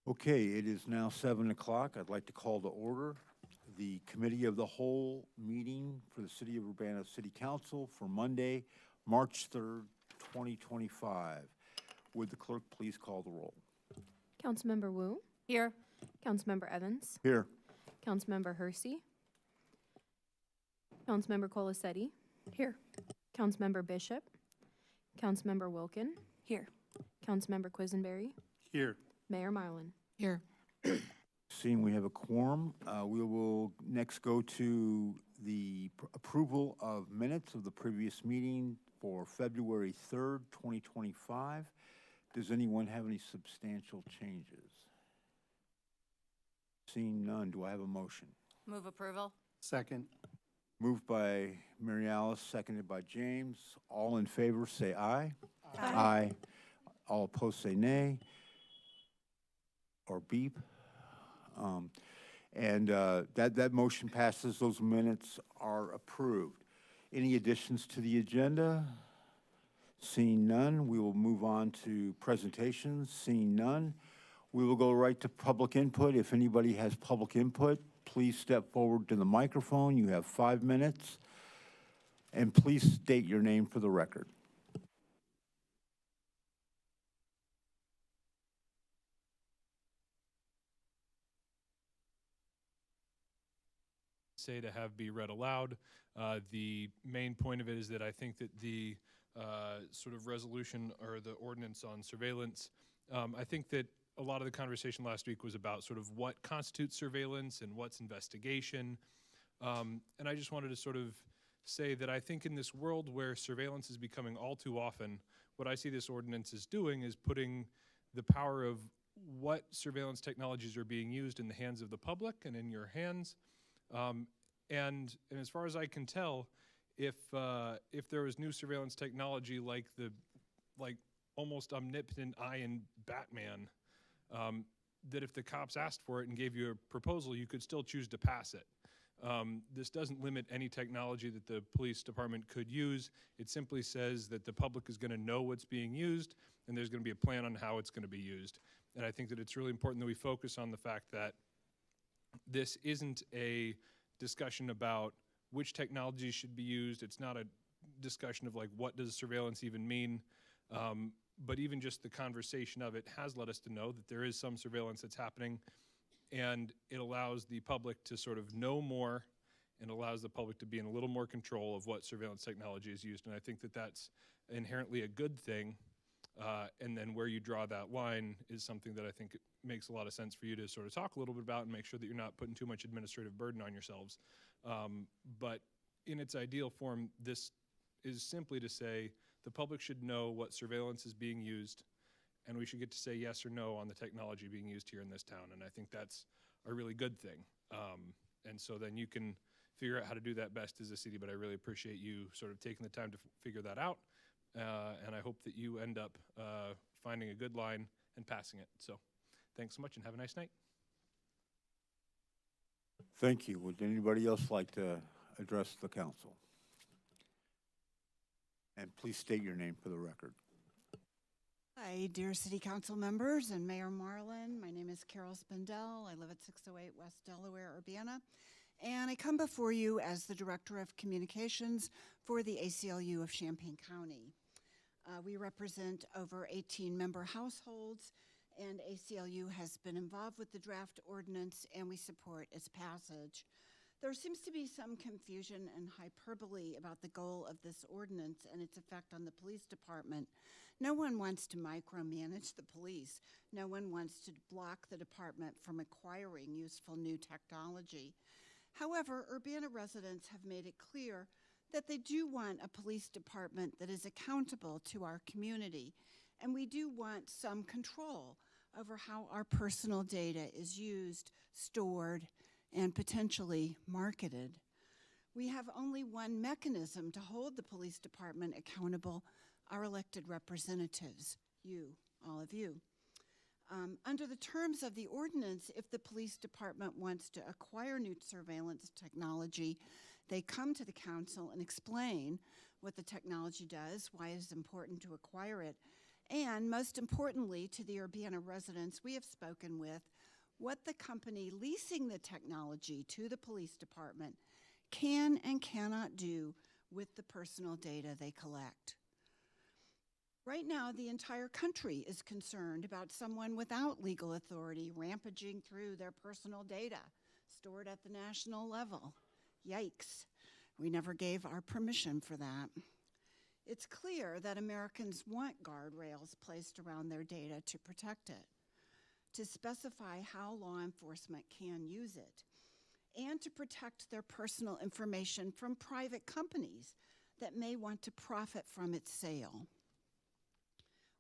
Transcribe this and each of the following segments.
Okay, it is now 7 o'clock. I'd like to call to order the Committee of the Whole meeting for the City of Urbana City Council for Monday, March 3rd, 2025. Would the clerk please call the roll? Councilmember Wu. Here. Councilmember Evans. Here. Councilmember Hersey. Councilmember Colasetti. Here. Councilmember Bishop. Councilmember Wilkin. Here. Councilmember Quisenberry. Here. Mayor Marlin. Here. Seeing we have a quorum, we will next go to the approval of minutes of the previous meeting for February 3rd, 2025. Does anyone have any substantial changes? Seeing none, do I have a motion? Move approval. Second. Moved by Mary Alice, seconded by James. All in favor, say aye. Aye. All opposed, say nay. Or beep. That motion passes. Those minutes are approved. Any additions to the agenda? Seeing none, we will move on to presentations. Seeing none, we will go right to public input. If anybody has public input, please step forward to the microphone. You have 5 minutes. And please state your name for the record. Say to have be read aloud. The main point of it is that I think that the sort of resolution or the ordinance on surveillance, I think that a lot of the conversation last week was about sort of what constitutes surveillance and what's investigation. And I just wanted to sort of say that I think in this world where surveillance is becoming all too often, what I see this ordinance is doing is putting the power of what surveillance technologies are being used in the hands of the public and in your hands. And as far as I can tell, if there was new surveillance technology like almost omnipotent eye in Batman, that if the cops asked for it and gave you a proposal, you could still choose to pass it. This doesn't limit any technology that the police department could use. It simply says that the public is going to know what's being used, and there's going to be a plan on how it's going to be used. And I think that it's really important that we focus on the fact that this isn't a discussion about which technology should be used. It's not a discussion of like, what does surveillance even mean? But even just the conversation of it has led us to know that there is some surveillance that's happening, and it allows the public to sort of know more and allows the public to be in a little more control of what surveillance technology is used. And I think that that's inherently a good thing. And then where you draw that line is something that I think makes a lot of sense for you to sort of talk a little bit about and make sure that you're not putting too much administrative burden on yourselves. But in its ideal form, this is simply to say the public should know what surveillance is being used, and we should get to say yes or no on the technology being used here in this town. And I think that's a really good thing. And so then you can figure out how to do that best as a city, but I really appreciate you sort of taking the time to figure that out. And I hope that you end up finding a good line and passing it. So thanks so much and have a nice night. Thank you. Would anybody else like to address the council? And please state your name for the record. Hi, dear City Council members and Mayor Marlin. My name is Carol Spindell. I live at 608 West Delaware, Urbana. And I come before you as the Director of Communications for the ACLU of Champaign County. We represent over 18 member households, and ACLU has been involved with the draft ordinance, and we support its passage. There seems to be some confusion and hyperbole about the goal of this ordinance and its effect on the police department. No one wants to micromanage the police. No one wants to block the department from acquiring useful new technology. However, Urbana residents have made it clear that they do want a police department that is accountable to our community, and we do want some control over how our personal data is used, stored, and potentially marketed. We have only one mechanism to hold the police department accountable: our elected representatives, you, all of you. Under the terms of the ordinance, if the police department wants to acquire new surveillance technology, they come to the council and explain what the technology does, why it is important to acquire it, And most importantly, to the Urbana residents we have spoken with, what the company leasing the technology to the police department can and cannot do with the personal data they collect. Right now, the entire country is concerned about someone without legal authority rampaging through their personal data stored at the national level. Yikes. We never gave our permission for that. It's clear that Americans want guardrails placed around their data to protect it, to specify how law enforcement can use it, and to protect their personal information from private companies that may want to profit from its sale.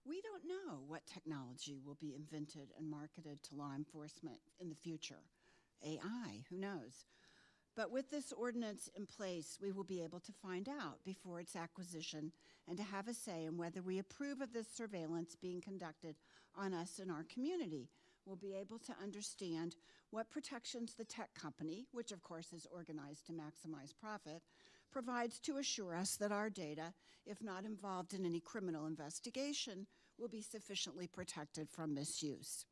We don't know what technology will be invented and marketed to law enforcement in the future. AI, who knows? But with this ordinance in place, we will be able to find out before its acquisition and to have a say in whether we approve of this surveillance being conducted on us in our community. We'll be able to understand what protections the tech company, which of course is organized to maximize profit, provides to assure us that our data, if not involved in any criminal investigation, will be sufficiently protected from misuse.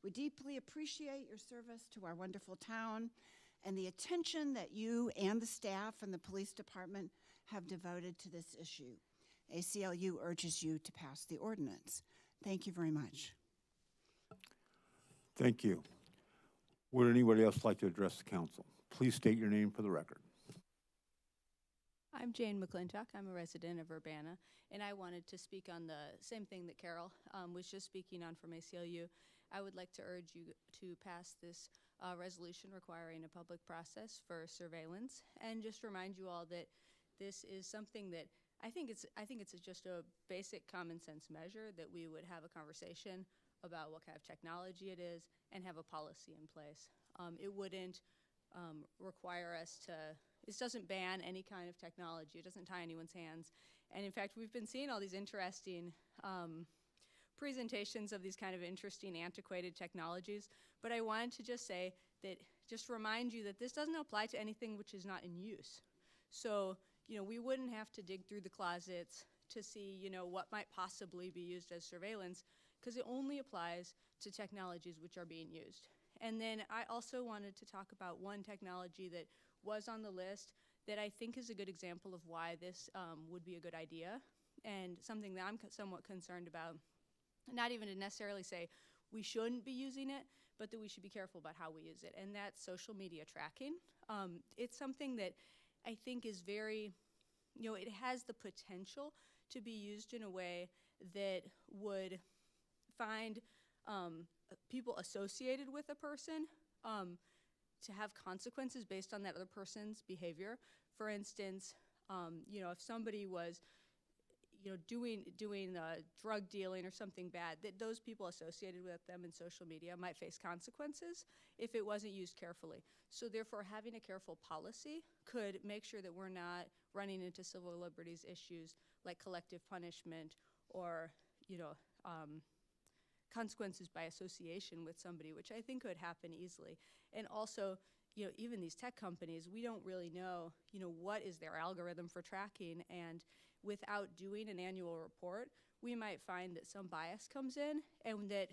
We deeply appreciate your service to our wonderful town and the attention that you and the staff and the police department have devoted to this issue. ACLU urges you to pass the ordinance. Thank you very much. Thank you. Would anybody else like to address the council? Please state your name for the record. I'm Jane McClintock. I'm a resident of Urbana, and I wanted to speak on the same thing that Carol was just speaking on from ACLU. I would like to urge you to pass this resolution requiring a public process for surveillance, and just remind you all that this is something that I think it's just a basic common sense measure that we would have a conversation about what kind of technology it is and have a policy in place. It wouldn't require us to, this doesn't ban any kind of technology. It doesn't tie anyone's hands. And in fact, we've been seeing all these interesting presentations of these kind of interesting antiquated technologies. But I wanted to just say that, just remind you that this doesn't apply to anything which is not in use. So, we wouldn't have to dig through the closets to see, what might possibly be used as surveillance, because it only applies to technologies which are being used. And then I also wanted to talk about one technology that was on the list that I think is a good example of why this would be a good idea, and something that I'm somewhat concerned about. Not even to necessarily say we shouldn't be using it, but that we should be careful about how we use it, and that's social media tracking. It's something that I think is very, it has the potential to be used in a way that would find people associated with a person to have consequences based on that other person's behavior. For instance, if somebody was doing drug dealing or something bad, that those people associated with them in social media might face consequences if it wasn't used carefully. So therefore, having a careful policy could make sure that we're not running into civil liberties issues like collective punishment or, consequences by association with somebody, which I think could happen easily. And also, even these tech companies, we don't really know, what is their algorithm for tracking, and without doing an annual report, we might find that some bias comes in and that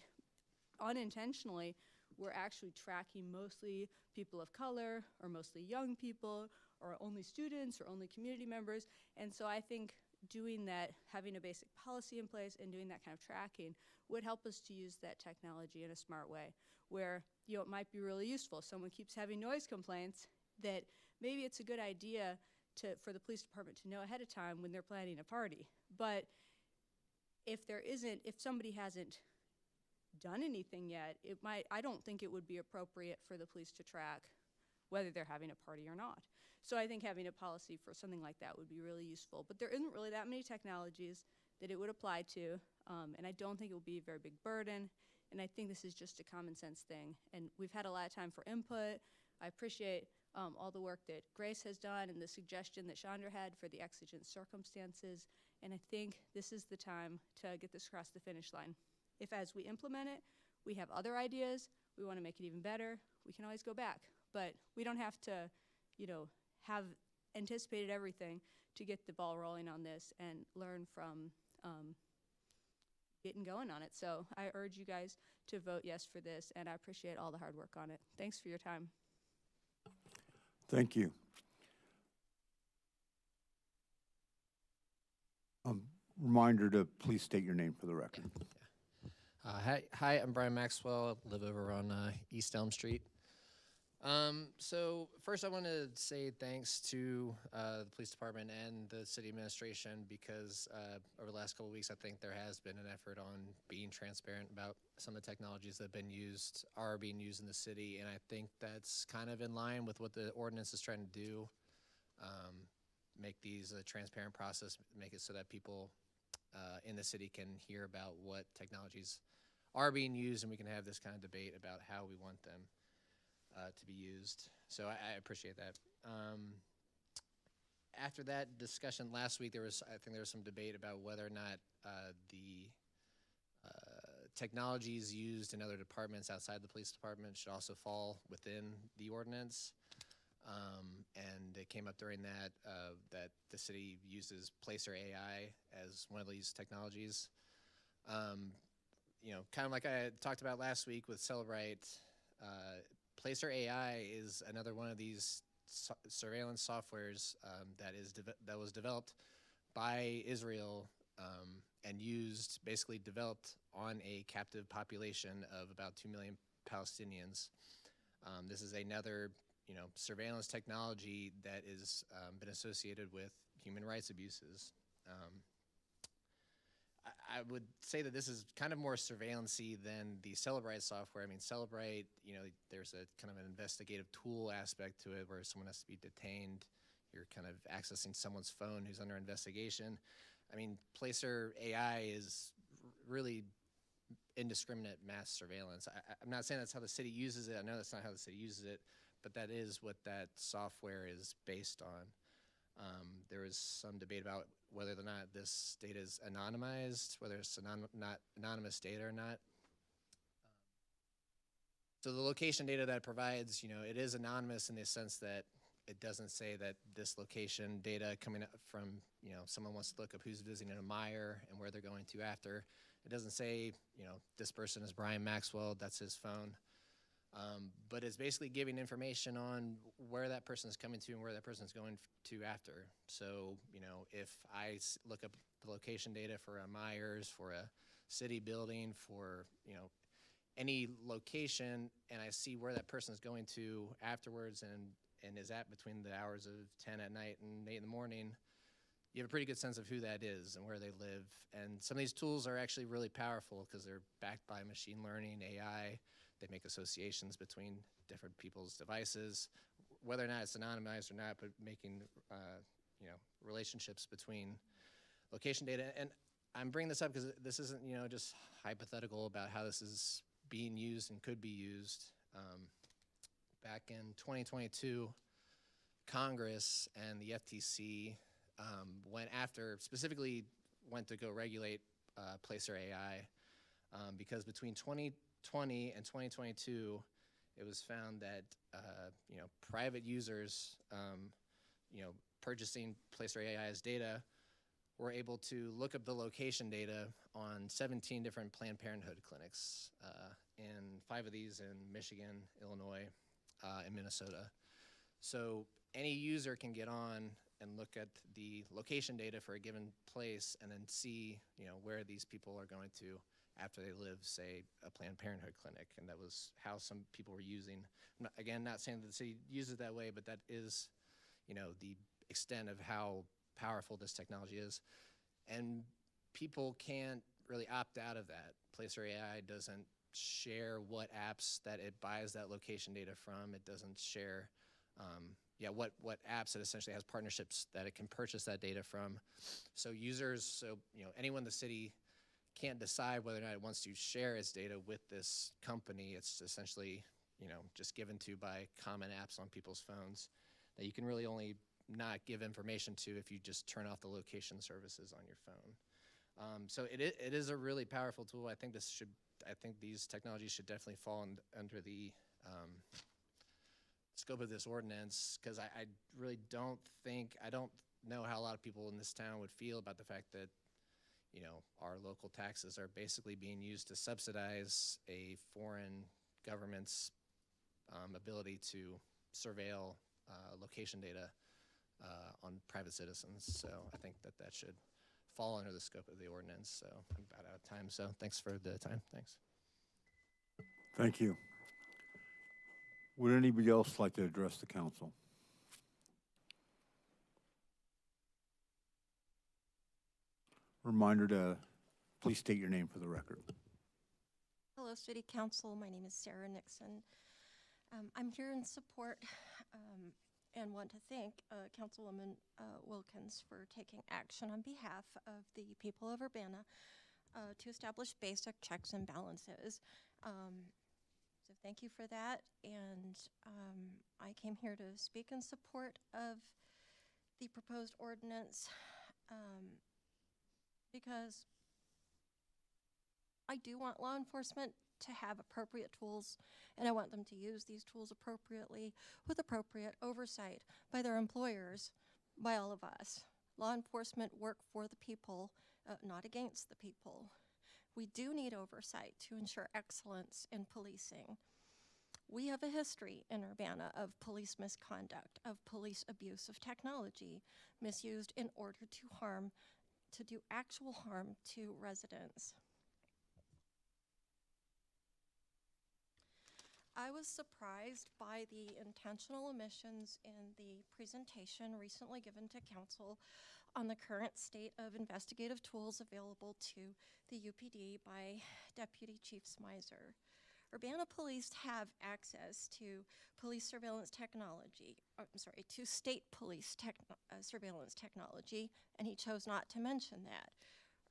unintentionally we're actually tracking mostly people of color or mostly young people or only students or only community members. And so I think doing that, having a basic policy in place and doing that kind of tracking would help us to use that technology in a smart way where, it might be really useful. If someone keeps having noise complaints, that maybe it's a good idea for the police department to know ahead of time when they're planning a party. But if somebody hasn't done anything yet, I don't think it would be appropriate for the police to track whether they're having a party or not. So I think having a policy for something like that would be really useful. But there isn't really that many technologies that it would apply to, and I don't think it would be a very big burden. And I think this is just a common sense thing. And we've had a lot of time for input. I appreciate all the work that Grace has done and the suggestion that Chandra had for the exigent circumstances. And I think this is the time to get this across the finish line. If as we implement it, we have other ideas, we want to make it even better, we can always go back. But we don't have to, have anticipated everything to get the ball rolling on this and learn from getting going on it. So I urge you guys to vote yes for this, and I appreciate all the hard work on it. Thanks for your time. Thank you. Reminder to please state your name for the record. Hi, I'm Brian Maxwell. I live over on East Elm Street. So first I want to say thanks to the police department and the city administration because over the last couple of weeks, I think there has been an effort on being transparent about some of the technologies that are being used in the city. And I think that's kind of in line with what the ordinance is trying to do. Make these a transparent process, make it so that people in the city can hear about what technologies are being used, and we can have this kind of debate about how we want them to be used. So I appreciate that. After that discussion last week, I think there was some debate about whether or not the technologies used in other departments outside the police department should also fall within the ordinance. And it came up during that that the city uses Placer AI as one of these technologies. Kind of like I talked about last week with Cellebrite, Placer AI is another one of these surveillance softwares that was developed by Israel and developed on a captive population of about 2 million Palestinians. This is another surveillance technology that is been associated with human rights abuses. I would say that this is kind of more surveillance-y than the Cellebrite software. I mean, Cellebrite, there's a kind of an investigative tool aspect to it where someone has to be detained. You're kind of accessing someone's phone who's under investigation. I mean, Placer AI is really indiscriminate mass surveillance. I'm not saying that's how the city uses it. I know that's not how the city uses it, but that is what that software is based on. There was some debate about whether or not this data is anonymized, whether it's not anonymous data or not. So the location data that it provides, it is anonymous in the sense that it doesn't say that this location data coming up from, someone wants to look up who's visiting a Meijer and where they're going to after. It doesn't say, this person is Brian Maxwell, that's his phone. But it's basically giving information on where that person is coming to and where that person is going to after. So, if I look up the location data for a Meijers, for a city building, for, any location, and I see where that person is going to afterwards and is at between the hours of 10 at night and 8 in the morning, you have a pretty good sense of who that is and where they live. And some of these tools are actually really powerful because they're backed by machine learning, AI. They make associations between different people's devices, whether or not it's anonymized or not, but making relationships between location data. And I'm bringing this up because this isn't just hypothetical about how this is being used and could be used. Back in 2022, Congress and the FTC specifically went to go regulate Placer AI because between 2020 and 2022, it was found that private users, purchasing Placer AI's data, were able to look up the location data on 17 different Planned Parenthood clinics, and 5 of these in Michigan, Illinois, and Minnesota. So any user can get on and look at the location data for a given place and then see, where these people are going to after they live, say, a Planned Parenthood clinic. And that was how some people were using. Again, not saying that the city uses it that way, but that is, the extent of how powerful this technology is. And people can't really opt out of that. Placer AI doesn't share what apps that it buys that location data from. It doesn't share what apps it essentially has partnerships that it can purchase that data from. So anyone in the city can't decide whether or not it wants to share its data with this company. It's essentially, just given to by common apps on people's phones that you can really only not give information to if you just turn off the location services on your phone. So it is a really powerful tool. I think these technologies should definitely fall under the scope of this ordinance, because I really don't know how a lot of people in this town would feel about the fact that, you know, our local taxes are basically being used to subsidize a foreign government's ability to surveil location data on private citizens. So I think that that should fall under the scope of the ordinance. So I'm about out of time. So thanks for the time. Thanks. Thank you. Would anybody else like to address the council? Reminder to please state your name for the record. Hello, City Council. My name is Sarah Nixon. I'm here in support and want to thank Councilwoman Wilkins for taking action on behalf of the people of Urbana to establish basic checks and balances. So thank you for that. And I came here to speak in support of the proposed ordinance because I do want law enforcement to have appropriate tools, and I want them to use these tools appropriately with appropriate oversight by their employers, by all of us. Law enforcement work for the people, not against the people. We do need oversight to ensure excellence in policing. We have a history in Urbana of police misconduct, of police abuse of technology, misused in order to do actual harm to residents. I was surprised by the intentional omissions in the presentation recently given to council on the current state of investigative tools available to the UPD by Deputy Chief Smizer. Urbana police have access to police surveillance technology, to state police surveillance technology, and he chose not to mention that.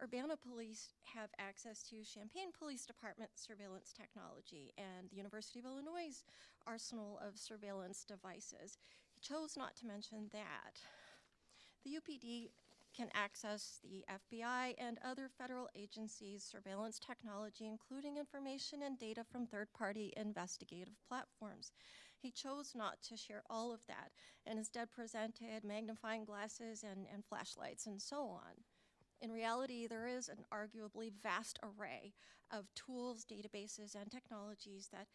Urbana police have access to Champaign Police Department surveillance technology and the University of Illinois' arsenal of surveillance devices. He chose not to mention that. The UPD can access the FBI and other federal agencies' surveillance technology, including information and data from third-party investigative platforms. He chose not to share all of that and instead presented magnifying glasses and flashlights and so on. In reality, there is an arguably vast array of tools, databases, and technologies that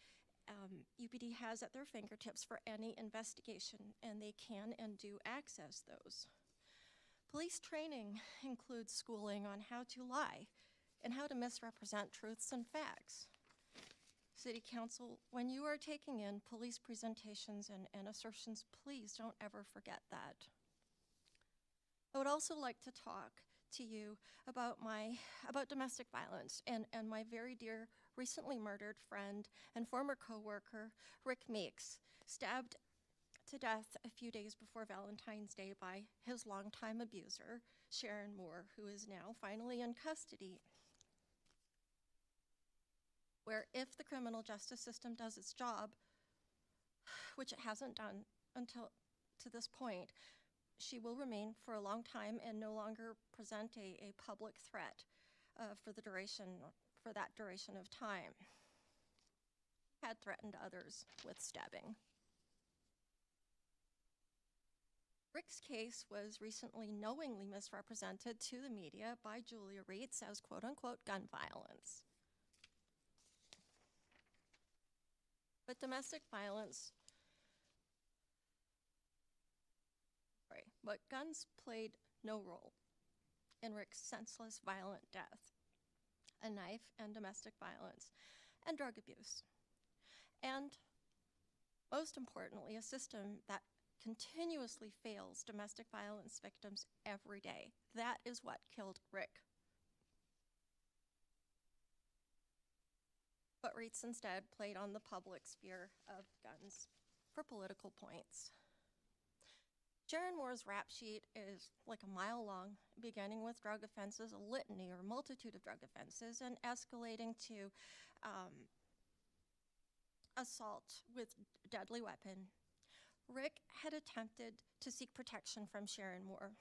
UPD has at their fingertips for any investigation, and they can and do access those. Police training includes schooling on how to lie and how to misrepresent truths and facts. City Council, when you are taking in police presentations and assertions, please don't ever forget that. I would also like to talk to you about domestic violence and my very dear recently murdered friend and former coworker, Rick Meeks, stabbed to death a few days before Valentine's Day by his longtime abuser, Sharon Moore, who is now finally in custody. Where if the criminal justice system does its job, which it hasn't done until to this point, she will remain for a long time and no longer present a public threat for that duration of time. Had threatened others with stabbing. Rick's case was recently knowingly misrepresented to the media by Julia Reitz as quote-unquote gun violence. But domestic violence, but guns played no role in Rick's senseless, violent death, a knife and domestic violence, and drug abuse. And most importantly, a system that continuously fails domestic violence victims every day. That is what killed Rick. But Reitz instead played on the public sphere of guns for political points. Sharon Moore's rap sheet is like a mile long, beginning with drug offenses, a litany or multitude of drug offenses, and escalating to assault with deadly weapon. Rick had attempted to seek protection from Sharon Moore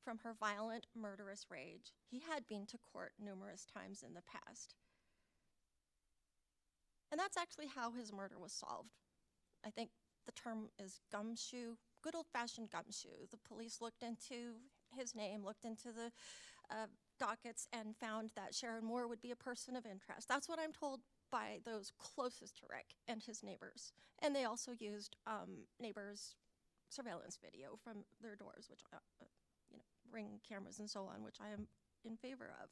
from her violent, murderous rage. He had been to court numerous times in the past. And that's actually how his murder was solved. I think the term is gumshoe, good old-fashioned gumshoe. The police looked into his name, looked into the dockets and found that Sharon Moore would be a person of interest. That's what I'm told by those closest to Rick and his neighbors. And they also used neighbors' surveillance video from their doors, which, Ring cameras and so on, which I am in favor of.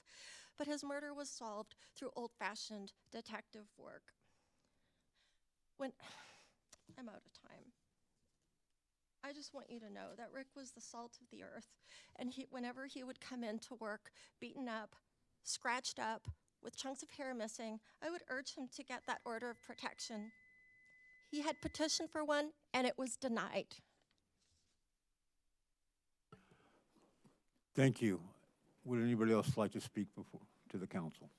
But his murder was solved through old-fashioned detective work. When I'm out of time, I just want you to know that Rick was the salt of the earth, and whenever he would come into work beaten up, scratched up, with chunks of hair missing, I would urge him to get that order of protection. He had petitioned for one, and it was denied. Thank you. Would anybody else like to speak to the council?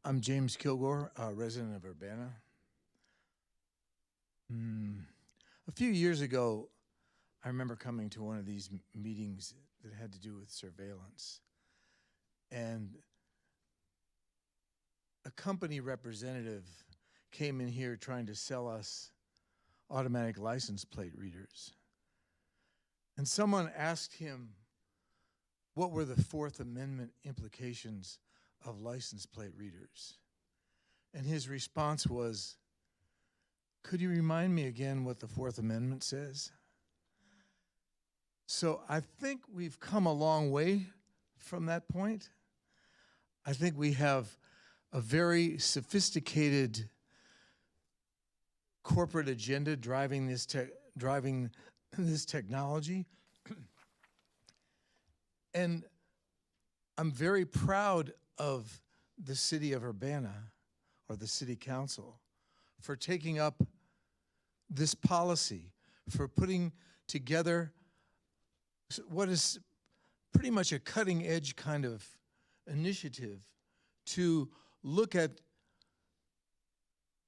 I'm James Kilgore, a resident of Urbana. A few years ago, I remember coming to one of these meetings that had to do with surveillance. And a company representative came in here trying to sell us automatic license plate readers. And someone asked him what were the Fourth Amendment implications of license plate readers. And his response was, "Could you remind me again what the Fourth Amendment says?" So I think we've come a long way from that point. I think we have a very sophisticated corporate agenda driving this technology. And I'm very proud of the city of Urbana, or the city council, for taking up this policy, for putting together what is pretty much a cutting edge kind of initiative to look at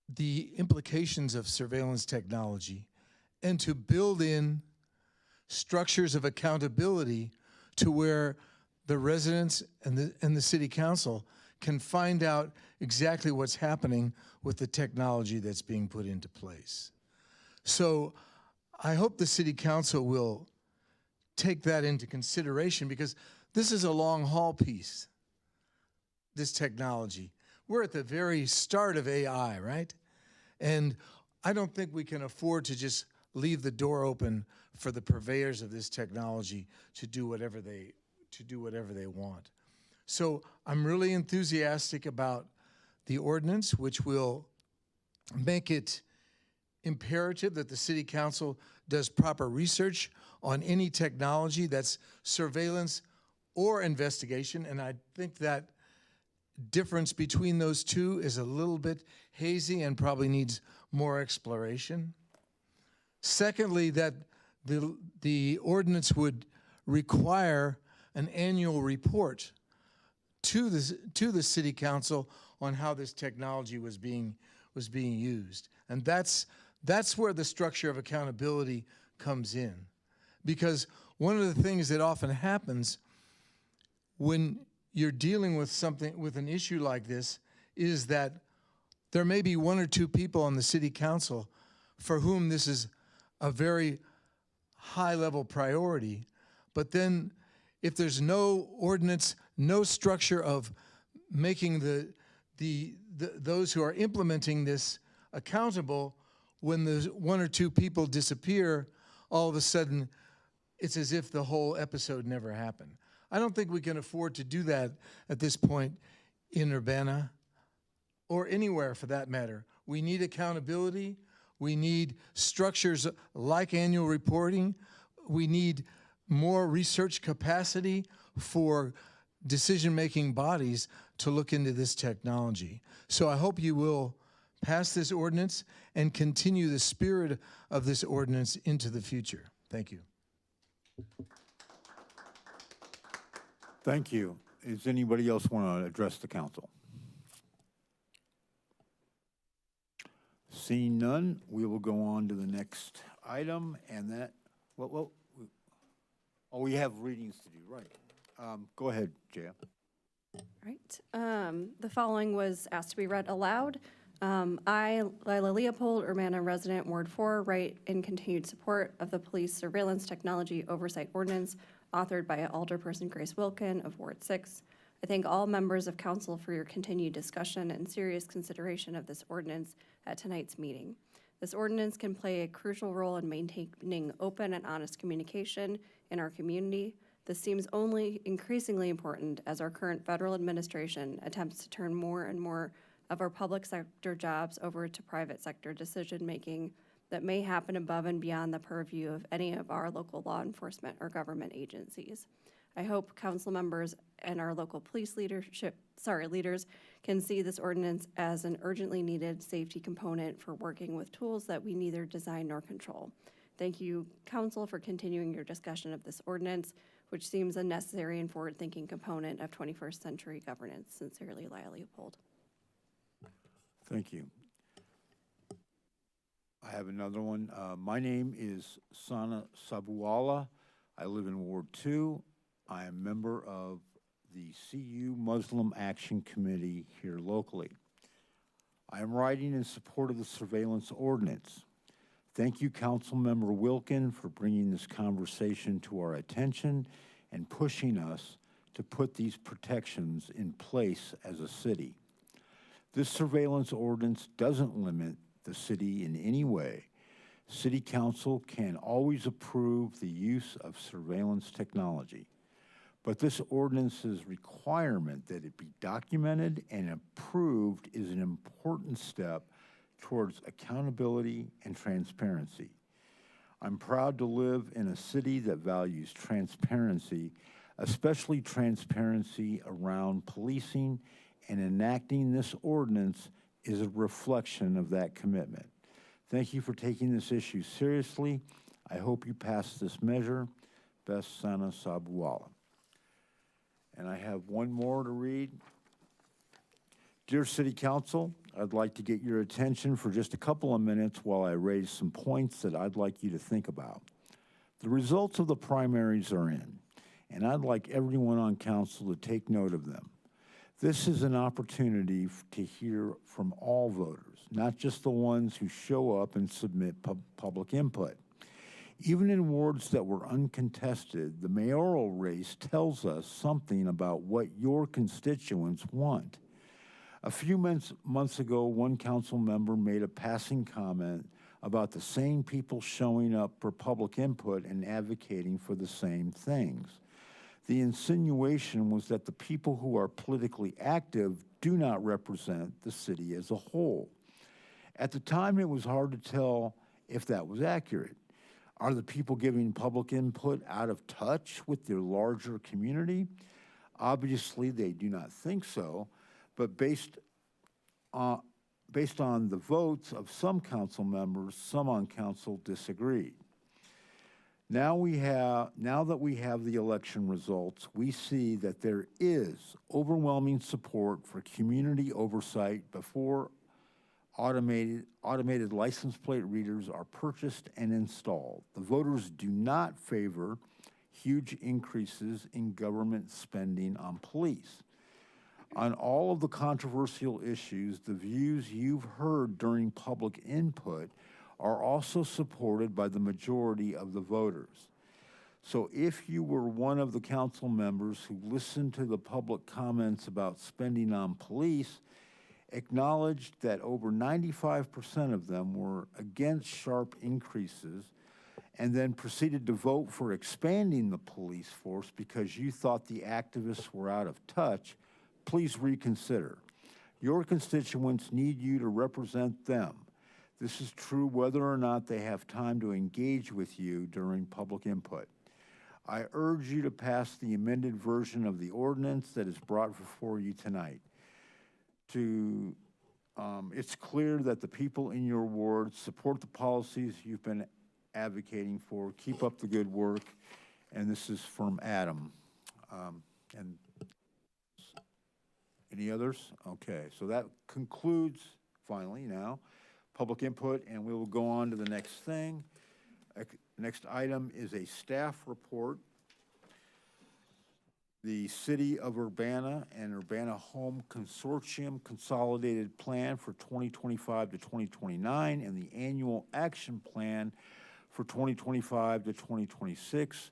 the implications of surveillance technology and to build in structures of accountability to where the residents and the city council can find out exactly what's happening with the technology that's being put into place. So I hope the city council will take that into consideration, because this is a long haul piece, this technology. We're at the very start of AI, right? And I don't think we can afford to just leave the door open for the purveyors of this technology to do whatever they want. So I'm really enthusiastic about the ordinance, which will make it imperative that the city council does proper research on any technology that's surveillance or investigation. And I think that difference between those two is a little bit hazy and probably needs more exploration. Secondly, that the ordinance would require an annual report to the city council on how this technology was being used. And that's where the structure of accountability comes in. Because one of the things that often happens when you're dealing with an issue like this is that there may be one or two people on the city council for whom this is a very high-level priority. But then if there's no ordinance, no structure of making those who are implementing this accountable, when the one or two people disappear, all of a sudden it's as if the whole episode never happened. I don't think we can afford to do that at this point in Urbana, or anywhere for that matter. We need accountability. We need structures like annual reporting. We need more research capacity for decision-making bodies to look into this technology. So I hope you will pass this ordinance and continue the spirit of this ordinance into the future. Thank you. Thank you. Does anybody else want to address the council? Seeing none, we will go on to the next item, and that, we have readings to do, right. Go ahead, Jaya. Right. The following was asked to be read aloud. I, Lila Leopold, Urbana resident, Ward 4, write in continued support of the Police Surveillance Technology Oversight Ordinance authored by Alderperson Grace Wilkin of Ward 6. I thank all members of council for your continued discussion and serious consideration of this ordinance at tonight's meeting. This ordinance can play a crucial role in maintaining open and honest communication in our community. This seems only increasingly important as our current federal administration attempts to turn more and more of our public sector jobs over to private sector decision-making that may happen above and beyond the purview of any of our local law enforcement or government agencies. I hope council members and our local police leaders can see this ordinance as an urgently needed safety component for working with tools that we neither design nor control. Thank you, council, for continuing your discussion of this ordinance, which seems a necessary and forward-thinking component of 21st century governance. Sincerely, Lila Leopold. Thank you. I have another one. My name is Sana Sabuala. I live in Ward 2. I am a member of the CU Muslim Action Committee here locally. I am writing in support of the surveillance ordinance. Thank you, Councilmember Wilkin, for bringing this conversation to our attention and pushing us to put these protections in place as a city. This surveillance ordinance doesn't limit the city in any way. City Council can always approve the use of surveillance technology, but this ordinance's requirement that it be documented and approved is an important step towards accountability and transparency. I'm proud to live in a city that values transparency, especially transparency around policing, and enacting this ordinance is a reflection of that commitment. Thank you for taking this issue seriously. I hope you pass this measure. Best, Sana Sabuala. And I have one more to read. Dear City Council, I'd like to get your attention for just a couple of minutes while I raise some points that I'd like you to think about. The results of the primaries are in, and I'd like everyone on council to take note of them. This is an opportunity to hear from all voters, not just the ones who show up and submit public input. Even in wards that were uncontested, the mayoral race tells us something about what your constituents want. A few months ago, one council member made a passing comment about the same people showing up for public input and advocating for the same things. The insinuation was that the people who are politically active do not represent the city as a whole. At the time, it was hard to tell if that was accurate. Are the people giving public input out of touch with their larger community? Obviously, they do not think so, but based on the votes of some council members, some on council disagreed. Now that we have the election results, we see that there is overwhelming support for community oversight before automated license plate readers are purchased and installed. The voters do not favor huge increases in government spending on police. On all of the controversial issues, the views you've heard during public input are also supported by the majority of the voters. So if you were one of the council members who listened to the public comments about spending on police, acknowledged that over 95% of them were against sharp increases, and then proceeded to vote for expanding the police force because you thought the activists were out of touch, please reconsider. Your constituents need you to represent them. This is true whether or not they have time to engage with you during public input. I urge you to pass the amended version of the ordinance that is brought before you tonight. It's clear that the people in your ward support the policies you've been advocating for. Keep up the good work. And this is from Adam. And any others? Okay, so that concludes, finally now, public input, and we will go on to the next thing. Next item is a staff report. the City of Urbana and Urbana Home Consortium Consolidated Plan for 2025 to 2029 and the Annual Action Plan for 2025 to 2026,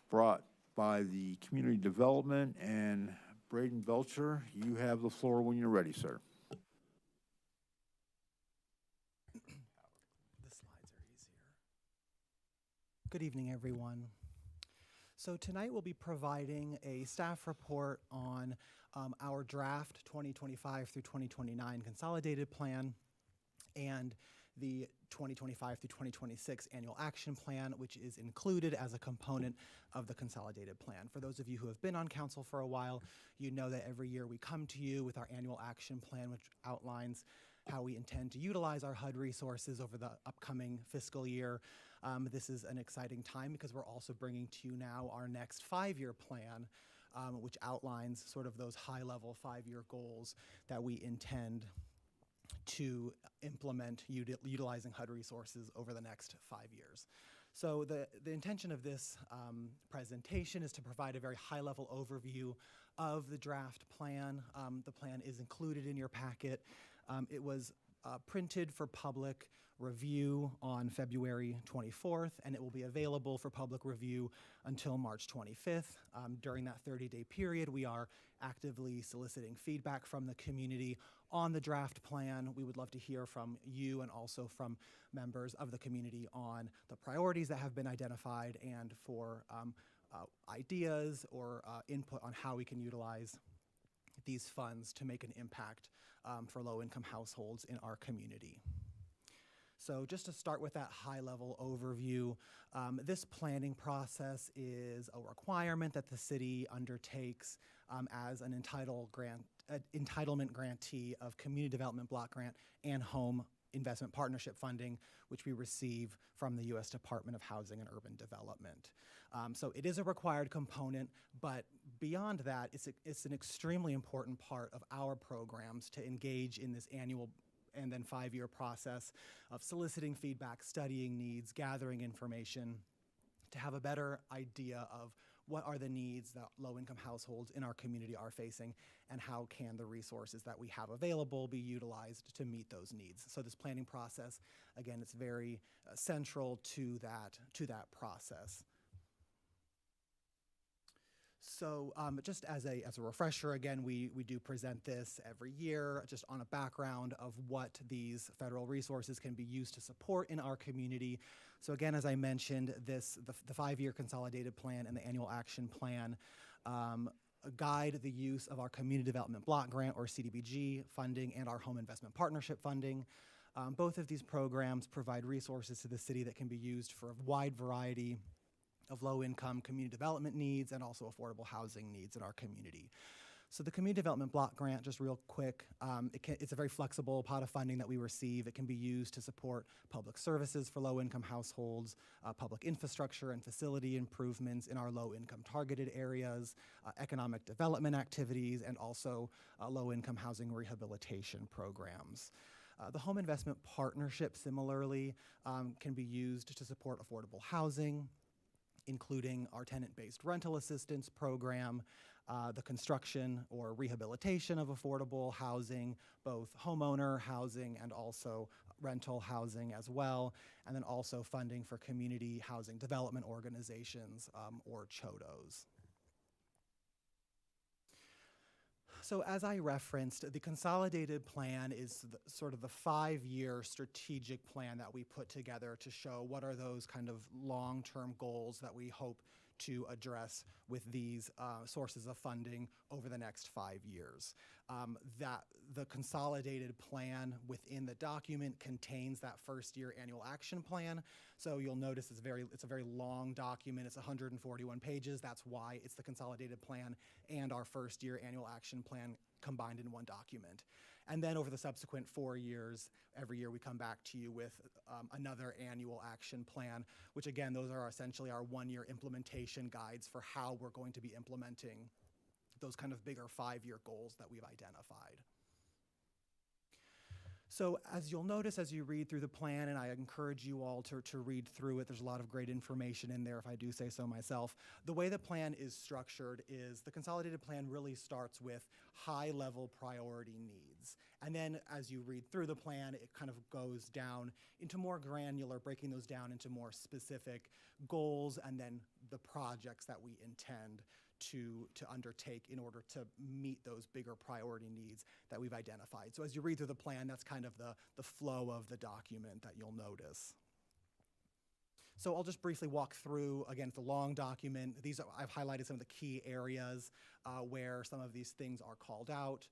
brought by the Community Development. And Braden Belcher, you have the floor when you're ready, sir. The slides are easier. Good evening, everyone. So tonight we'll be providing a staff report on our draft 2025 through 2029 consolidated plan and the 2025 through 2026 annual action plan, which is included as a component of the consolidated plan. For those of you who have been on council for a while, you know that every year we come to you with our annual action plan, which outlines how we intend to utilize our HUD resources over the upcoming fiscal year. This is an exciting time because we're also bringing to you now our next 5-year plan, which outlines sort of those high-level 5-year goals that we intend to implement utilizing HUD resources over the next 5 years. So the intention of this presentation is to provide a very high-level overview of the draft plan. The plan is included in your packet. It was printed for public review on February 24th, and it will be available for public review until March 25th. During that 30-day period, we are actively soliciting feedback from the community on the draft plan. We would love to hear from you and also from members of the community on the priorities that have been identified and for ideas or input on how we can utilize these funds to make an impact for low-income households in our community. So just to start with that high-level overview, this planning process is a requirement that the city undertakes as an entitlement grantee of Community Development Block Grant and Home Investment Partnership funding, which we receive from the U.S. Department of Housing and Urban Development. So it is a required component, but beyond that, it's an extremely important part of our programs to engage in this annual and then 5-year process of soliciting feedback, studying needs, gathering information to have a better idea of what are the needs that low-income households in our community are facing and how can the resources that we have available be utilized to meet those needs. So this planning process, again, it's very central to that process. So just as a refresher, again, we do present this every year just on a background of what these federal resources can be used to support in our community. So again, as I mentioned, the 5-year consolidated plan and the annual action plan guide the use of our Community Development Block Grant or CDBG funding and our Home Investment Partnership funding. Both of these programs provide resources to the city that can be used for a wide variety of low-income community development needs and also affordable housing needs in our community. So the Community Development Block Grant, just real quick, it's a very flexible pot of funding that we receive. It can be used to support public services for low-income households, public infrastructure and facility improvements in our low-income targeted areas, economic development activities, and also low-income housing rehabilitation programs. The Home Investment Partnership, similarly, can be used to support affordable housing, including our tenant-based rental assistance program, the construction or rehabilitation of affordable housing, both homeowner housing and also rental housing as well, and then also funding for community housing development organizations or CHODOs. So as I referenced, the consolidated plan is sort of the 5-year strategic plan that we put together to show what are those kind of long-term goals that we hope to address with these sources of funding over the next 5 years. That the consolidated plan within the document contains that first-year annual action plan. So you'll notice it's a very long document. It's 141 pages. That's why it's the consolidated plan and our first-year annual action plan combined in one document. And then over the subsequent 4 years, every year we come back to you with another annual action plan, which again, those are essentially our 1-year implementation guides for how we're going to be implementing those kind of bigger 5-year goals that we've identified. So as you'll notice as you read through the plan, and I encourage you all to read through it, there's a lot of great information in there if I do say so myself. The way the plan is structured is the consolidated plan really starts with high-level priority needs. And then as you read through the plan, it kind of goes down into more granular, breaking those down into more specific goals and then the projects that we intend to undertake in order to meet those bigger priority needs that we've identified. So as you read through the plan, that's kind of the flow of the document that you'll notice. So I'll just briefly walk through, again, it's a long document. I've highlighted some of the key areas where some of these things are called out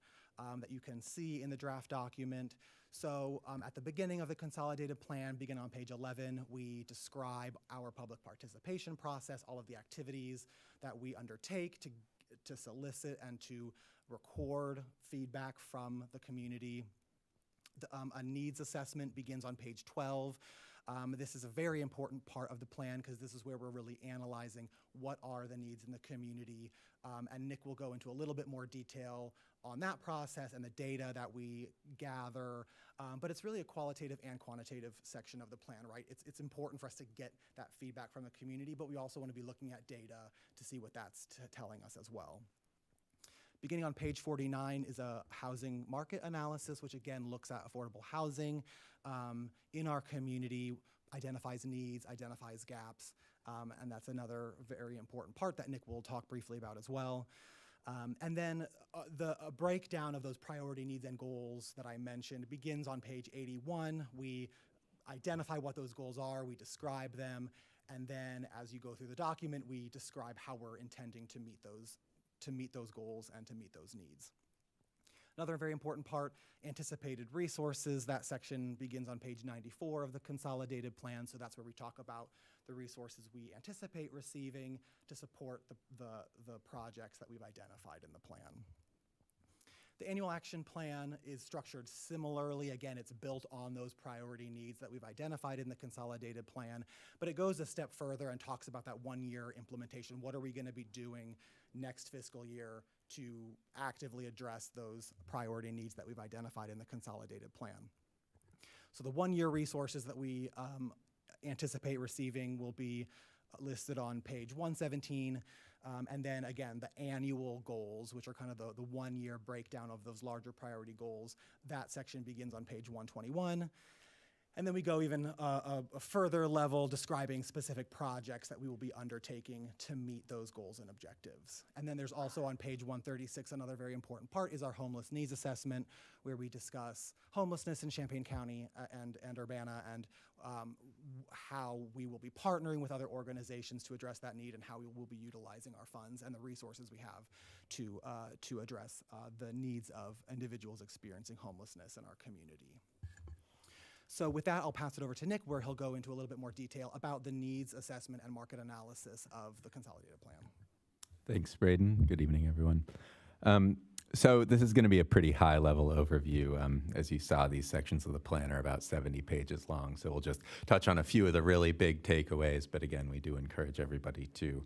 that you can see in the draft document. So at the beginning of the consolidated plan, begin on page 11, we describe our public participation process, all of the activities that we undertake to solicit and to record feedback from the community. A needs assessment begins on page 12. This is a very important part of the plan because this is where we're really analyzing what are the needs in the community. And Nick will go into a little bit more detail on that process and the data that we gather. But it's really a qualitative and quantitative section of the plan, right? It's important for us to get that feedback from the community, but we also want to be looking at data to see what that's telling us as well. Beginning on page 49 is a housing market analysis, which again looks at affordable housing in our community, identifies needs, identifies gaps, and that's another very important part that Nick will talk briefly about as well. And then a breakdown of those priority needs and goals that I mentioned begins on page 81. We identify what those goals are, we describe them, and then as you go through the document, we describe how we're intending to meet those goals and to meet those needs. Another very important part, anticipated resources. That section begins on page 94 of the consolidated plan, so that's where we talk about the resources we anticipate receiving to support the projects that we've identified in the plan. The annual action plan is structured similarly. Again, it's built on those priority needs that we've identified in the consolidated plan, but it goes a step further and talks about that one-year implementation. What are we going to be doing next fiscal year to actively address those priority needs that we've identified in the consolidated plan? So the one-year resources that we anticipate receiving will be listed on page 117. And then again, the annual goals, which are kind of the one-year breakdown of those larger priority goals, that section begins on page 121. And then we go even a further level describing specific projects that we will be undertaking to meet those goals and objectives. And then there's also on page 136, another very important part is our homeless needs assessment, where we discuss homelessness in Champaign County and Urbana, and how we will be partnering with other organizations to address that need and how we will be utilizing our funds and the resources we have to address the needs of individuals experiencing homelessness in our community. So with that, I'll pass it over to Nick, where he'll go into a little bit more detail about the needs assessment and market analysis of the consolidated plan. Thanks, Braden. Good evening, everyone. So this is going to be a pretty high-level overview. As you saw, these sections of the plan are about 70 pages long, so we'll just touch on a few of the really big takeaways, but again, we do encourage everybody to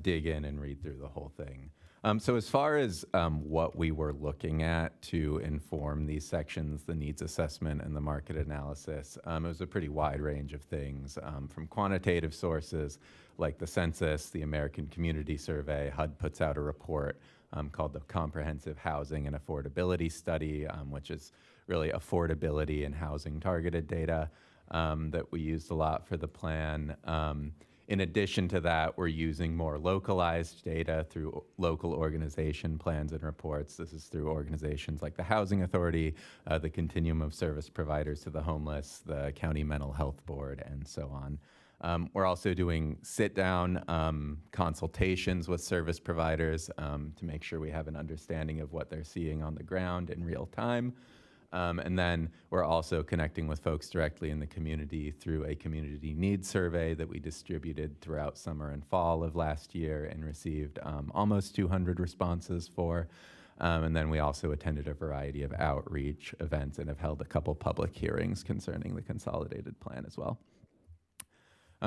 dig in and read through the whole thing. So as far as what we were looking at to inform these sections, the needs assessment and the market analysis, it was a pretty wide range of things, from quantitative sources like the census, the American Community Survey. HUD puts out a report called the Comprehensive Housing and Affordability Study, which is really affordability and housing targeted data that we used a lot for the plan. In addition to that, we're using more localized data through local organization plans and reports. This is through organizations like the Housing Authority, the Continuum of Service Providers to the Homeless, the County Mental Health Board, and so on. We're also doing sit-down consultations with service providers to make sure we have an understanding of what they're seeing on the ground in real time. And then we're also connecting with folks directly in the community through a community needs survey that we distributed throughout summer and fall of last year and received almost 200 responses for. And then we also attended a variety of outreach events and have held a couple public hearings concerning the consolidated plan as well.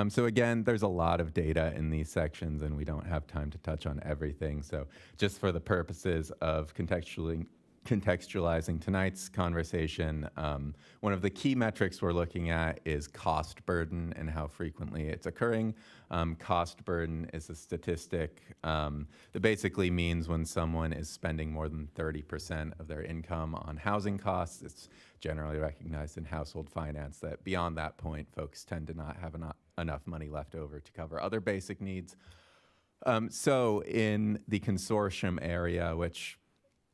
So again, there's a lot of data in these sections and we don't have time to touch on everything. So just for the purposes of contextualizing contextualizing tonight's conversation, one of the key metrics we're looking at is cost burden and how frequently it's occurring. Cost burden is a statistic that basically means when someone is spending more than 30% of their income on housing costs. It's generally recognized in household finance that beyond that point, folks tend to not have enough money left over to cover other basic needs. So in the consortium area, which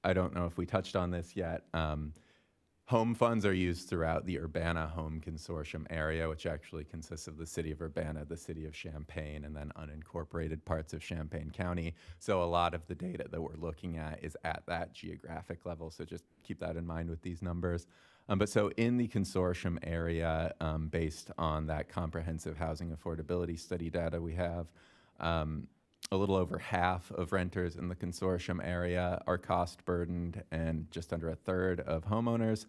I don't know if we touched on this yet, home funds are used throughout the Urbana Home Consortium area, which actually consists of the city of Urbana, the city of Champaign, and then unincorporated parts of Champaign County. So a lot of the data that we're looking at is at that geographic level, so just keep that in mind with these numbers. But so in the consortium area, based on that comprehensive housing affordability study data we have, a little over half of renters in the consortium area are cost burdened, and just under a third of homeowners.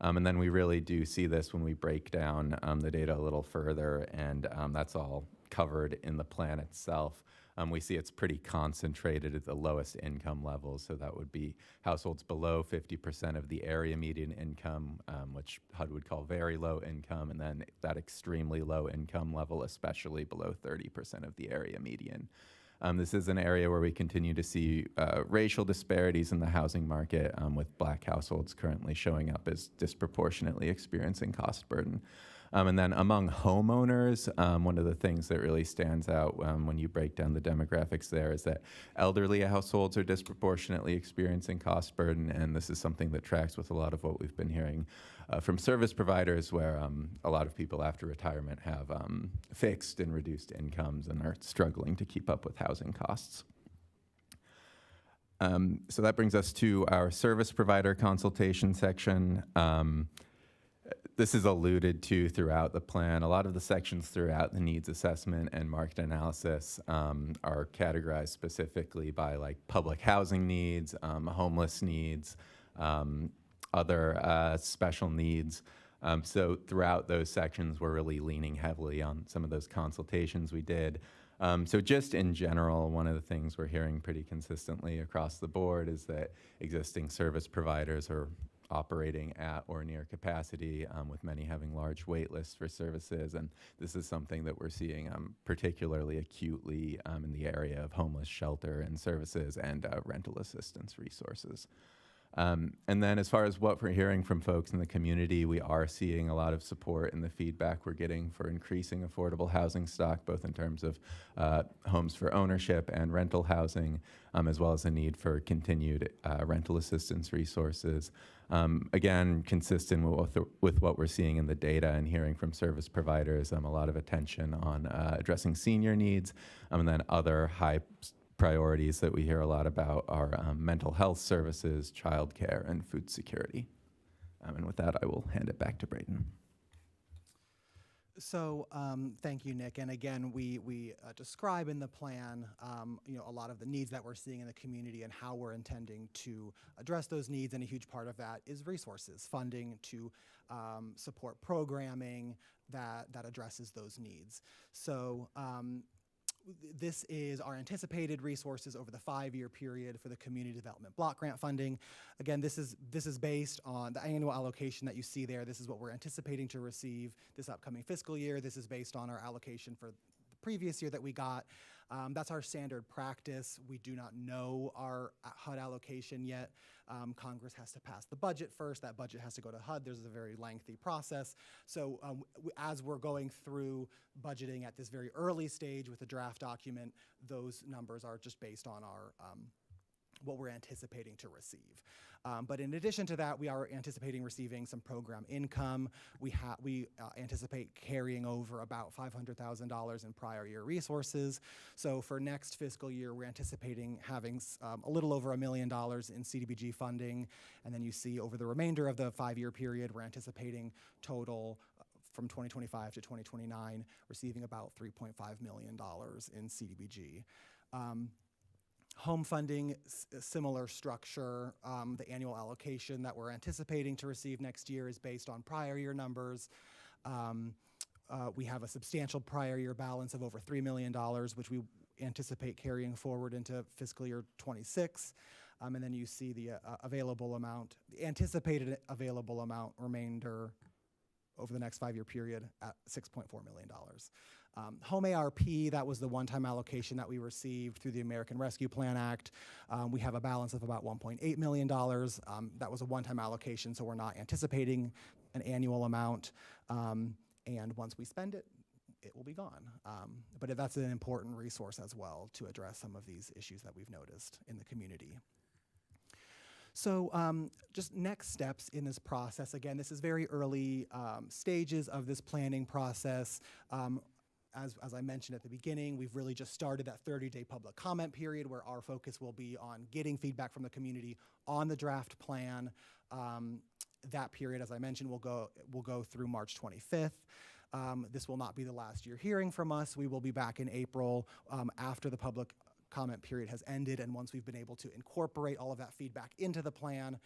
And then we really do see this when we break down the data a little further, and that's all covered in the plan itself. We see it's pretty concentrated at the lowest income levels, so that would be households below 50% of the area median income, which HUD would call very low income, and then that extremely low income level, especially below 30% of the area median. This is an area where we continue to see racial disparities in the housing market, with Black households currently showing up as disproportionately experiencing cost burden. And then among homeowners, one of the things that really stands out when you break down the demographics there is that elderly households are disproportionately experiencing cost burden, and this is something that tracks with a lot of what we've been hearing from service providers, where a lot of people after retirement have fixed and reduced incomes and are struggling to keep up with housing costs. So that brings us to our service provider consultation section. This is alluded to throughout the plan. A lot of the sections throughout the needs assessment and market analysis are categorized specifically by like public housing needs, homeless needs, other special needs. So throughout those sections, we're really leaning heavily on some of those consultations we did. So just in general, one of the things we're hearing pretty consistently across the board is that existing service providers are operating at or near capacity, with many having large wait lists for services. And this is something that we're seeing particularly acutely in the area of homeless shelter and services and rental assistance resources. And then as far as what we're hearing from folks in the community, we are seeing a lot of support in the feedback we're getting for increasing affordable housing stock, both in terms of homes for ownership and rental housing, as well as the need for continued rental assistance resources. Again, consistent with what we're seeing in the data and hearing from service providers, a lot of attention on addressing senior needs, and then other high priorities that we hear a lot about are mental health services, childcare, and food security. And with that, I will hand it back to Braden. So thank you, Nick. And again, we describe in the plan, a lot of the needs that we're seeing in the community and how we're intending to address those needs. And a huge part of that is resources, funding to support programming that addresses those needs. So this is our anticipated resources over the 5-year period for the Community Development Block Grant funding. Again, this is based on the annual allocation that you see there. This is what we're anticipating to receive this upcoming fiscal year. This is based on our allocation for the previous year that we got. That's our standard practice. We do not know our HUD allocation yet. Congress has to pass the budget first. That budget has to go to HUD. There's a very lengthy process. So as we're going through budgeting at this very early stage with the draft document, those numbers are just based on our what we're anticipating to receive. But in addition to that, we are anticipating receiving some program income. We anticipate carrying over about $500,000 in prior year resources. So for next fiscal year, we're anticipating having a little over $1 million in CDBG funding. And then you see over the remainder of the 5-year period, we're anticipating total from 2025 to 2029, receiving about $3.5 million in CDBG. Home funding, similar structure. The annual allocation that we're anticipating to receive next year is based on prior year numbers. We have a substantial prior year balance of over $3 million, which we anticipate carrying forward into fiscal year 26. And then you see the available amount, the anticipated available amount remainder over the next 5-year period at $6.4 million. Home ARP, that was the one-time allocation that we received through the American Rescue Plan Act. We have a balance of about $1.8 million. That was a one-time allocation, so we're not anticipating an annual amount. And once we spend it, it will be gone. But that's an important resource as well to address some of these issues that we've noticed in the community. So just next steps in this process. Again, this is very early stages of this planning process. As I mentioned at the beginning, we've really just started that 30-day public comment period where our focus will be on getting feedback from the community on the draft plan. That period, as I mentioned, will go through March 25th. This will not be the last you're hearing from us. We will be back in April after the public comment period has ended, and once we've been able to incorporate all of that feedback into the plan.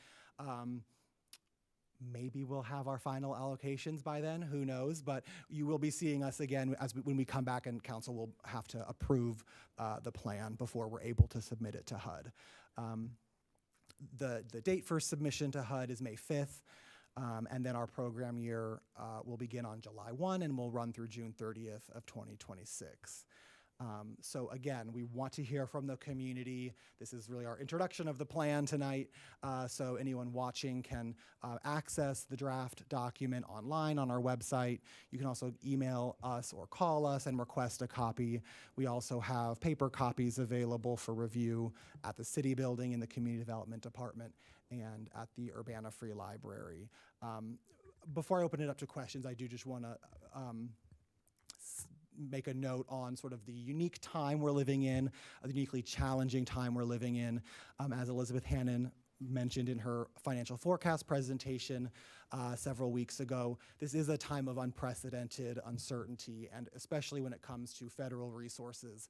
Maybe we'll have our final allocations by then, who knows, but you will be seeing us again when we come back, and council will have to approve the plan before we're able to submit it to HUD. The date for submission to HUD is May 5th, and then our program year will begin on July 1 and will run through June 30th of 2026. So again, we want to hear from the community. This is really our introduction of the plan tonight. So anyone watching can access the draft document online on our website. You can also email us or call us and request a copy. We also have paper copies available for review at the City Building in the Community Development Department and at the Urbana Free Library. Before I open it up to questions, I do just want to make a note on sort of the unique time we're living in, the uniquely challenging time we're living in. As Elizabeth Hannon mentioned in her financial forecast presentation several weeks ago, this is a time of unprecedented uncertainty, and especially when it comes to federal resources.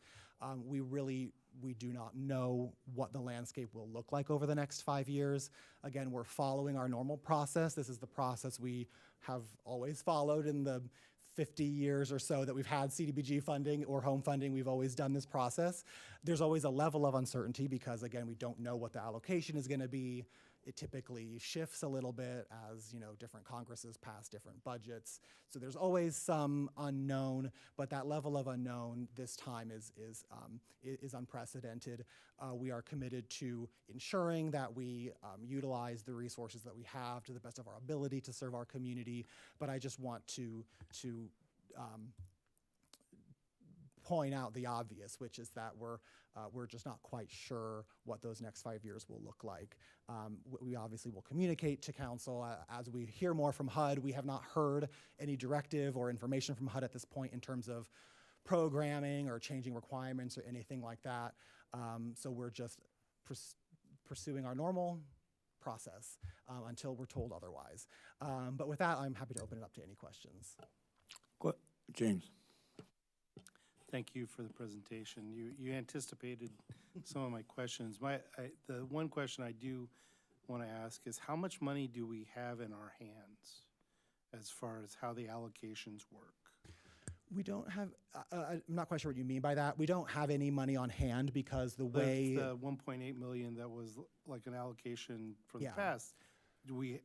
We do not know what the landscape will look like over the next 5 years. Again, we're following our normal process. This is the process we have always followed in the 50 years or so that we've had CDBG funding or home funding. We've always done this process. There's always a level of uncertainty because, again, we don't know what the allocation is going to be. It typically shifts a little bit as, different Congresses pass different budgets. So there's always some unknown, but that level of unknown this time is unprecedented. We are committed to ensuring that we utilize the resources that we have to the best of our ability to serve our community. But I just want to point out the obvious, which is that we're just not quite sure what those next 5 years will look like. We obviously will communicate to council as we hear more from HUD. We have not heard any directive or information from HUD at this point in terms of programming or changing requirements or anything like that. So we're just pursuing our normal process until we're told otherwise. But with that, I'm happy to open it up to any questions. James. Thank you for the presentation. You anticipated some of my questions. The one question I do want to ask is how much money do we have in our hands as far as how the allocations work? We don't have, I'm not quite sure what you mean by that. We don't have any money on hand because the way— The 1.8 million that was like an allocation for the past, do we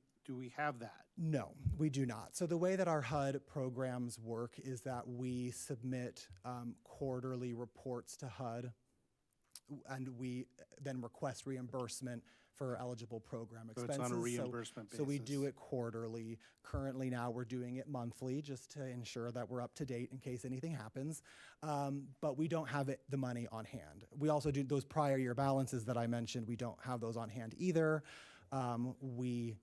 have that? No, we do not. So the way that our HUD programs work is that we submit quarterly reports to HUD, and we then request reimbursement for eligible program expenses. So it's on a reimbursement basis. So we do it quarterly. Currently now we're doing it monthly just to ensure that we're up to date in case anything happens. But we don't have the money on hand. We also do those prior year balances that I mentioned. We don't have those on hand either. We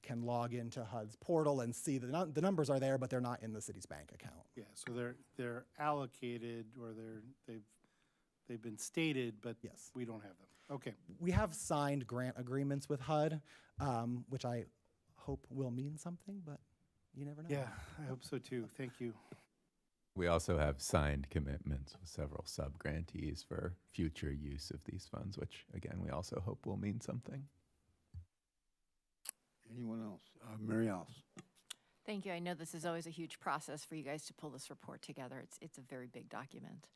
can log into HUD's portal and see the numbers are there, but they're not in the city's bank account. Yeah, so they're allocated or they've been stated, but yes, we don't have them. Okay. We have signed grant agreements with HUD, which I hope will mean something, but you never know. Yeah, I hope so too. Thank you. We also have signed commitments with several sub-grantees for future use of these funds, which, again, we also hope will mean something. Anyone else? Mary Alice. Thank you. I know this is always a huge process for you guys to pull this report together. It's a very big document.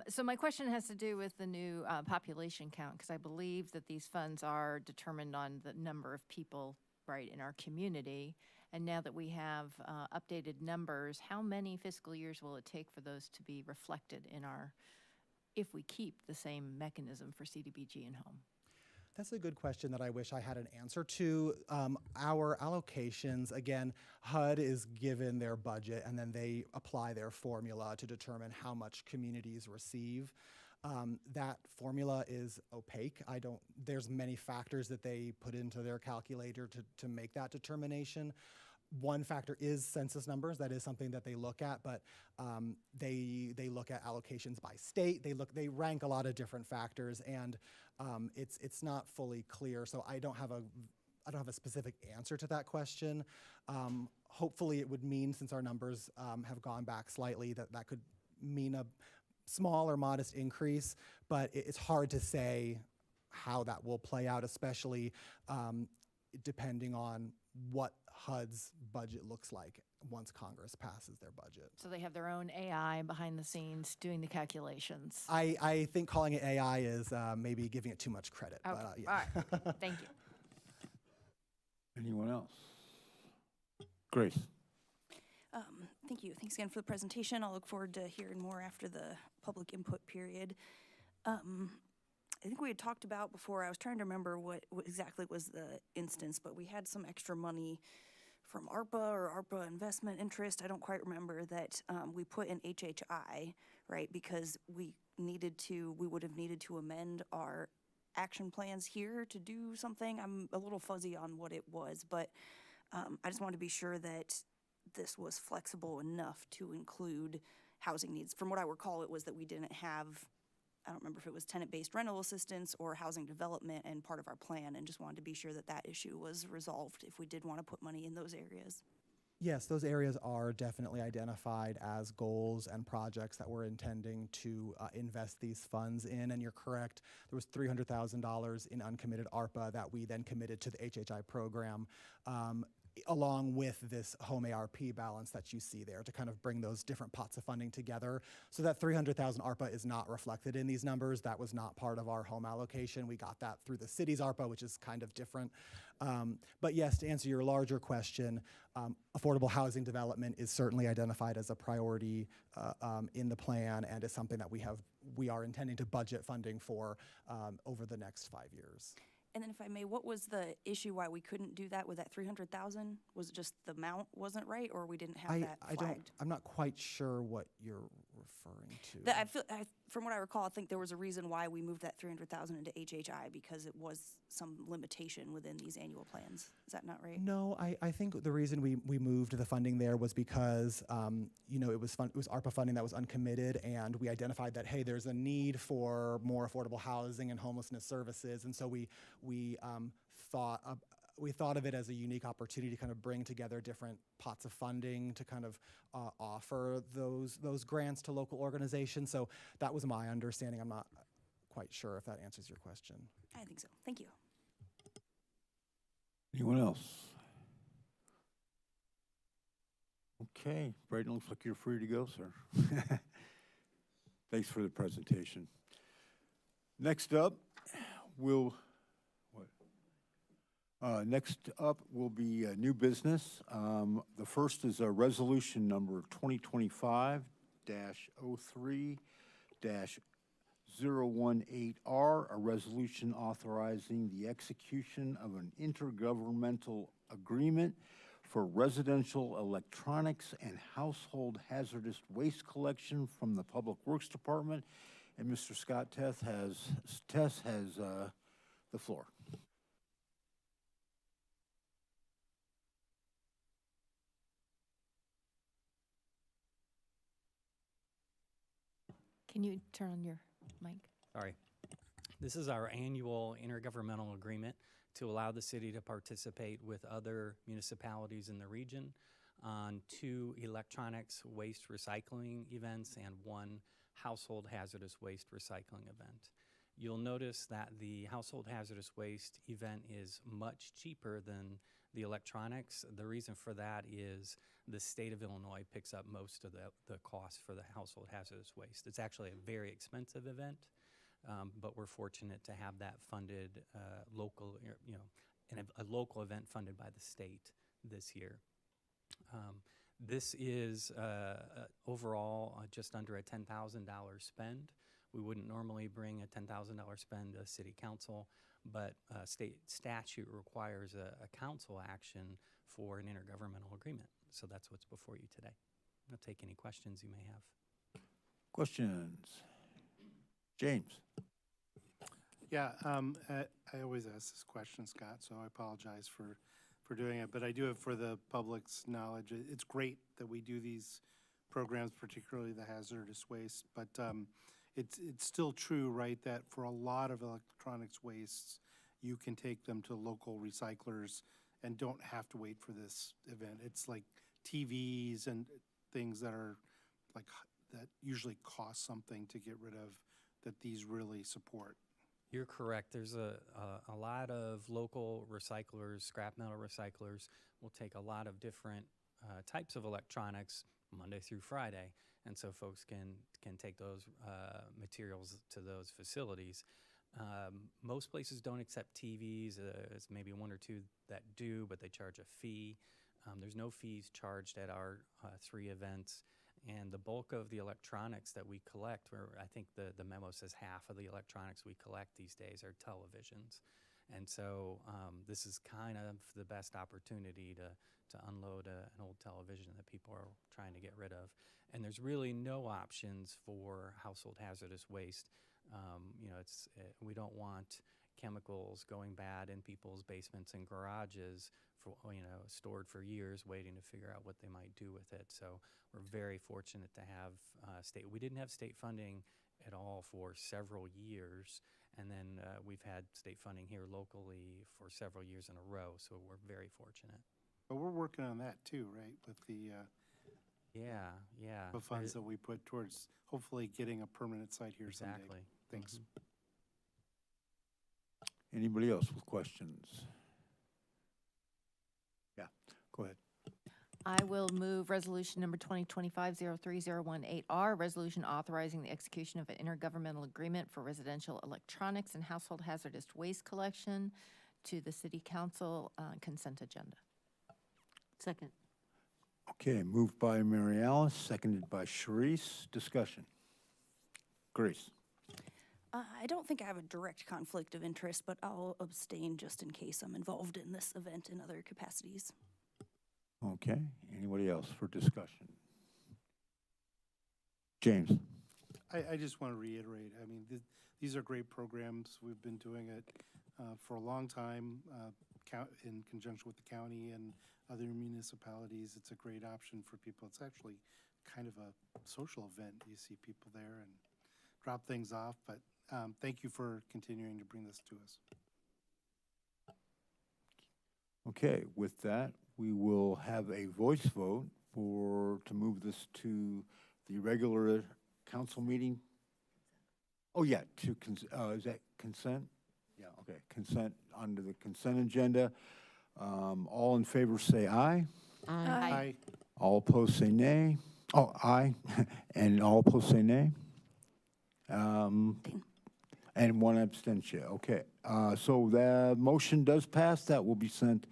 So my question has to do with the new population count, because I believe that these funds are determined on the number of people, right, in our community. And now that we have updated numbers, how many fiscal years will it take for those to be reflected in our, if we keep the same mechanism for CDBG and home? That's a good question that I wish I had an answer to. Our allocations, again, HUD is given their budget and then they apply their formula to determine how much communities receive. That formula is opaque. There's many factors that they put into their calculator to make that determination. One factor is census numbers. That is something that they look at, but they look at allocations by state. They rank a lot of different factors, and it's not fully clear. So I don't have a specific answer to that question. Hopefully, it would mean, since our numbers have gone back slightly, that could mean a small or modest increase. But it's hard to say how that will play out, especially depending on what HUD's budget looks like once Congress passes their budget. So they have their own AI behind the scenes doing the calculations. I think calling it AI is maybe giving it too much credit. Okay, But, yeah. all right, thank you. Anyone else? Grace? Thank you. Thanks again for the presentation. I'll look forward to hearing more after the public input period. I think we had talked about before, I was trying to remember what exactly was the instance, but we had some extra money from ARPA or ARPA investment interest, I don't quite remember, that we put in HHI, right? Because we would have needed to amend our action plans here to do something. I'm a little fuzzy on what it was, but I just wanted to be sure that this was flexible enough to include housing needs. From what I recall, it was that we didn't have, I don't remember if it was tenant-based rental assistance or housing development and part of our plan, and just wanted to be sure that that issue was resolved if we did want to put money in those areas. Yes, those areas are definitely identified as goals and projects that we're intending to invest these funds in. And you're correct, there was $300,000 in uncommitted ARPA that we then committed to the HHI program, along with this home ARP balance that you see there, to kind of bring those different pots of funding together. So that $300,000 ARPA is not reflected in these numbers. That was not part of our home allocation. We got that through the city's ARPA, which is kind of different. But yes, to answer your larger question, affordable housing development is certainly identified as a priority in the plan, and is something that we are intending to budget funding for over the next 5 years. And then if I may, what was the issue why we couldn't do that with that 300,000? Was it just the amount wasn't right, or we didn't have that flagged? I'm not quite sure what you're referring to. From what I recall, I think there was a reason why we moved that 300,000 into HHI, because it was some limitation within these annual plans. Is that not right? No, I think the reason we moved the funding there was because it was ARPA funding that was uncommitted, and we identified that, hey, there's a need for more affordable housing and homelessness services, and so we thought of it as a unique opportunity to kind of bring together different pots of funding to kind of offer those grants to local organizations. So that was my understanding. I'm not quite sure if that answers your question. I think so. Thank you. Anyone else? Okay, Braden, looks like you're free to go, sir. Thanks for the presentation. Next up, next up will be new business. The first is a resolution number 2025-03-018R, a resolution authorizing the execution of an intergovernmental agreement for residential electronics and household hazardous waste collection from the Public Works Department. And Mr. Scott Tess has the floor. Can you turn on your mic? Sorry. This is our annual intergovernmental agreement to allow the city to participate with other municipalities in the region on 2 electronics waste recycling events and 1 household hazardous waste recycling event. You'll notice that the household hazardous waste event is much cheaper than the electronics. The reason for that is the state of Illinois picks up most of the cost for the household hazardous waste. It's actually a very expensive event, but we're fortunate to have that funded local, a local event funded by the state this year. This is overall just under a $10,000 spend. We wouldn't normally bring a $10,000 spend to city council, but state statute requires a council action for an intergovernmental agreement. So that's what's before you today. I'll take any questions you may have. Questions? James? Yeah, I always ask this question, Scott, so I apologize for doing it, but I do it for the public's knowledge. It's great that we do these programs, particularly the hazardous waste, but it's still true, right, that for a lot of electronics wastes, you can take them to local recyclers and don't have to wait for this event. It's like TVs and things that are like, that usually cost something to get rid of, that these really support. You're correct. There's a lot of local recyclers, scrap metal recyclers will take a lot of different types of electronics Monday through Friday. And so folks can take those materials to those facilities. Most places don't accept TVs. It's maybe one or two that do, but they charge a fee. There's no fees charged at our 3 events. And the bulk of the electronics that we collect, where I think the memo says half of the electronics we collect these days are televisions. And so this is kind of the best opportunity to unload an old television that people are trying to get rid of. And there's really no options for household hazardous waste. We don't want chemicals going bad in people's basements and garages for, stored for years waiting to figure out what they might do with it. So we're very fortunate to have we didn't have state funding at all for several years, and then we've had state funding here locally for several years in a row, so we're very fortunate. But we're working on that too, right, with the the funds that we put towards hopefully getting a permanent site here someday. Exactly. Thanks. Mm-hmm. Anybody else with questions? Yeah, go ahead. I will move resolution number 2025-03018R, resolution authorizing the execution of an intergovernmental agreement for residential electronics and household hazardous waste collection to the city council consent agenda. Second. Okay, moved by Mary Alice, seconded by Sharice. Discussion. Grace? I don't think I have a direct conflict of interest, but I'll abstain just in case I'm involved in this event in other capacities. Okay, anybody else for discussion? James? I just want to reiterate, I mean, these are great programs. We've been doing it for a long time in conjunction with the county and other municipalities. It's a great option for people. It's actually kind of a social event. You see people there and drop things off, but thank you for continuing to bring this to us. Okay, with that, we will have a voice vote to move this to the regular council meeting. Oh, yeah, is that consent? Yeah, okay, consent, under the consent agenda. All in favor say aye. Aye. All opposed say nay. Oh, aye. And all opposed say nay. And one abstention. Okay, so the motion does pass. That will be sent.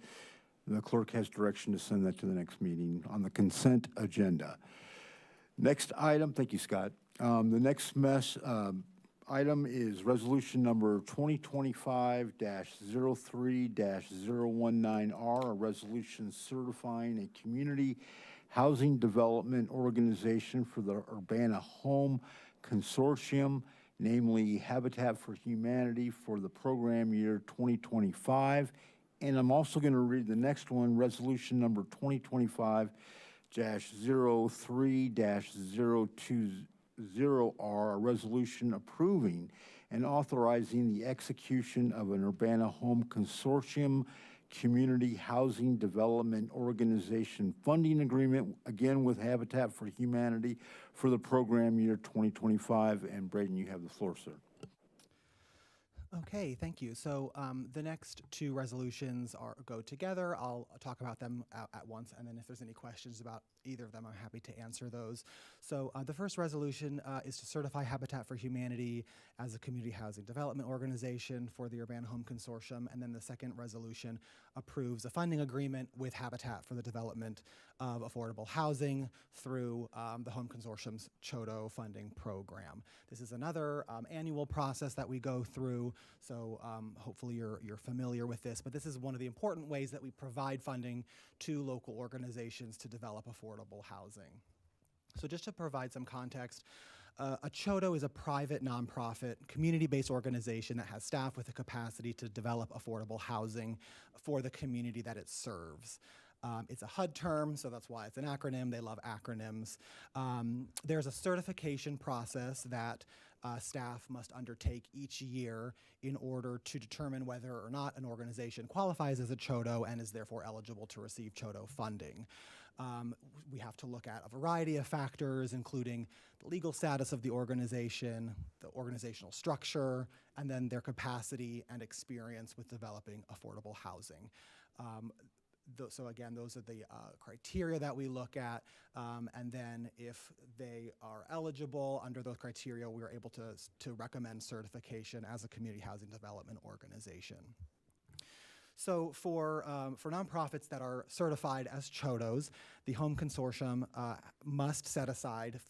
The clerk has direction to send that to the next meeting on the consent agenda. Next item, thank you, Scott. The next item is resolution number 2025-03-019R, a resolution certifying a community housing development organization for the Urbana Home Consortium, namely Habitat for Humanity, for the program year 2025. And I'm also going to read the next one, resolution number 2025-03-020R, a resolution approving and authorizing the execution of an Urbana Home Consortium Community Housing Development Organization funding agreement, again with Habitat for Humanity, for the program year 2025. And Braden, you have the floor, sir. Okay, thank you. So the next two resolutions go together. I'll talk about them at once, and then if there's any questions about either of them, I'm happy to answer those. So the first resolution is to certify Habitat for Humanity as a community housing development organization for the Urbana Home Consortium, and then the second resolution approves a funding agreement with Habitat for the development of affordable housing through the Home Consortium's CHODO funding program. This is another annual process that we go through, so hopefully you're familiar with this, but this is one of the important ways that we provide funding to local organizations to develop affordable housing. So just to provide some context, a CHODO is a private nonprofit community-based organization that has staff with the capacity to develop affordable housing for the community that it serves. It's a HUD term, so that's why it's an acronym. They love acronyms. There's a certification process that staff must undertake each year in order to determine whether or not an organization qualifies as a CHODO and is therefore eligible to receive CHODO funding. We have to look at a variety of factors, including the legal status of the organization, the organizational structure, and then their capacity and experience with developing affordable housing. So again, those are the criteria that we look at, and then if they are eligible under those criteria, we are able to recommend certification as a community housing development organization. So for nonprofits that are certified as CHODOs, the Home Consortium must set aside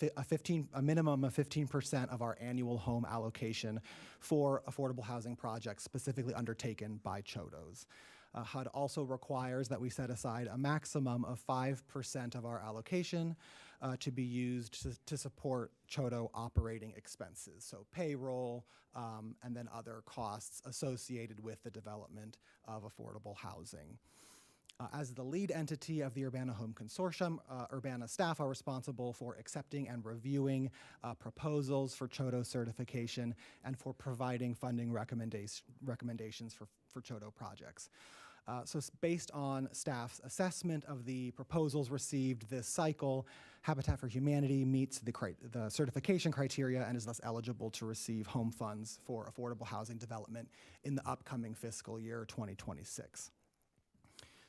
a minimum of 15% of our annual home allocation for affordable housing projects specifically undertaken by CHODOs. HUD also requires that we set aside a maximum of 5% of our allocation to be used to support CHODO operating expenses, so payroll and then other costs associated with the development of affordable housing. As the lead entity of the Urbana Home Consortium, Urbana staff are responsible for accepting and reviewing proposals for CHODO certification and for providing funding recommendations for CHODO projects. So based on staff's assessment of the proposals received this cycle, Habitat for Humanity meets the certification criteria and is thus eligible to receive home funds for affordable housing development in the upcoming fiscal year 2026.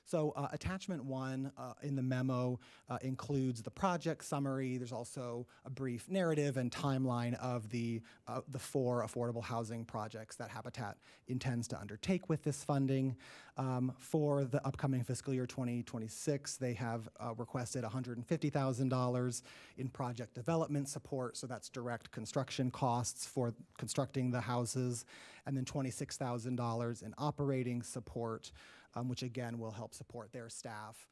So attachment 1 in the memo includes the project summary. There's also a brief narrative and timeline of the 4 affordable housing projects that Habitat intends to undertake with this funding. For the upcoming fiscal year 2026, they have requested $150,000 in project development support, so that's direct construction costs for constructing the houses, and then $26,000 in operating support, which again will help support their staff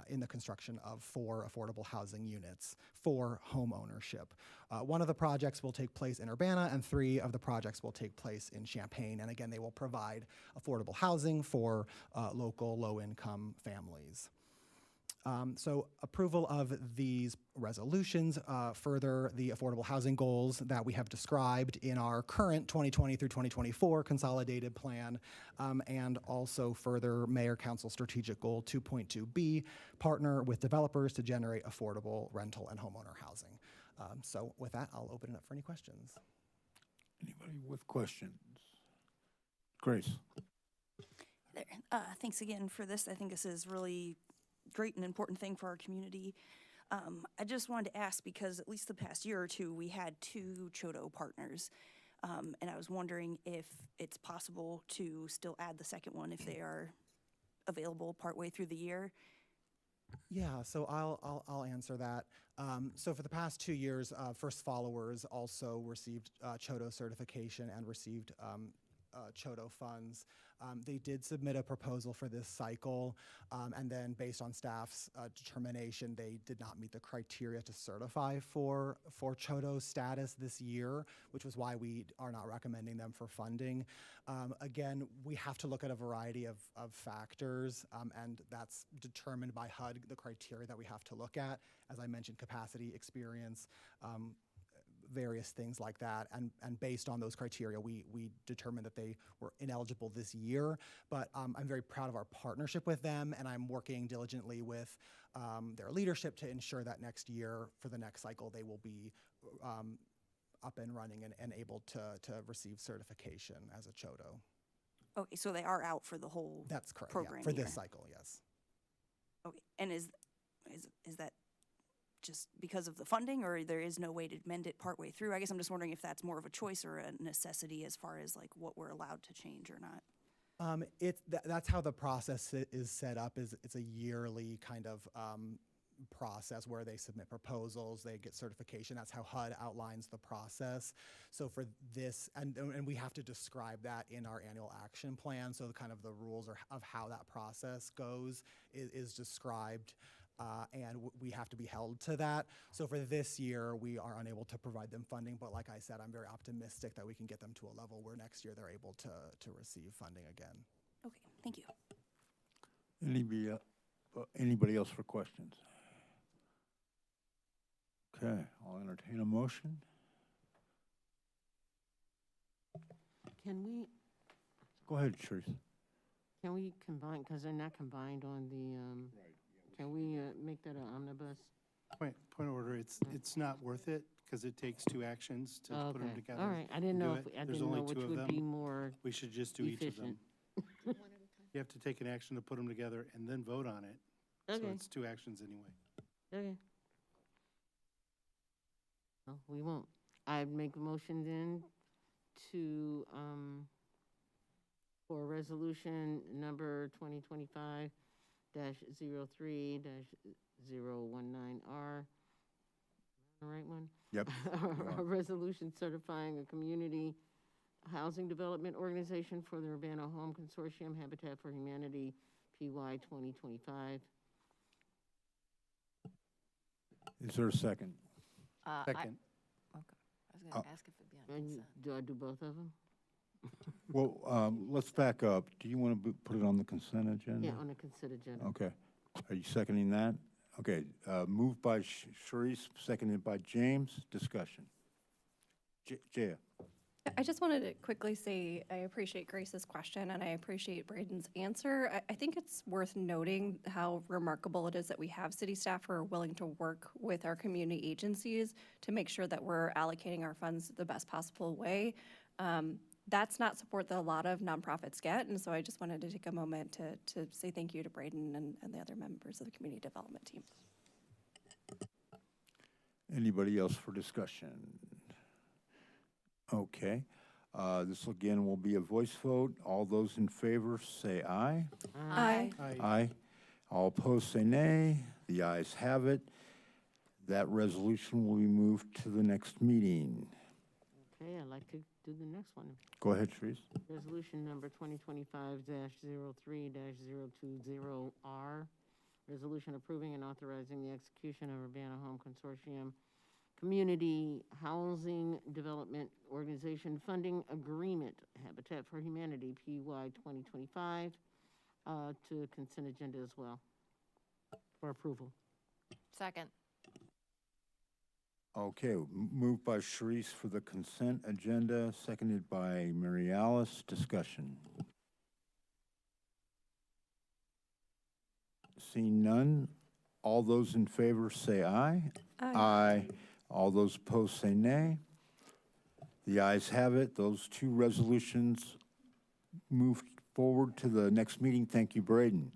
in the construction of 4 affordable housing units for home ownership. One of the projects will take place in Urbana, and 3 of the projects will take place in Champaign. And again, they will provide affordable housing for local low-income families. So approval of these resolutions further the affordable housing goals that we have described in our current 2020 through 2024 consolidated plan, and also further Mayor Council Strategic Goal 2.2B, partner with developers to generate affordable rental and homeowner housing. So with that, I'll open it up for any questions. Anybody with questions? Grace. There. Thanks again for this. I think this is really great and important thing for our community. I just wanted to ask, because at least the past year or two, we had 2 CHODO partners, and I was wondering if it's possible to still add the second one if they are available partway through the year. Yeah, so I'll answer that. So for the past 2 years, First Followers also received CHODO certification and received CHODO funds. They did submit a proposal for this cycle, and then based on staff's determination, they did not meet the criteria to certify for CHODO status this year, which was why we are not recommending them for funding. Again, we have to look at a variety of factors, and that's determined by HUD, the criteria that we have to look at. As I mentioned, capacity, experience, various things like that, and based on those criteria, we determined that they were ineligible this year. But I'm very proud of our partnership with them, and I'm working diligently with their leadership to ensure that next year, for the next cycle, they will be up and running and able to receive certification as a CHOTO. Okay, so they are out for the whole That's correct. program For year. this cycle, yes. Okay, and is that just because of the funding, or there is no way to mend it partway through? I guess I'm just wondering if that's more of a choice or a necessity as far as like what we're allowed to change or not. That's how the process is set up. It's a yearly kind of process where they submit proposals, they get certification. That's how HUD outlines the process. So for this, and we have to describe that in our annual action plan. So kind of the rules of how that process goes is described. And we have to be held to that. So for this year, we are unable to provide them funding, but like I said, I'm very optimistic that we can get them to a level where next year they're able to receive funding again. Okay, thank you. Anybody else for questions? Okay, I'll entertain a motion. Can we, Go ahead, Sharice. can we combine, because they're not combined on the, can we make that an omnibus? Point of order, it's not worth it because it takes two actions to put them Okay, together. all right. I didn't and do know, it. I There's didn't know only which two of would them. be more We should just do each of them. efficient. You have to take an action to put them together and then vote on it. So Okay, it's two actions anyway. okay. No, we won't. I'd make a motion then to, for resolution number 2025-03-019R. The right one? Yep. A resolution certifying a community housing development organization for the Urbana Home Consortium Habitat for Humanity, PY 2025. Is there a second? Second. Okay. I was going to ask if it'd be on And consent. do I do both of them? Well, let's back up. Do you want to put it on the consent agenda? Yeah, on the consent agenda. Okay. Are you seconding that? Okay, moved by Sharice, seconded by James. Discussion. Jaya. I just wanted to quickly say I appreciate Grace's question and I appreciate Braden's answer. I think it's worth noting how remarkable it is that we have city staff who are willing to work with our community agencies to make sure that we're allocating our funds the best possible way. That's not support that a lot of nonprofits get, and so I just wanted to take a moment to say thank you to Braden and the other members of the community development team. Anybody else for discussion? Okay. This again will be a voice vote. All those in favor say aye. Aye. Aye. All opposed say nay. The ayes have it. That resolution will be moved to the next meeting. Okay, I'd like to do the next one. Go ahead, Sharice. Resolution number 2025-03-020R. Resolution approving and authorizing the execution of Urbana Home Consortium Community Housing Development Organization Funding Agreement, Habitat for Humanity, PY 2025, to consent agenda as well for approval. Second. Okay, moved by Sharice for the consent agenda, seconded by Mary Alice. Discussion. Seeing none, all those in favor say aye. Aye. All those opposed say nay. The ayes have it. Those two resolutions move forward to the next meeting. Thank you, Braden.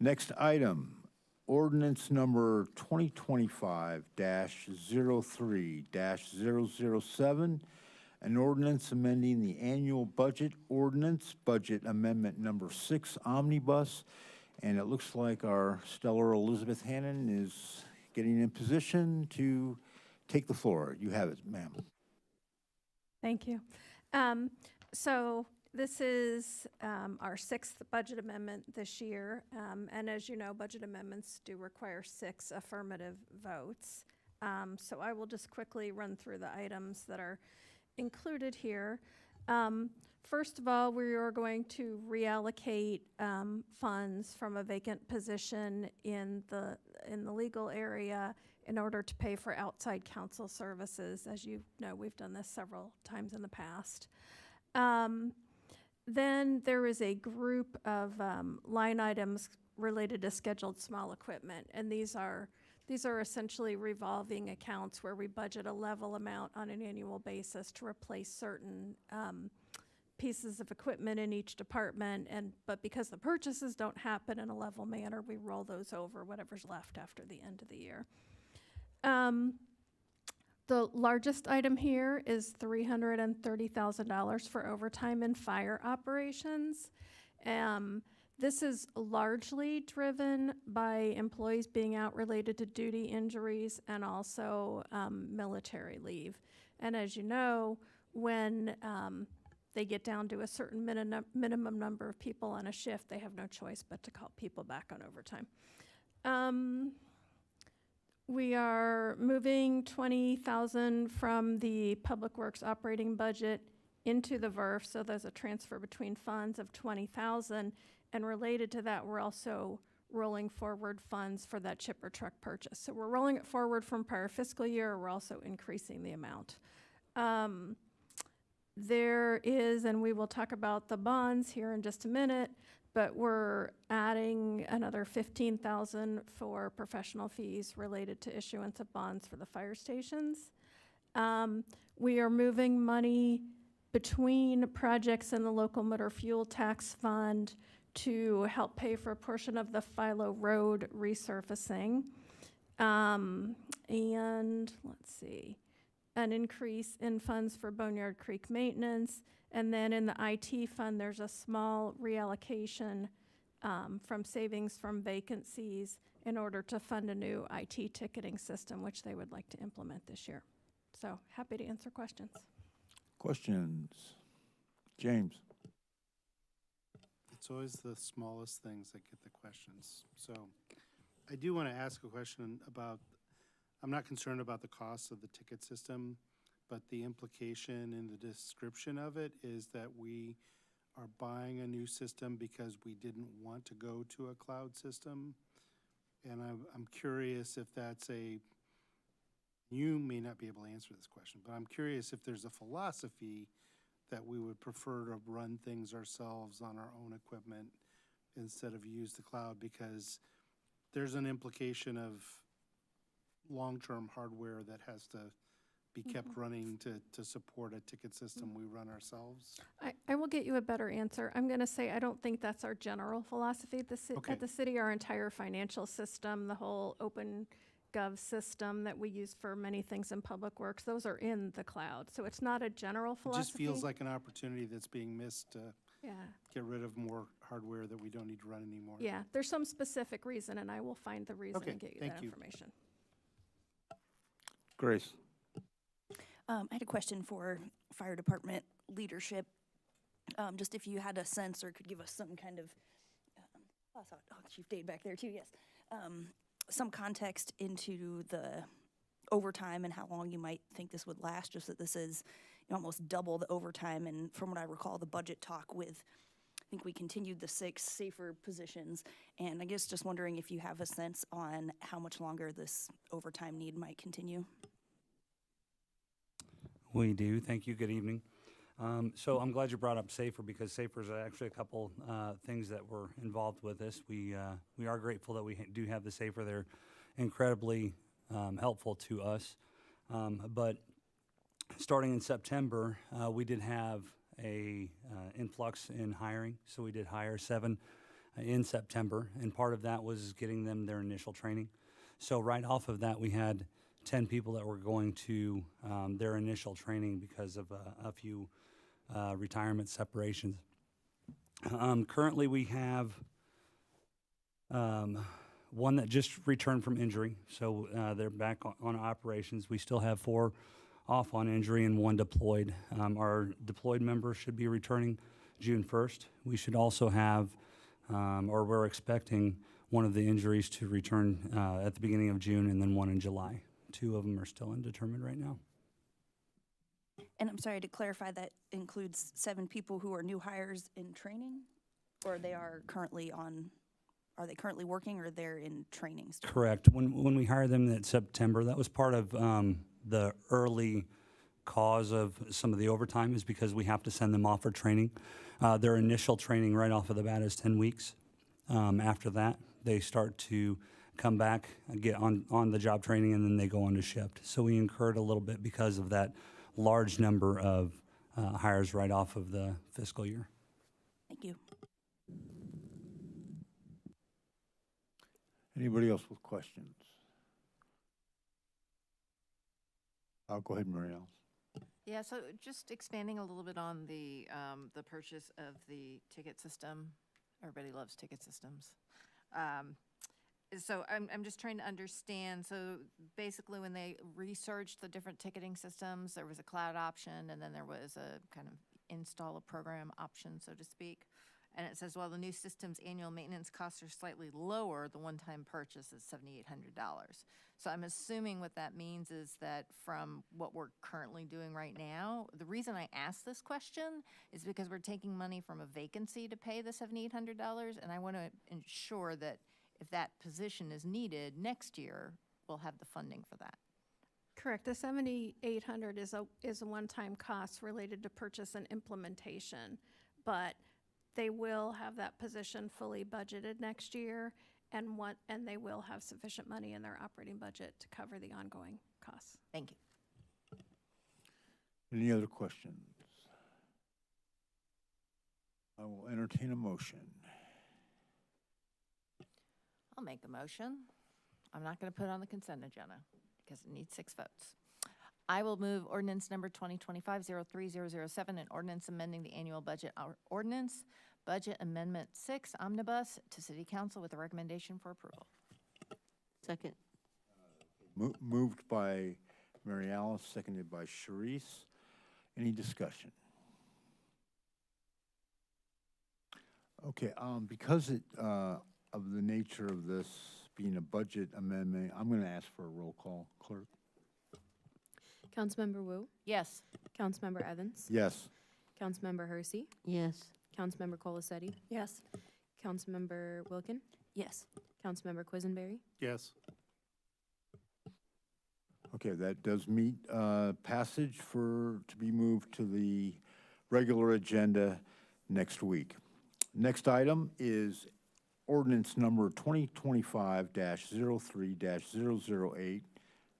Next item. Ordinance number 2025-03-007, an ordinance amending the annual budget ordinance, budget amendment number 6 omnibus, and it looks like our stellar Elizabeth Hannon is getting in position to take the floor. You have it, ma'am. Thank you. So this is our 6th budget amendment this year. And as you know, budget amendments do require 6 affirmative votes. So I will just quickly run through the items that are included here. First of all, we are going to reallocate funds from a vacant position in the legal area in order to pay for outside counsel services. As you know, we've done this several times in the past. Then there is a group of line items related to scheduled small equipment, and these are These are essentially revolving accounts where we budget a level amount on an annual basis to replace certain pieces of equipment in each department, but because the purchases don't happen in a level manner, we roll those over, whatever's left after the end of the year. The largest item here is $330,000 for overtime in fire operations. This is largely driven by employees being out related to duty injuries and also military leave. And as you know, when they get down to a certain minimum number of people on a shift, they have no choice but to call people back on overtime. We are moving $20,000 from the Public Works operating budget into the VERF, so there's a transfer between funds of $20,000. And related to that, we're also rolling forward funds for that chipper truck purchase. So we're rolling it forward from prior fiscal year. We're also increasing the amount. There is, and we will talk about the bonds here in just a minute, but we're adding another $15,000 for professional fees related to issuance of bonds for the fire stations. We are moving money between projects in the local motor fuel tax fund to help pay for a portion of the Philo Road resurfacing. And let's see, an increase in funds for Boneyard Creek maintenance. And then in the IT fund, there's a small reallocation from savings from vacancies in order to fund a new IT ticketing system, which they would like to implement this year. So happy to answer questions. Questions? James? It's always the smallest things that get the questions. So I do want to ask a question about, I'm not concerned about the cost of the ticket system, but the implication in the description of it is that we are buying a new system because we didn't want to go to a cloud system. And I'm curious if that's you may not be able to answer this question, but I'm curious if there's a philosophy that we would prefer to run things ourselves on our own equipment instead of use the cloud, because there's an implication of long-term hardware that has to be kept running to support a ticket system we run ourselves. I will get you a better answer. I'm going to say I don't think that's our general philosophy at the city. Our entire financial system, the whole open gov system that we use for many things in public works, those are in the cloud. So it's not a general philosophy. It just feels like an opportunity that's being missed to get rid of more hardware that we don't need to run anymore. Yeah, there's some specific reason, and I will find the reason and get you that thank you. information. Grace? I had a question for fire department leadership. Just if you had a sense or could give us some kind of, Chief Dade back there too, yes. Some context into the overtime and how long you might think this would last, just that this is almost double the overtime. And from what I recall, the budget talk with, I think we continued the 6 safer positions. And I guess just wondering if you have a sense on how much longer this overtime need might continue. We do. Thank you. Good evening. So I'm glad you brought up SAFER, because SAFER is actually a couple things that were involved with this. We are grateful that we do have the SAFER. They're incredibly helpful to us. But starting in September, we did have a influx in hiring. So we did hire 7 in September, and part of that was getting them their initial training. So right off of that, we had 10 people that were going to their initial training because of a few retirement separations. Currently, we have one that just returned from injury, so they're back on operations. We still have 4 off on injury and 1 deployed. Our deployed member should be returning June 1st. We should also have, or we're expecting, one of the injuries to return at the beginning of June, and then 1 in July. 2 of them are still undetermined right now. And I'm sorry, to clarify, that includes 7 people who are new hires in training, or they are currently working, or they're in training still? Correct. When we hired them in September, that was part of the early cause of some of the overtime, is because we have to send them off for training. Their initial training right off of the bat is 10 weeks. After that, they start to come back, get on the job training, and then they go on to shift. So we incurred a little bit because of that large number of hires right off of the fiscal year. Thank you. Anybody else with questions? I'll go ahead, Mary Alice. Yeah, so just expanding a little bit on the purchase of the ticket system. Everybody loves ticket systems. So I'm just trying to understand. So basically, when they researched the different ticketing systems, there was a cloud option, and then there was a kind of install a program option, so to speak. And it says, while the new system's annual maintenance costs are slightly lower, the one-time purchase is $7,800. So I'm assuming what that means is that from what we're currently doing right now, the reason I asked this question is because we're taking money from a vacancy to pay the $7,800, and I want to ensure that if that position is needed next year, we'll have the funding for that. Correct. The $7,800 is a one-time cost related to purchase and implementation, but they will have that position fully budgeted next year, and they will have sufficient money in their operating budget to cover the ongoing costs. Thank you. Any other questions? I will entertain a motion. I'll make a motion. I'm not going to put it on the consent agenda because it needs 6 votes. I will move ordinance number 2025-03007, an ordinance amending the annual budget ordinance, Budget Amendment 6 Omnibus, to City Council with a recommendation for approval. Second. Moved by Mary Alice, seconded by Sharice. Any discussion? Okay, because of the nature of this being a budget amendment, I'm going to ask for a roll call. Clerk? Councilmember Wu, Yes. Councilmember Evans, Yes. Councilmember Hersey, Yes. Councilmember Colasetti, Yes. Councilmember Wilkin, Yes. Councilmember Quisenberry, Yes. Okay, that does meet passage to be moved to the regular agenda next week. Next item is ordinance number 2025-03-008,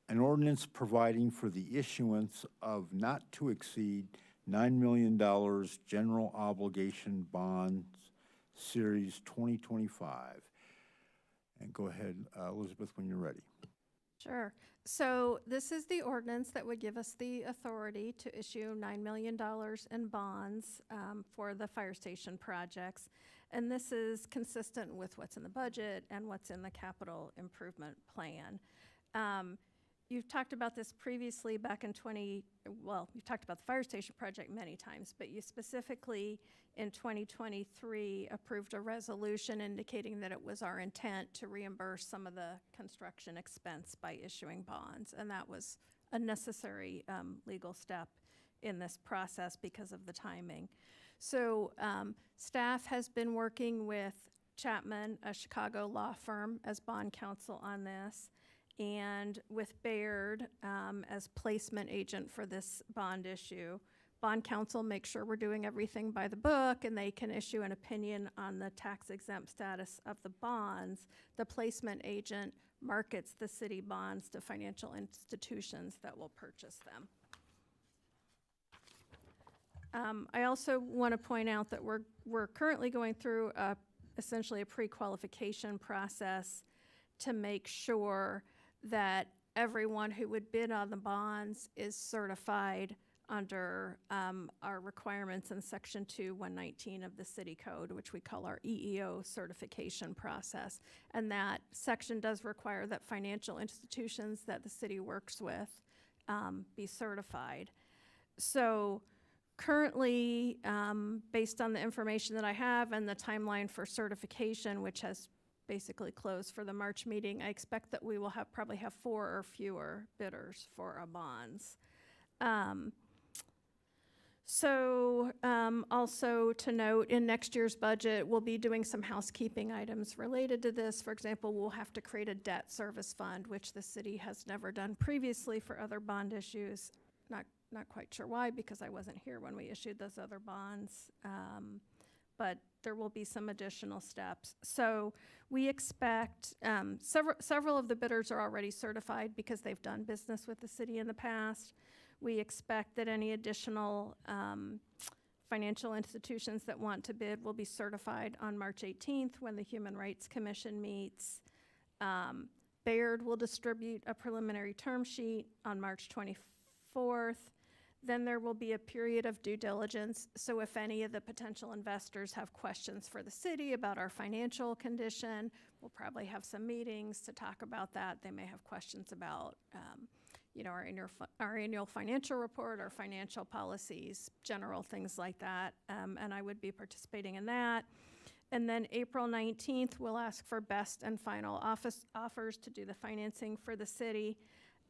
an ordinance providing for the issuance of not to exceed $9 million general obligation bonds, Series 2025. And go ahead, Elizabeth, when you're ready. Sure. So this is the ordinance that would give us the authority to issue $9 million in bonds for the fire station projects. And this is consistent with what's in the budget and what's in the capital improvement plan. You've talked about this previously back in you've talked about the fire station project many times, but you specifically in 2023 approved a resolution indicating that it was our intent to reimburse some of the construction expense by issuing bonds. And that was a necessary legal step in this process because of the timing. So staff has been working with Chapman, a Chicago law firm, as bond counsel on this, and with Baird as placement agent for this bond issue. Bond counsel makes sure we're doing everything by the book, and they can issue an opinion on the tax-exempt status of the bonds. The placement agent markets the city bonds to financial institutions that will purchase them. I also want to point out that we're currently going through essentially a pre-qualification process to make sure that everyone who would bid on the bonds is certified under our requirements in Section 2-119 of the City Code, which we call our EEO certification process. And that section does require that financial institutions that the city works with be certified. So currently, based on the information that I have and the timeline for certification, which has basically closed for the March meeting, I expect that we will probably have 4 or fewer bidders for our bonds. Also to note, in next year's budget, we'll be doing some housekeeping items related to this. For example, we'll have to create a debt service fund, which the city has never done previously for other bond issues. Not quite sure why, because I wasn't here when we issued those other bonds. but there will be some additional steps. So we expect, several of the bidders are already certified because they've done business with the city in the past. We expect that any additional financial institutions that want to bid will be certified on March 18th when the Human Rights Commission meets. Baird will distribute a preliminary term sheet on March 24th. Then there will be a period of due diligence. So if any of the potential investors have questions for the city about our financial condition, we'll probably have some meetings to talk about that. They may have questions about our annual financial report, our financial policies, general things like that. And I would be participating in that. And then April 19th, we'll ask for best and final offers to do the financing for the city.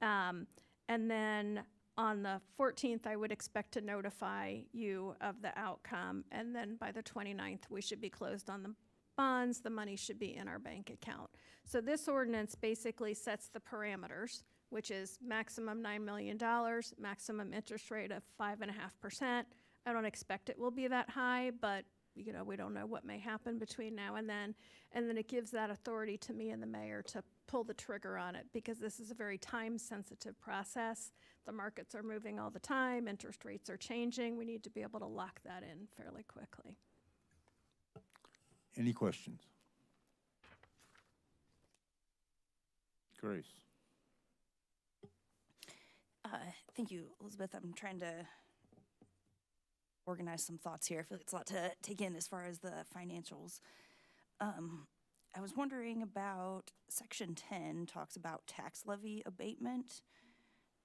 And then on the 14th, I would expect to notify you of the outcome. And then by the 29th, we should be closed on the bonds. The money should be in our bank account. So this ordinance basically sets the parameters, which is maximum $9 million, maximum interest rate of 5.5%. I don't expect it will be that high, but we don't know what may happen between now and then. And then it gives that authority to me and the mayor to pull the trigger on it, because this is a very time-sensitive process. The markets are moving all the time. Interest rates are changing. We need to be able to lock that in fairly quickly. Any questions? Grace. Thank you, Elizabeth. I'm trying to organize some thoughts here. I feel like it's a lot to take in as far as the financials. I was wondering about Section 10 talks about tax levy abatement,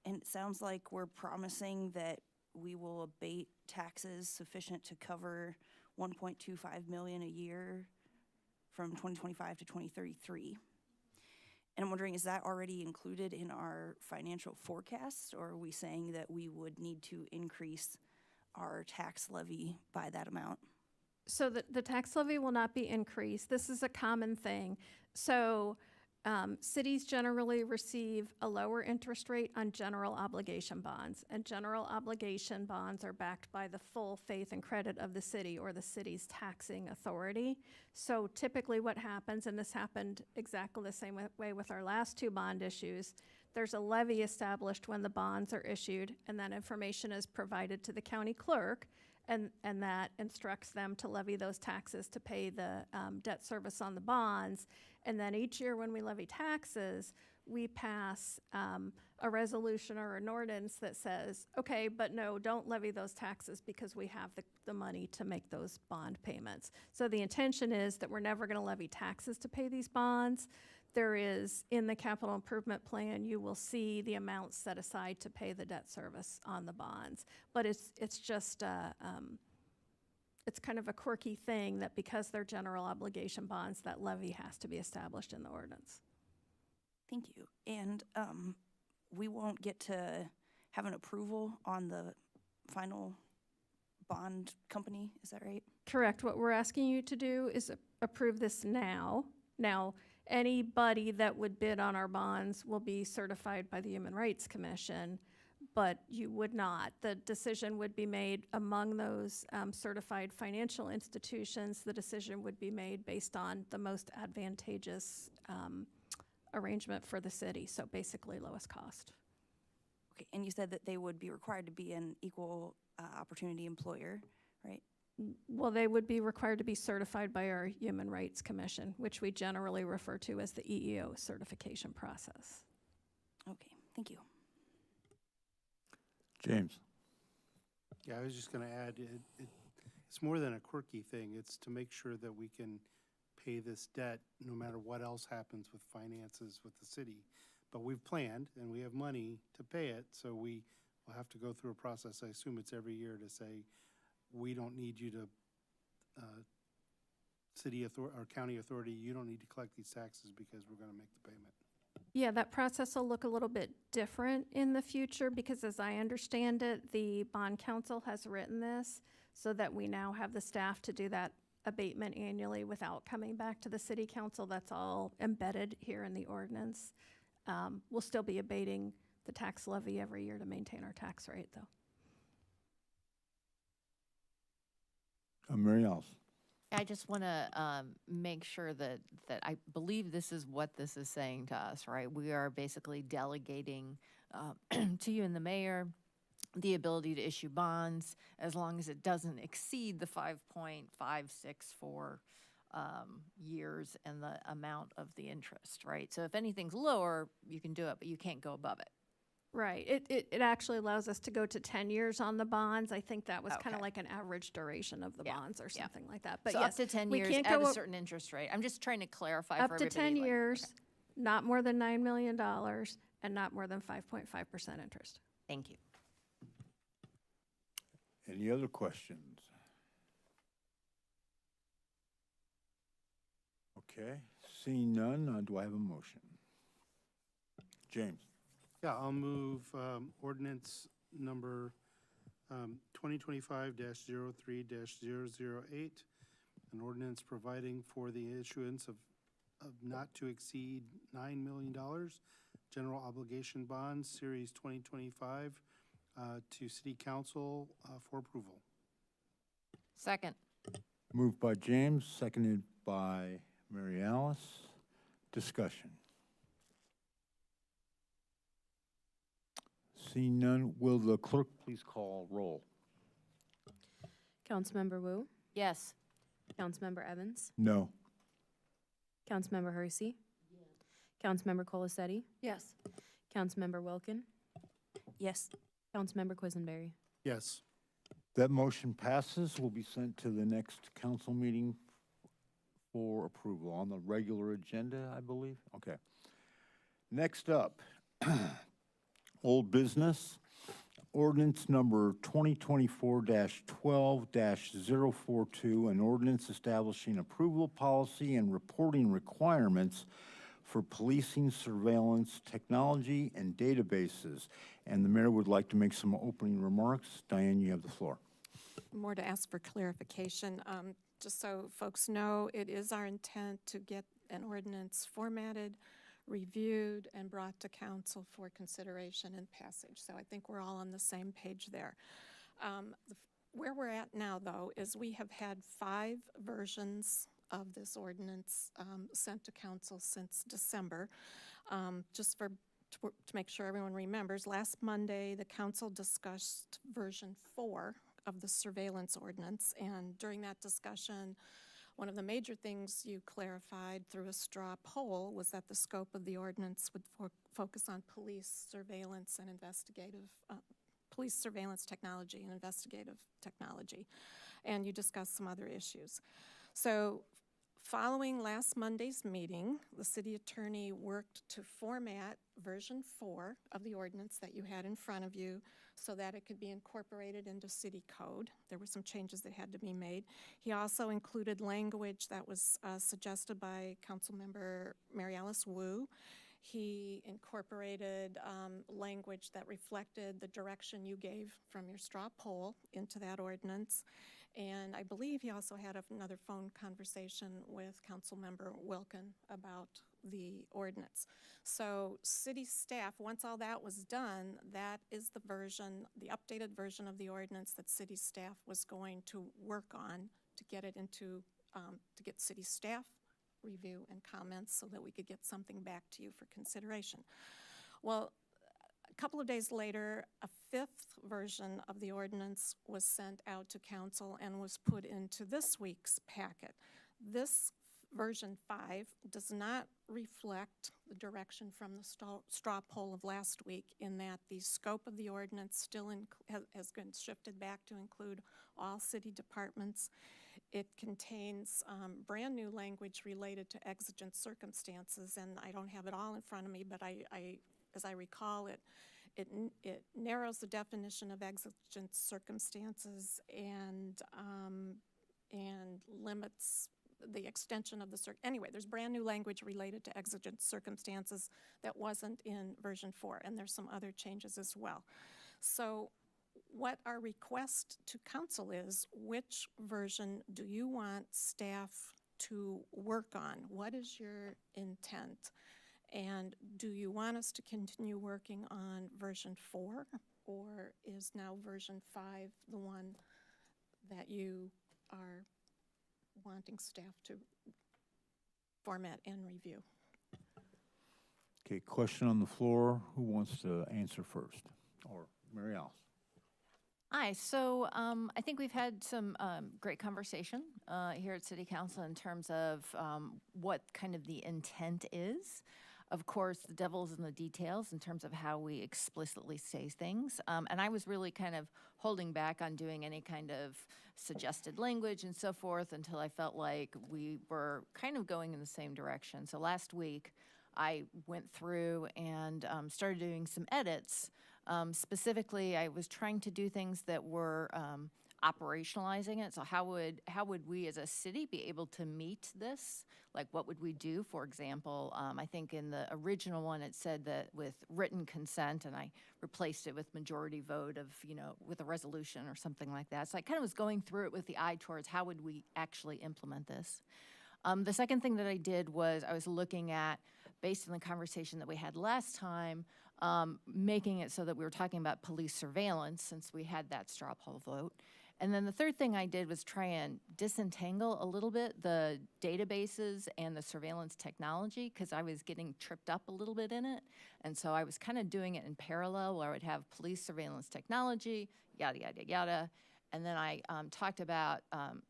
and it sounds like we're promising that we will abate taxes sufficient to cover $1.25 million a year from 2025 to 2033. And I'm wondering, is that already included in our financial forecast, or are we saying that we would need to increase our tax levy by that amount? So the tax levy will not be increased. This is a common thing. So cities generally receive a lower interest rate on general obligation bonds, and general obligation bonds are backed by the full faith and credit of the city or the city's taxing authority. So typically what happens, and this happened exactly the same way with our last two bond issues, there's a levy established when the bonds are issued, and that information is provided to the county clerk, and that instructs them to levy those taxes to pay the debt service on the bonds. And then each year when we levy taxes, we pass a resolution or an ordinance that says, okay, but no, don't levy those taxes because we have the money to make those bond payments. So the intention is that we're never going to levy taxes to pay these bonds. There is, in the capital improvement plan, you will see the amounts set aside to pay the debt service on the bonds. But it's just, it's kind of a quirky thing that because they're general obligation bonds, that levy has to be established in the ordinance. Thank you. And we won't get to have an approval on the final bond company, is that right? Correct. What we're asking you to do is approve this now. Now, anybody that would bid on our bonds will be certified by the Human Rights Commission, but you would not. The decision would be made among those certified financial institutions. The decision would be made based on the most advantageous arrangement for the city, so basically lowest cost. Okay, and you said that they would be required to be an equal opportunity employer, right? Well, they would be required to be certified by our Human Rights Commission, which we generally refer to as the EEO certification process. Okay, thank you. James. Yeah, I was just going to add, it's more than a quirky thing. It's to make sure that we can pay this debt no matter what else happens with finances with the city. But we've planned and we have money to pay it, so we will have to go through a process. I assume it's every year to say, we don't need you to, city authority or county authority, you don't need to collect these taxes because we're going to make the payment. Yeah, that process will look a little bit different in the future because, as I understand it, the bond council has written this so that we now have the staff to do that abatement annually without coming back to the city council. That's all embedded here in the ordinance. We'll still be abating the tax levy every year to maintain our tax rate, though. Mary Alice. I just want to make sure that I believe this is what this is saying to us, right? We are basically delegating to you and the mayor the ability to issue bonds as long as it doesn't exceed the 5.564 years and the amount of the interest, right? So if anything's lower, you can do it, but you can't go above it. Right. It actually allows us to go to 10 years on the bonds. I think that was kind Okay. of like an average duration of the bonds or something like that. But So yes, up to 10 we years can't at go a certain interest rate. I'm just trying to clarify up for to everybody. 10 like- years, not more than $9 million, and not more than 5.5% interest. Thank you. Any other questions? Okay, seeing none, do I have a motion? James? Yeah, I'll move ordinance number 2025-03-008, an ordinance providing for the issuance of not to exceed $9 million general obligation bonds, Series 2025, to City Council for approval. Second. Moved by James, seconded by Mary Alice. Discussion. Seeing none, will the clerk please call roll? Councilmember Wu, Yes. Councilmember Evans, No. Councilmember Hersey, Councilmember Colacetti, Yes. Councilmember Wilkin, Yes. Councilmember Quisenberry. Yes. That motion passes, will be sent to the next council meeting for approval on the regular agenda, I believe. Okay. Next up, old business, ordinance number 2024-12-042, an ordinance establishing approval policy and reporting requirements for policing, surveillance, technology, and databases. And the mayor would like to make some opening remarks. Diane, you have the floor. More to ask for clarification. Just so folks know, it is our intent to get an ordinance formatted, reviewed, and brought to council for consideration and passage. So I think we're all on the same page there. Where we're at now, though, is we have had 5 versions of this ordinance sent to council since December. Just to make sure everyone remembers, last Monday, the council discussed version 4 of the surveillance ordinance, and during that discussion, one of the major things you clarified through a straw poll was that the scope of the ordinance would focus on police surveillance and police surveillance technology and investigative technology, and you discussed some other issues. So following last Monday's meeting, the city attorney worked to format version 4 of the ordinance that you had in front of you so that it could be incorporated into city code. There were some changes that had to be made. He also included language that was suggested by Councilmember Mary Alice Wu. He incorporated language that reflected the direction you gave from your straw poll into that ordinance. And I believe he also had another phone conversation with Councilmember Wilkin about the ordinance. So city staff, once all that was done, that is the version, the updated version of the ordinance that city staff was going to work on to get it into, to get city staff review and comments so that we could get something back to you for consideration. Well, a couple of days later, a 5th version of the ordinance was sent out to council and was put into this week's packet. This version 5 does not reflect the direction from the straw poll of last week, in that the scope of the ordinance still has been shifted back to include all city departments. It contains brand new language related to exigent circumstances, and I don't have it all in front of me, but as I recall it, it narrows the definition of exigent circumstances and limits the extension of the anyway, there's brand new language related to exigent circumstances that wasn't in version 4, and there's some other changes as well. So what our request to council is, which version do you want staff to work on? What is your intent? And do you want us to continue working on version 4, or is now version 5 the one that you are wanting staff to format and review. Okay, question on the floor. Who wants to answer first? Or Mary Alice? Hi, so I think we've had some great conversation here at City Council in terms of what kind of the intent is. Of course, the devil's in the details in terms of how we explicitly say things. And I was really kind of holding back on doing any kind of suggested language and so forth until I felt like we were kind of going in the same direction. So last week, I went through and started doing some edits. Specifically, I was trying to do things that were operationalizing it. So how would we as a city be able to meet this? Like what would we do? For example, I think in the original one it said that with written consent, and I replaced it with majority vote of, with a resolution or something like that. So I kind of was going through it with the eye towards how would we actually implement this. The second thing that I did was I was looking at, based on the conversation that we had last time, making it so that we were talking about police surveillance since we had that straw poll vote. And then the third thing I did was try and disentangle a little bit the databases and the surveillance technology because I was getting tripped up a little bit in it. And so I was kind of doing it in parallel where I would have police surveillance technology, yada, yada, yada. And then I talked about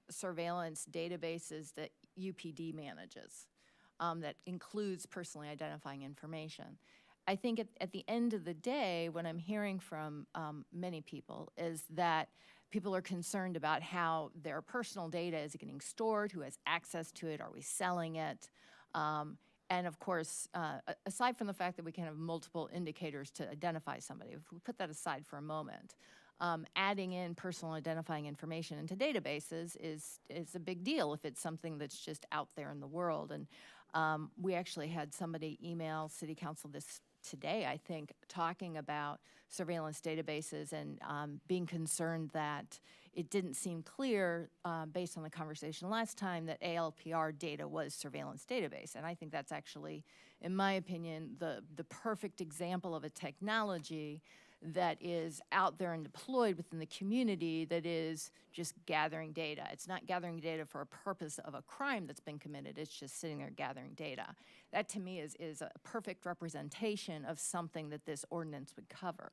surveillance databases that UPD manages that includes personally identifying information. I think at the end of the day, what I'm hearing from many people is that people are concerned about how their personal data is getting stored, who has access to it, are we selling it? And of course, aside from the fact that we can have multiple indicators to identify somebody, if we put that aside for a moment, adding in personal identifying information into databases is a big deal if it's something that's just out there in the world. And we actually had somebody email City Council today, I think, talking about surveillance databases and being concerned that it didn't seem clear, based on the conversation last time, that ALPR data was surveillance database. And I think that's actually, in my opinion, the perfect example of a technology that is out there and deployed within the community that is just gathering data. It's not gathering data for a purpose of a crime that's been committed. It's just sitting there gathering data. That to me is a perfect representation of something that this ordinance would cover.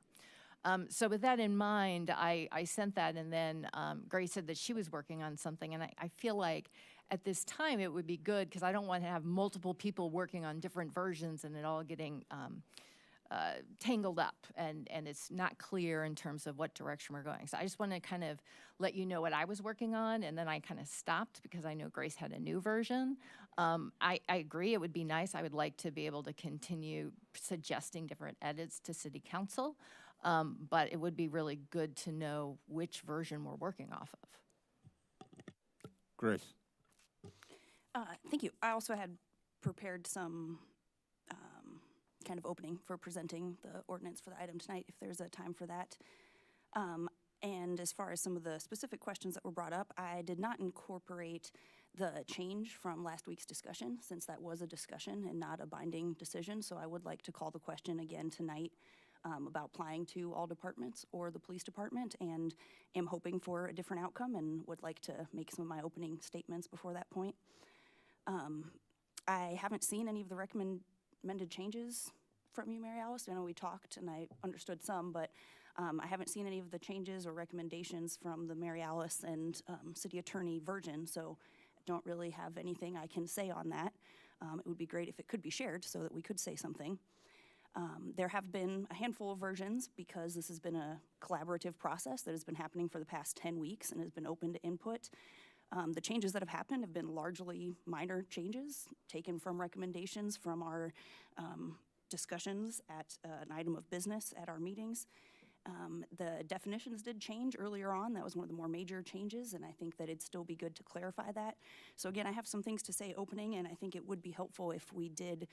So with that in mind, I sent that, and then Grace said that she was working on something, and I feel like at this time it would be good because I don't want to have multiple people working on different versions and it all getting tangled up, and it's not clear in terms of what direction we're going. So I just want to kind of let you know what I was working on, and then I kind of stopped because I know Grace had a new version. I agree, it would be nice. I would like to be able to continue suggesting different edits to City Council, but it would be really good to know which version we're working off of. Grace. Thank you. I also had prepared some kind of opening for presenting the ordinance for the item tonight, if there's a time for that. And as far as some of the specific questions that were brought up, I did not incorporate the change from last week's discussion, since that was a discussion and not a binding decision. So I would like to call the question again tonight about applying to all departments or the police department, and am hoping for a different outcome and would like to make some of my opening statements before that point. I haven't seen any of the recommended changes from you, Mary Alice. I know we talked and I understood some, but I haven't seen any of the changes or recommendations from the Mary Alice and city attorney version, so I don't really have anything I can say on that. It would be great if it could be shared so that we could say something. There have been a handful of versions because this has been a collaborative process that has been happening for the past 10 weeks and has been open to input. The changes that have happened have been largely minor changes taken from recommendations from our discussions at an item of business at our meetings. The definitions did change earlier on. That was one of the more major changes, and I think that it'd still be good to clarify that. So again, I have some things to say opening, and I think it would be helpful if we did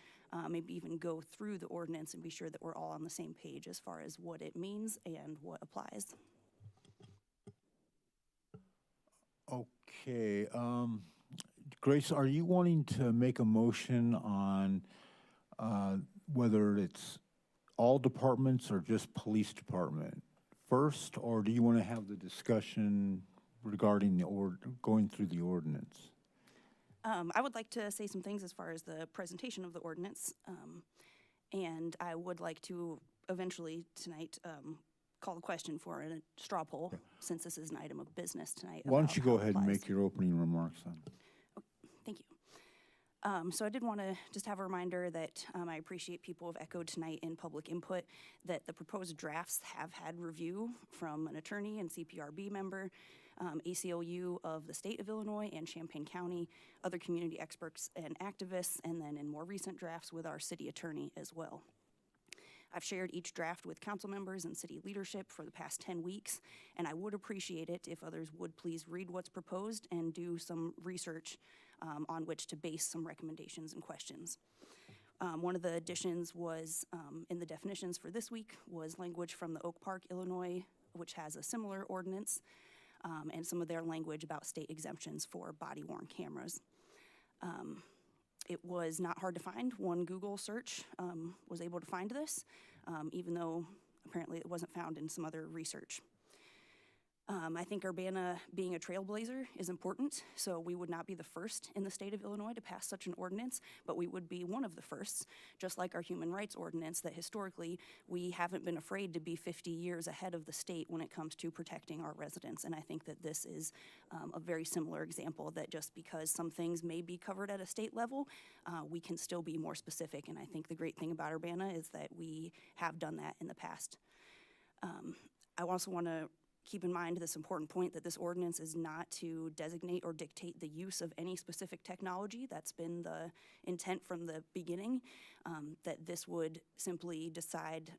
maybe even go through the ordinance and be sure that we're all on the same page as far as what it means and what applies. Okay, Grace, are you wanting to make a motion on whether it's all departments or just police department first, or do you want to have the discussion regarding going through the ordinance? I would like to say some things as far as the presentation of the ordinance, and I would like to eventually tonight call the question for a straw poll, since this is an item of business tonight. Why don't about you how go it ahead and applies. make your opening remarks then? Thank you. So I did want to just have a reminder that I appreciate people have echoed tonight in public input that the proposed drafts have had review from an attorney and CPRB member, ACLU of the state of Illinois and Champaign County, other community experts and activists, and then in more recent drafts with our city attorney as well. I've shared each draft with council members and city leadership for the past 10 weeks, and I would appreciate it if others would please read what's proposed and do some research on which to base some recommendations and questions. One of the additions was, in the definitions for this week, was language from the Oak Park, Illinois, which has a similar ordinance, and some of their language about state exemptions for body-worn cameras. It was not hard to find. One Google search was able to find this, even though apparently it wasn't found in some other research. I think Urbana being a trailblazer is important, so we would not be the first in the state of Illinois to pass such an ordinance, but we would be one of the firsts, just like our human rights ordinance, that historically we haven't been afraid to be 50 years ahead of the state when it comes to protecting our residents. And I think that this is a very similar example, that just because some things may be covered at a state level, we can still be more specific. And I think the great thing about Urbana is that we have done that in the past. I also want to keep in mind this important point that this ordinance is not to designate or dictate the use of any specific technology. That's been the intent from the beginning, that this would simply decide,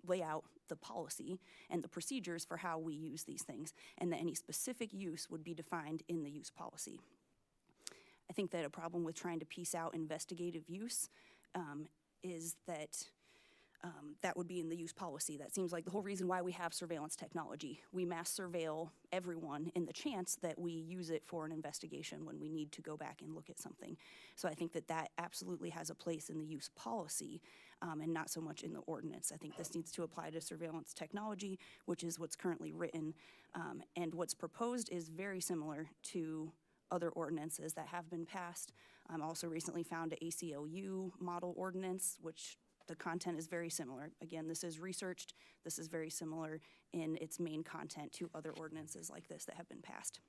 lay out the policy and the procedures for how we use these things, and that any specific use would be defined in the use policy. I think that a problem with trying to piece out investigative use is that that would be in the use policy. That seems like the whole reason why we have surveillance technology. We mass surveil everyone in the chance that we use it for an investigation when we need to go back and look at something. So I think that that absolutely has a place in the use policy, and not so much in the ordinance. I think this needs to apply to surveillance technology, which is what's currently written, and what's proposed is very similar to other ordinances that have been passed. I also recently found an ACLU model ordinance, which the content is very similar. Again, this is researched. This is very similar in its main content to other ordinances like this that have been passed.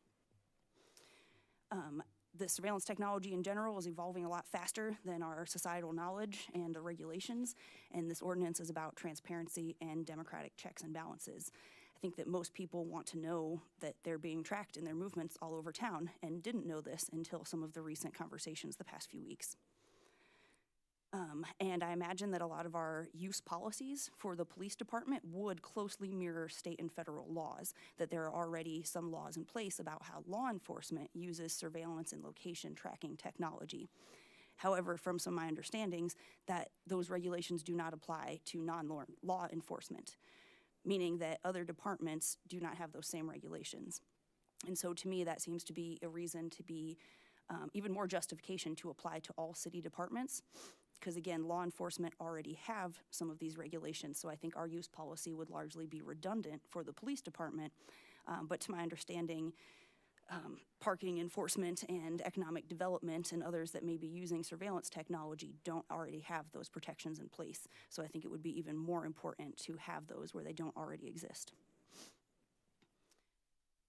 The surveillance technology in general is evolving a lot faster than our societal knowledge and the regulations, and this ordinance is about transparency and democratic checks and balances. I think that most people want to know that they're being tracked in their movements all over town, and didn't know this until some of the recent conversations the past few weeks. And I imagine that a lot of our use policies for the police department would closely mirror state and federal laws, that there are already some laws in place about how law enforcement uses surveillance and location tracking technology. However, from some of my understandings, that those regulations do not apply to non-law enforcement, meaning that other departments do not have those same regulations. And so to me, that seems to be a reason to be even more justification to apply to all city departments. Because again, law enforcement already have some of these regulations, so I think our use policy would largely be redundant for the police department. But to my understanding, parking enforcement and economic development and others that may be using surveillance technology don't already have those protections in place. So I think it would be even more important to have those where they don't already exist.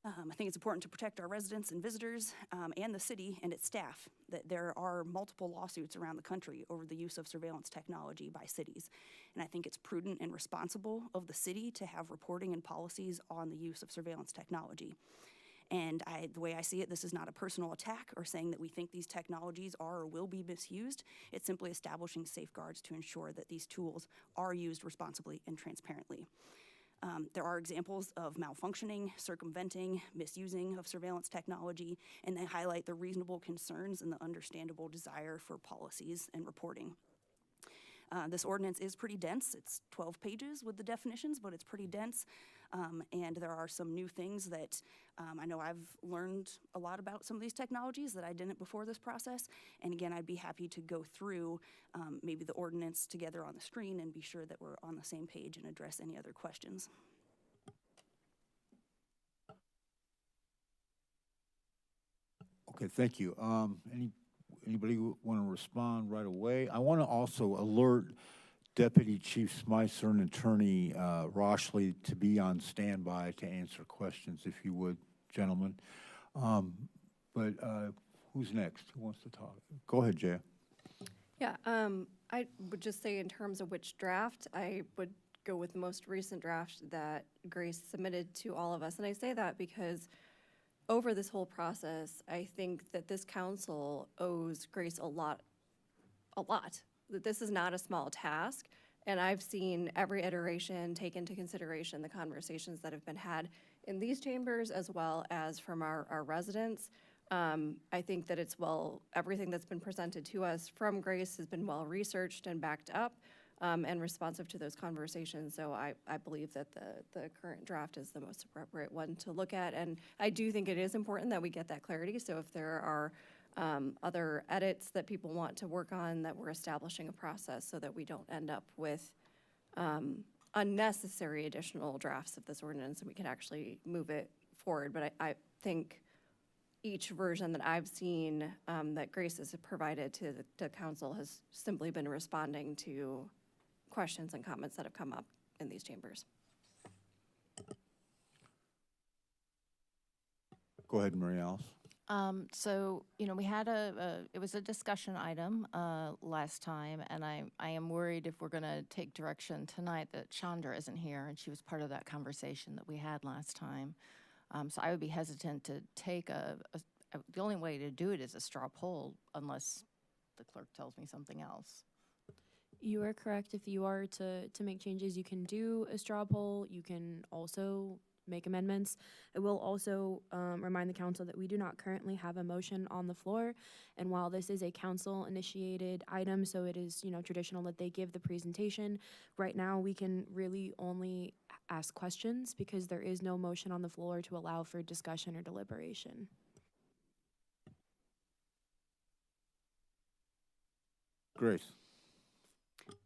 I think it's important to protect our residents and visitors and the city and its staff, that there are multiple lawsuits around the country over the use of surveillance technology by cities. And I think it's prudent and responsible of the city to have reporting and policies on the use of surveillance technology. And the way I see it, this is not a personal attack or saying that we think these technologies are or will be misused. It's simply establishing safeguards to ensure that these tools are used responsibly and transparently. There are examples of malfunctioning, circumventing, misusing of surveillance technology, and they highlight the reasonable concerns and the understandable desire for policies and reporting. This ordinance is pretty dense. It's 12 pages with the definitions, but it's pretty dense. And there are some new things that I know I've learned a lot about some of these technologies that I didn't before this process. And again, I'd be happy to go through maybe the ordinance together on the screen and be sure that we're on the same page and address any other questions. Okay, thank you. Anybody want to respond right away? I want to also alert Deputy Chief Smicer and Attorney Roshley to be on standby to answer questions, if you would, gentlemen. But who's next? Who wants to talk? Go ahead, Jaya. Yeah, I would just say in terms of which draft, I would go with the most recent draft that Grace submitted to all of us. And I say that because over this whole process, I think that this council owes Grace a lot. That this is not a small task. And I've seen every iteration take into consideration the conversations that have been had in these chambers as well as from our residents. I think that everything that's been presented to us from Grace has been well researched and backed up and responsive to those conversations. So I believe that the current draft is the most appropriate one to look at. And I do think it is important that we get that clarity. So if there are other edits that people want to work on, that we're establishing a process so that we don't end up with unnecessary additional drafts of this ordinance and we can actually move it forward. But I think each version that I've seen that Grace has provided to the council has simply been responding to questions and comments that have come up in these chambers. Go ahead, Mary Alice. So, we had it was a discussion item last time, and I am worried if we're going to take direction tonight that Chandra isn't here, and she was part of that conversation that we had last time. So I would be hesitant to take the only way to do it is a straw poll, unless the clerk tells me something else. You are correct. If you are to make changes, you can do a straw poll. You can also make amendments. I will also remind the council that we do not currently have a motion on the floor. And while this is a council-initiated item, so it is, traditional that they give the presentation, right now we can really only ask questions because there is no motion on the floor to allow for discussion or deliberation. Grace.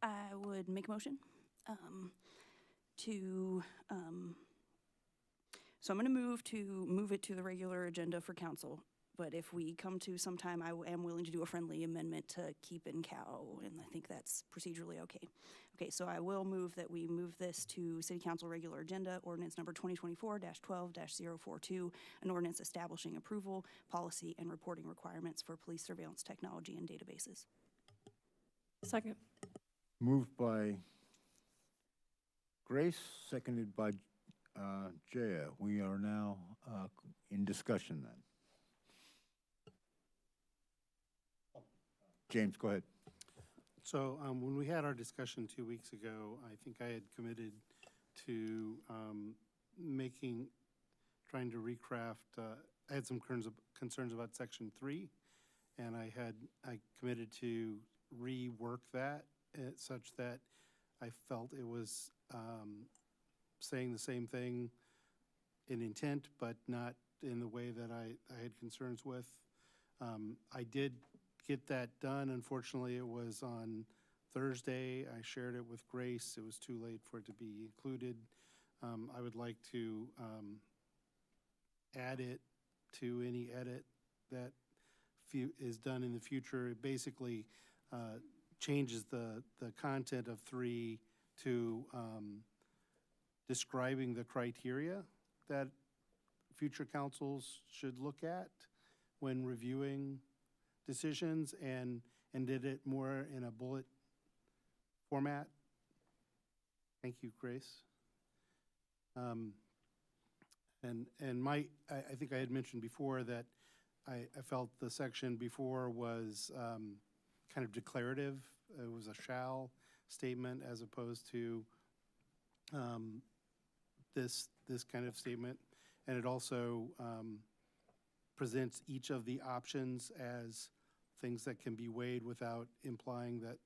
I would make a motion so I'm going to move it to the regular agenda for council. But if we come to some time, I am willing to do a friendly amendment to keep in cow, and I think that's procedurally okay. Okay, so I will move that we move this to City Council regular agenda, ordinance number 2024-12-042, an ordinance establishing approval, policy, and reporting requirements for police surveillance technology and databases. Second. Moved by Grace, seconded by Jaya. We are now in discussion then. James, go ahead. So when we had our discussion 2 weeks ago, I think I had committed to trying to recraft, I had some concerns about Section 3, and I committed to rework that such that I felt it was saying the same thing in intent, but not in the way that I had concerns with. I did get that done. Unfortunately, it was on Thursday. I shared it with Grace. It was too late for it to be included. I would like to add it to any edit that is done in the future. It basically changes the content of 3 to describing the criteria that future councils should look at when reviewing decisions, and did it more in a bullet format. Thank you, Grace. I think I had mentioned before that I felt the section before was kind of declarative. It was a shall statement as opposed to this kind of statement, and it also presents each of the options as things that can be weighed without implying that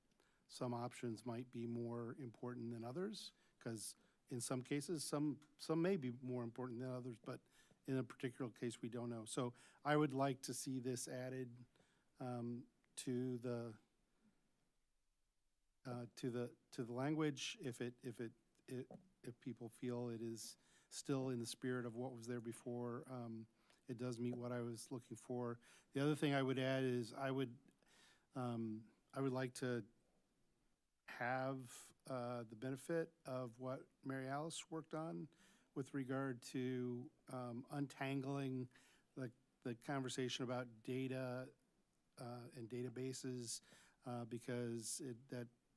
some options might be more important than others, because in some cases some may be more important than others, but in a particular case we don't know. So I would like to see this added to the language if people feel it is still in the spirit of what was there before. it does meet what I was looking for. The other thing I would add is I would like to have the benefit of what Mary Alice worked on with regard to untangling the conversation about data and databases, because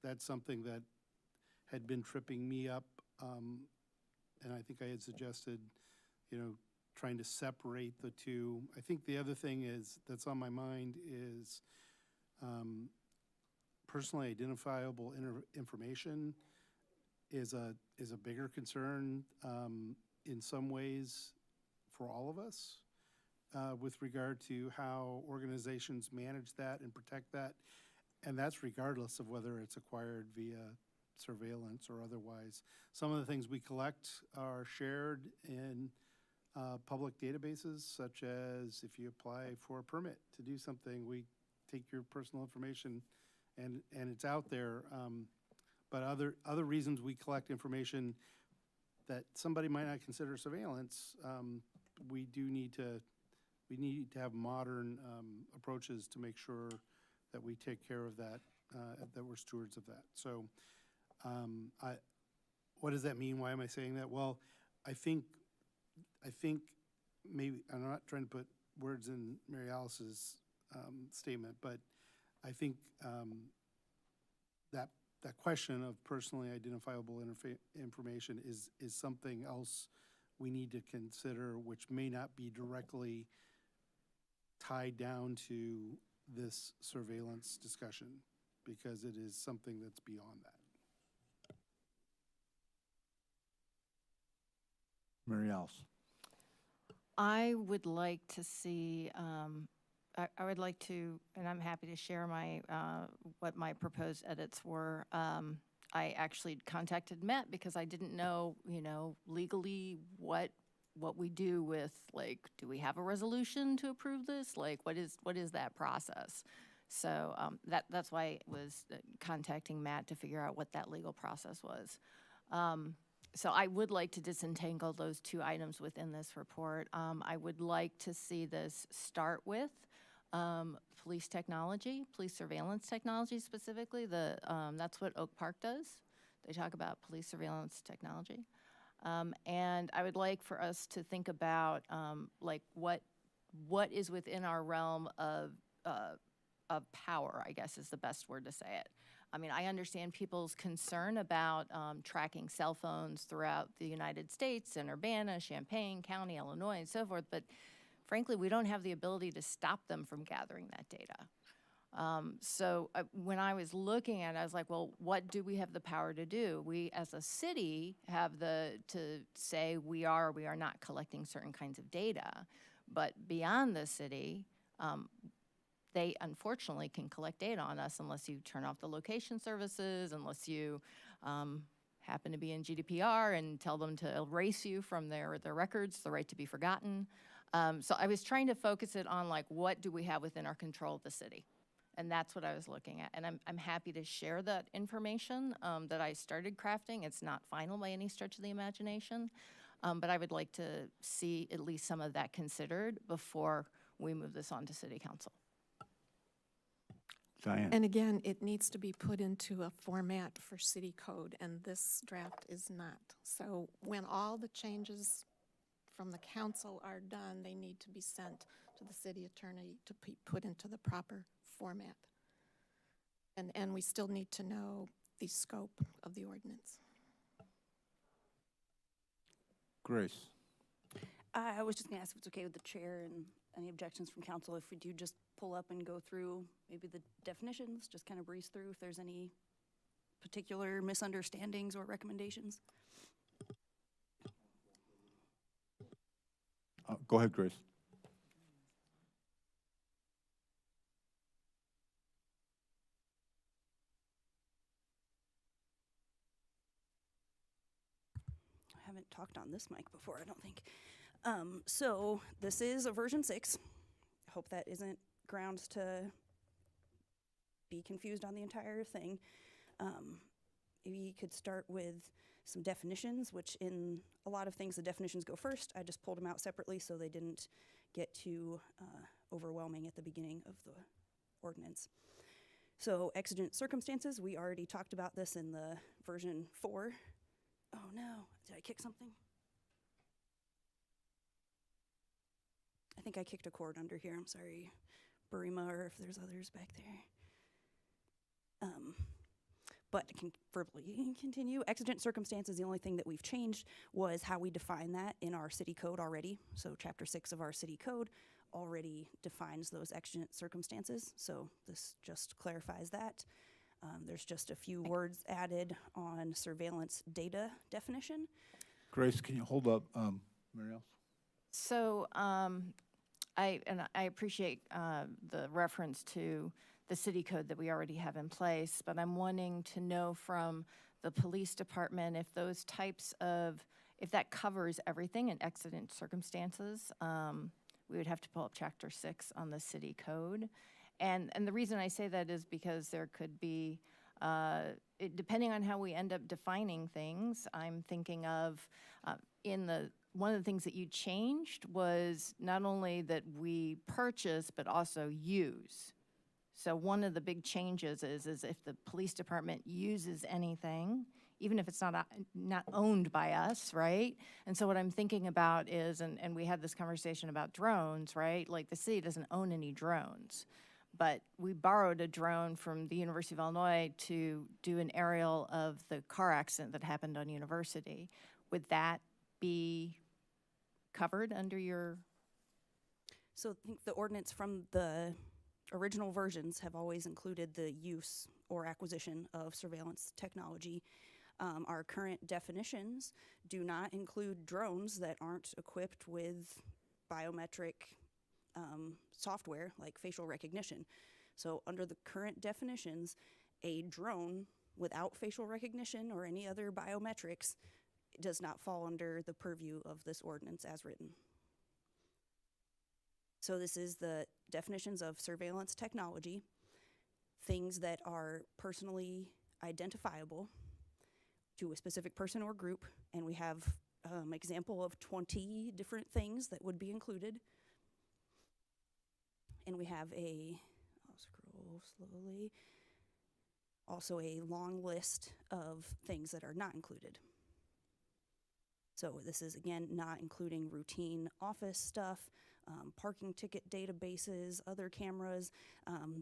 that's something that had been tripping me up, and I think I had suggested, trying to separate the two. I think the other thing that's on my mind is personally identifiable information is a bigger concern in some ways for all of us with regard to how organizations manage that and protect that, and that's regardless of whether it's acquired via surveillance or otherwise. Some of the things we collect are shared in public databases, such as if you apply for a permit to do something, we take your personal information and it's out there. But other reasons we collect information that somebody might not consider surveillance, we need to have modern approaches to make sure that we take care of that, that we're stewards of that. So what does that mean? Why am I saying that? Well, I think maybe, I'm not trying to put words in Mary Alice's statement, but I think that question of personally identifiable information is something else we need to consider, which may not be directly tied down to this surveillance discussion, because it is something that's beyond that. Mary Alice. I would like to see, I would like to, and I'm happy to share my, what my proposed edits were. I actually contacted Met because I didn't know, legally what we do with, like, do we have a resolution to approve this? Like, what is that process? So that's why I was contacting Matt to figure out what that legal process was. So I would like to disentangle those two items within this report. I would like to see this start with police technology, police surveillance technology specifically. That's what Oak Park does. They talk about police surveillance technology. And I would like for us to think about like what is within our realm of power, I guess is the best word to say it. I mean, I understand people's concern about tracking cell phones throughout the United States in Urbana, Champaign County, Illinois, and so forth, but frankly, we don't have the ability to stop them from gathering that data. So when I was looking at it, I was like, well, what do we have the power to do? We, as a city, have to say we are not collecting certain kinds of data, but beyond the city, they unfortunately can collect data on us unless you turn off the location services, unless you happen to be in GDPR and tell them to erase you from their records, the right to be forgotten. So I was trying to focus it on, like, what do we have within our control of the city? And that's what I was looking at. And I'm happy to share that information that I started crafting. It's not final by any stretch of the imagination, but I would like to see at least some of that considered before we move this on to City Council. Diane. And again, it needs to be put into a format for city code, and this draft is not. So when all the changes from the council are done, they need to be sent to the city attorney to be put into the proper format. And we still need to know the scope of the ordinance. Grace. I was just going to ask if it's okay with the chair and any objections from council if we do just pull up and go through maybe the definitions, just kind of breeze through if there's any particular misunderstandings or recommendations. Go ahead, Grace. I haven't talked on this mic before, I don't think. So this is a version 6. I hope that isn't grounds to be confused on the entire thing. Maybe you could start with some definitions, which in a lot of things the definitions go first. I just pulled them out separately so they didn't get too overwhelming at the beginning of the ordinance. So exigent circumstances, we already talked about this in the version 4. Oh no, did I kick something? I think I kicked a cord under here, I'm sorry, Burima, or if there's others back there. But I can verbally continue. Exigent circumstances, the only thing that we've changed was how we define that in our city code already. So chapter 6 of our city code already defines those exigent circumstances. So this just clarifies that. There's just a few words added on surveillance data definition. Grace, can you hold up, Mary Else? So I appreciate the reference to the city code that we already have in place, but I'm wanting to know from the police department if those types of, if that covers everything in exigent circumstances. We would have to pull up chapter 6 on the city code. And the reason I say that is because there could be, depending on how we end up defining things, I'm thinking of one of the things that you changed was not only that we purchase, but also use. So one of the big changes is if the police department uses anything, even if it's not owned by us, right? And so what I'm thinking about is, and we had this conversation about drones, right? Like the city doesn't own any drones, but we borrowed a drone from the University of Illinois to do an aerial of the car accident that happened on University. Would that be covered under your? So I think the ordinance from the original versions have always included the use or acquisition of surveillance technology. Our current definitions do not include drones that aren't equipped with biometric software like facial recognition. So under the current definitions, a drone without facial recognition or any other biometrics does not fall under the purview of this ordinance as written. So this is the definitions of surveillance technology, things that are personally identifiable to a specific person or group, and we have an example of 20 different things that would be included. And we have I'll scroll slowly, also a long list of things that are not included. So this is, again, not including routine office stuff, parking ticket databases, other cameras.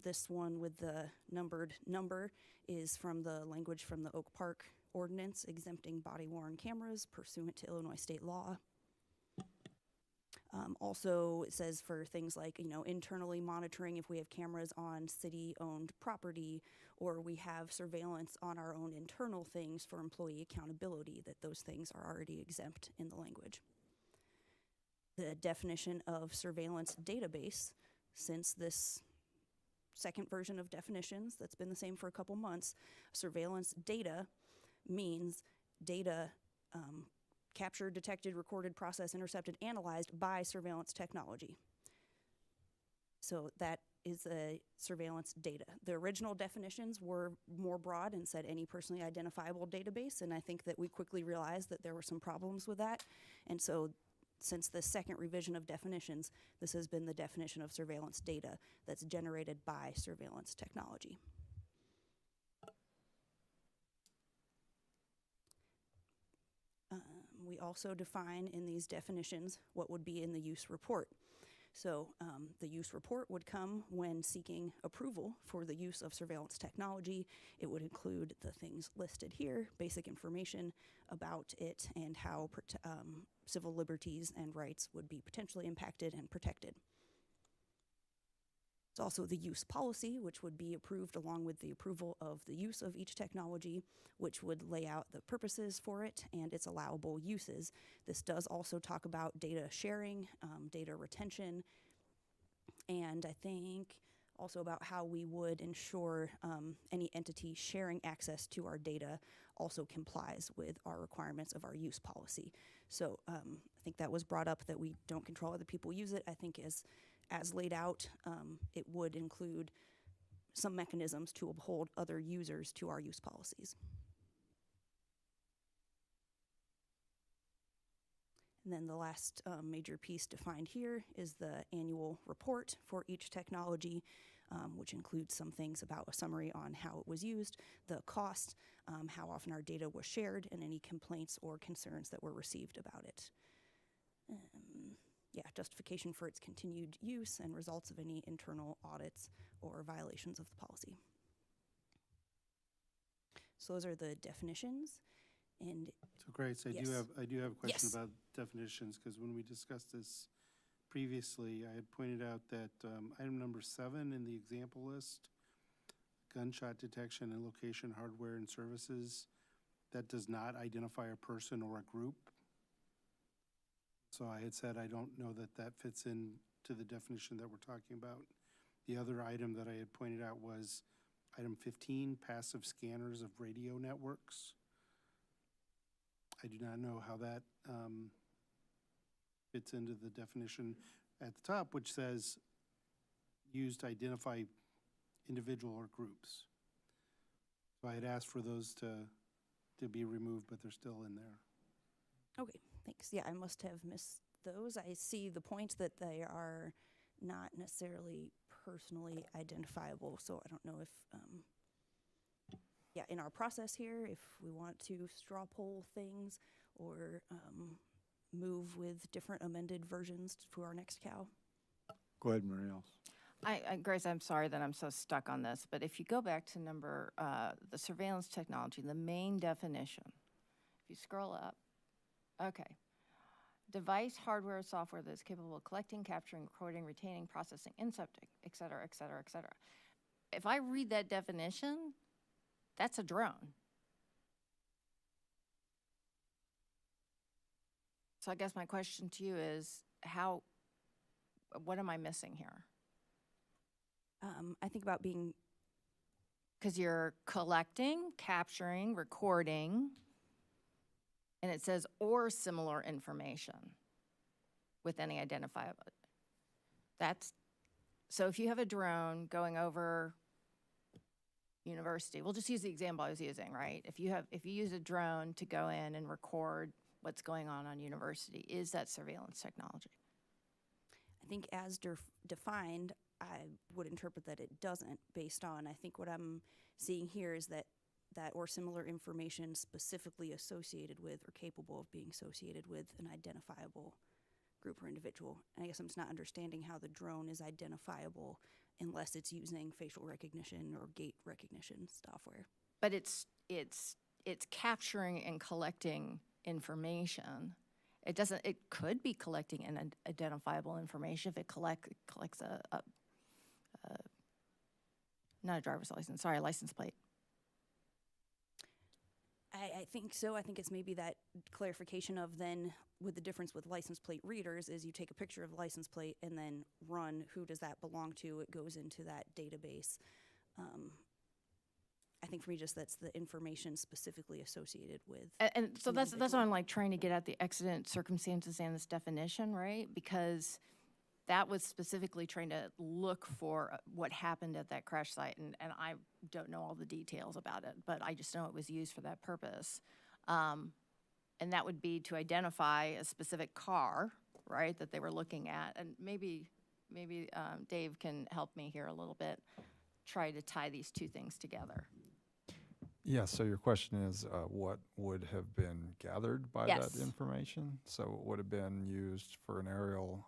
This one with the numbered number is from the language from the Oak Park Ordinance exempting body-worn cameras pursuant to Illinois state law. Also, it says for things like, internally monitoring if we have cameras on city-owned property, or we have surveillance on our own internal things for employee accountability, that those things are already exempt in the language. The definition of surveillance database, since this second version of definitions that's been the same for a couple months, surveillance data means data captured, detected, recorded, processed, intercepted, analyzed by surveillance technology. So that is a surveillance data. The original definitions were more broad and said any personally identifiable database, and I think that we quickly realized that there were some problems with that. And so since the second revision of definitions, this has been the definition of surveillance data that's generated by surveillance technology. We also define in these definitions what would be in the use report. So the use report would come when seeking approval for the use of surveillance technology. It would include the things listed here, basic information about it, and how civil liberties and rights would be potentially impacted and protected. It's also the use policy, which would be approved along with the approval of the use of each technology, which would lay out the purposes for it and its allowable uses. This does also talk about data sharing, data retention, and I think also about how we would ensure any entity sharing access to our data also complies with our requirements of our use policy. So I think that was brought up that we don't control other people use it. I think as laid out, it would include some mechanisms to uphold other users to our use policies. And then the last major piece defined here is the annual report for each technology, which includes some things about a summary on how it was used, the cost, how often our data was shared, and any complaints or concerns that were received about it. Yeah, justification for its continued use and results of any internal audits or violations of the policy. So those are the definitions. And So Grace, I yes. do have a question Yes. about definitions, because when we discussed this previously, I had pointed out that item number 7 in the example list, gunshot detection and location hardware and services, that does not identify a person or a group. So I had said I don't know that that fits into the definition that we're talking about. The other item that I had pointed out was item 15, passive scanners of radio networks. I do not know how that fits into the definition at the top, which says used to identify individual or groups. So I had asked for those to be removed, but they're still in there. Okay, thanks. Yeah, I must have missed those. I see the point that they are not necessarily personally identifiable, so I don't know if, yeah, in our process here, if we want to straw poll things or move with different amended versions for our next cow. Go ahead, Mary Alice. Grace, I'm sorry that I'm so stuck on this, but if you go back to the surveillance technology, the main definition, if you scroll up, okay. Device, hardware, software that is capable of collecting, capturing, recording, retaining, processing, incepting, et cetera, et cetera, et cetera. If I read that definition, that's a drone. So I guess my question to you is what am I missing here? I think about being... Because you're collecting, capturing, recording, and it says, or similar information with any identifiable. So if you have a drone going over university, we'll just use the example I was using, right? If you use a drone to go in and record what's going on university, is that surveillance technology? I think as defined, I would interpret that it doesn't, based on, I think what I'm seeing here is that or similar information specifically associated with or capable of being associated with an identifiable group or individual. And I guess I'm just not understanding how the drone is identifiable unless it's using facial recognition or gait recognition software. But it's capturing and collecting information. It could be collecting an identifiable information if it collects not a driver's license, sorry, a license plate. I think so. I think it's maybe that clarification of then with the difference with license plate readers is you take a picture of the license plate and then run who does that belong to. It goes into that database. I think for me just that's the information specifically associated with. And so that's what I'm like trying to get at, the accident circumstances and this definition, right? Because that was specifically trying to look for what happened at that crash site, and I don't know all the details about it, but I just know it was used for that purpose. And that would be to identify a specific car, right, that they were looking at. And maybe Dave can help me here a little bit, try to tie these two things together. Yeah, so your question is what would have been gathered by Yes. that information? So it would have been used for an aerial,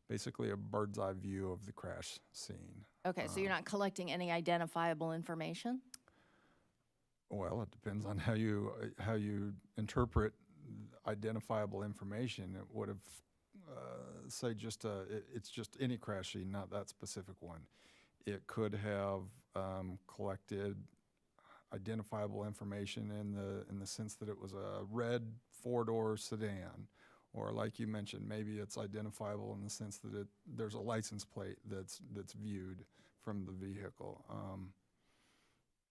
basically a bird's eye view of the crash scene. Okay, so you're not collecting any identifiable information? Well, it depends on how you interpret identifiable information. It would have, say, it's just any crash scene, not that specific one. It could have collected identifiable information in the sense that it was a red 4-door sedan, or like you mentioned, maybe it's identifiable in the sense that there's a license plate that's viewed from the vehicle.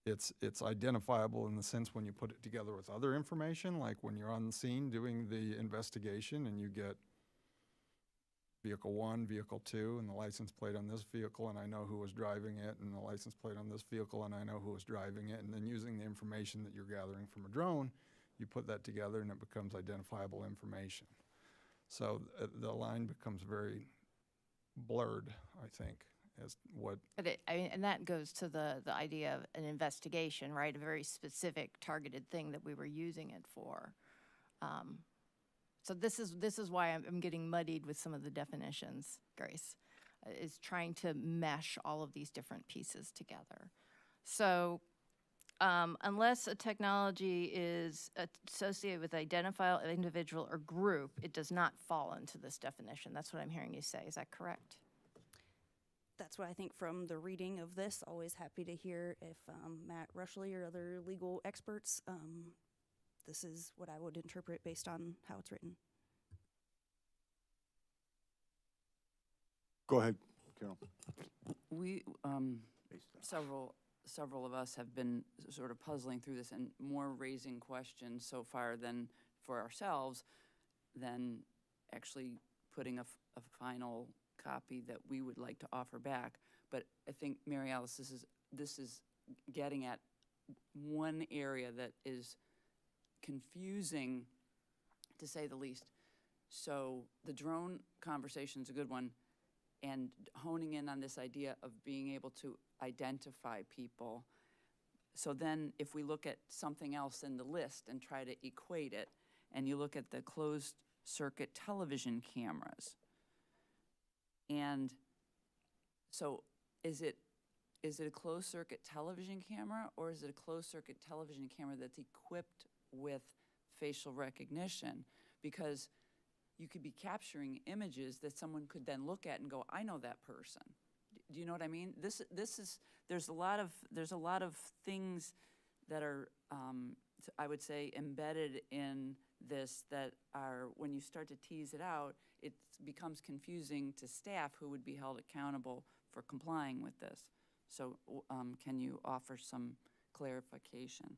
It's identifiable in the sense when you put it together with other information, like when you're on the scene doing the investigation and you get vehicle 1, vehicle 2, and the license plate on this vehicle, and I know who was driving it, and the license plate on this vehicle, and I know who was driving it, and then using the information that you're gathering from a drone, you put that together and it becomes identifiable information. So the line becomes very blurred, I think, as what. But and that goes to the idea of an investigation, right? A very specific targeted thing that we were using it for. So this is why I'm getting muddied with some of the definitions, Grace, is trying to mesh all of these different pieces together. So unless a technology is associated with identifiable individual or group, it does not fall into this definition. That's what I'm hearing you say. Is that correct? That's what I think from the reading of this. Always happy to hear if Matt Rushley or other legal experts, this is what I would interpret based on how it's written. Go ahead, Carol. We, several of us have been sort of puzzling through this and more raising questions so far than for ourselves than actually putting a final copy that we would like to offer back. But I think, Mary Alice, this is getting at one area that is confusing, to say the least. So the drone conversation is a good one, and honing in on this idea of being able to identify people. So then if we look at something else in the list and try to equate it, and you look at the closed circuit television cameras, and so is it a closed circuit television camera, or is it a closed circuit television camera that's equipped with facial recognition? Because you could be capturing images that someone could then look at and go, I know that person. Do you know what I mean? There's a lot of things that are, I would say, embedded in this that are, when you start to tease it out, it becomes confusing to staff who would be held accountable for complying with this. So can you offer some clarification?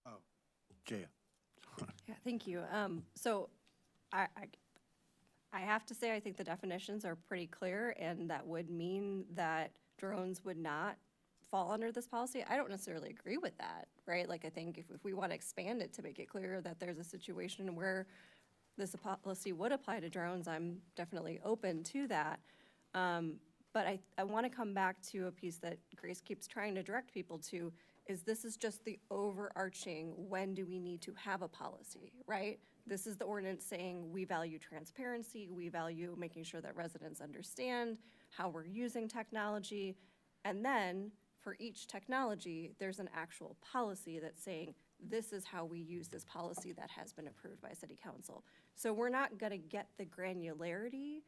Oh, Jaya. Yeah, thank you. So I have to say, I think the definitions are pretty clear, and that would mean that drones would not fall under this policy. I don't necessarily agree with that, right? Like, I think if we want to expand it to make it clear that there's a situation where this policy would apply to drones, I'm definitely open to that. But I want to come back to a piece that Grace keeps trying to direct people to, is this is just the overarching, when do we need to have a policy, right? This is the ordinance saying we value transparency, we value making sure that residents understand how we're using technology, and then for each technology, there's an actual policy that's saying this is how we use this policy that has been approved by City Council. So we're not gonna get the granularity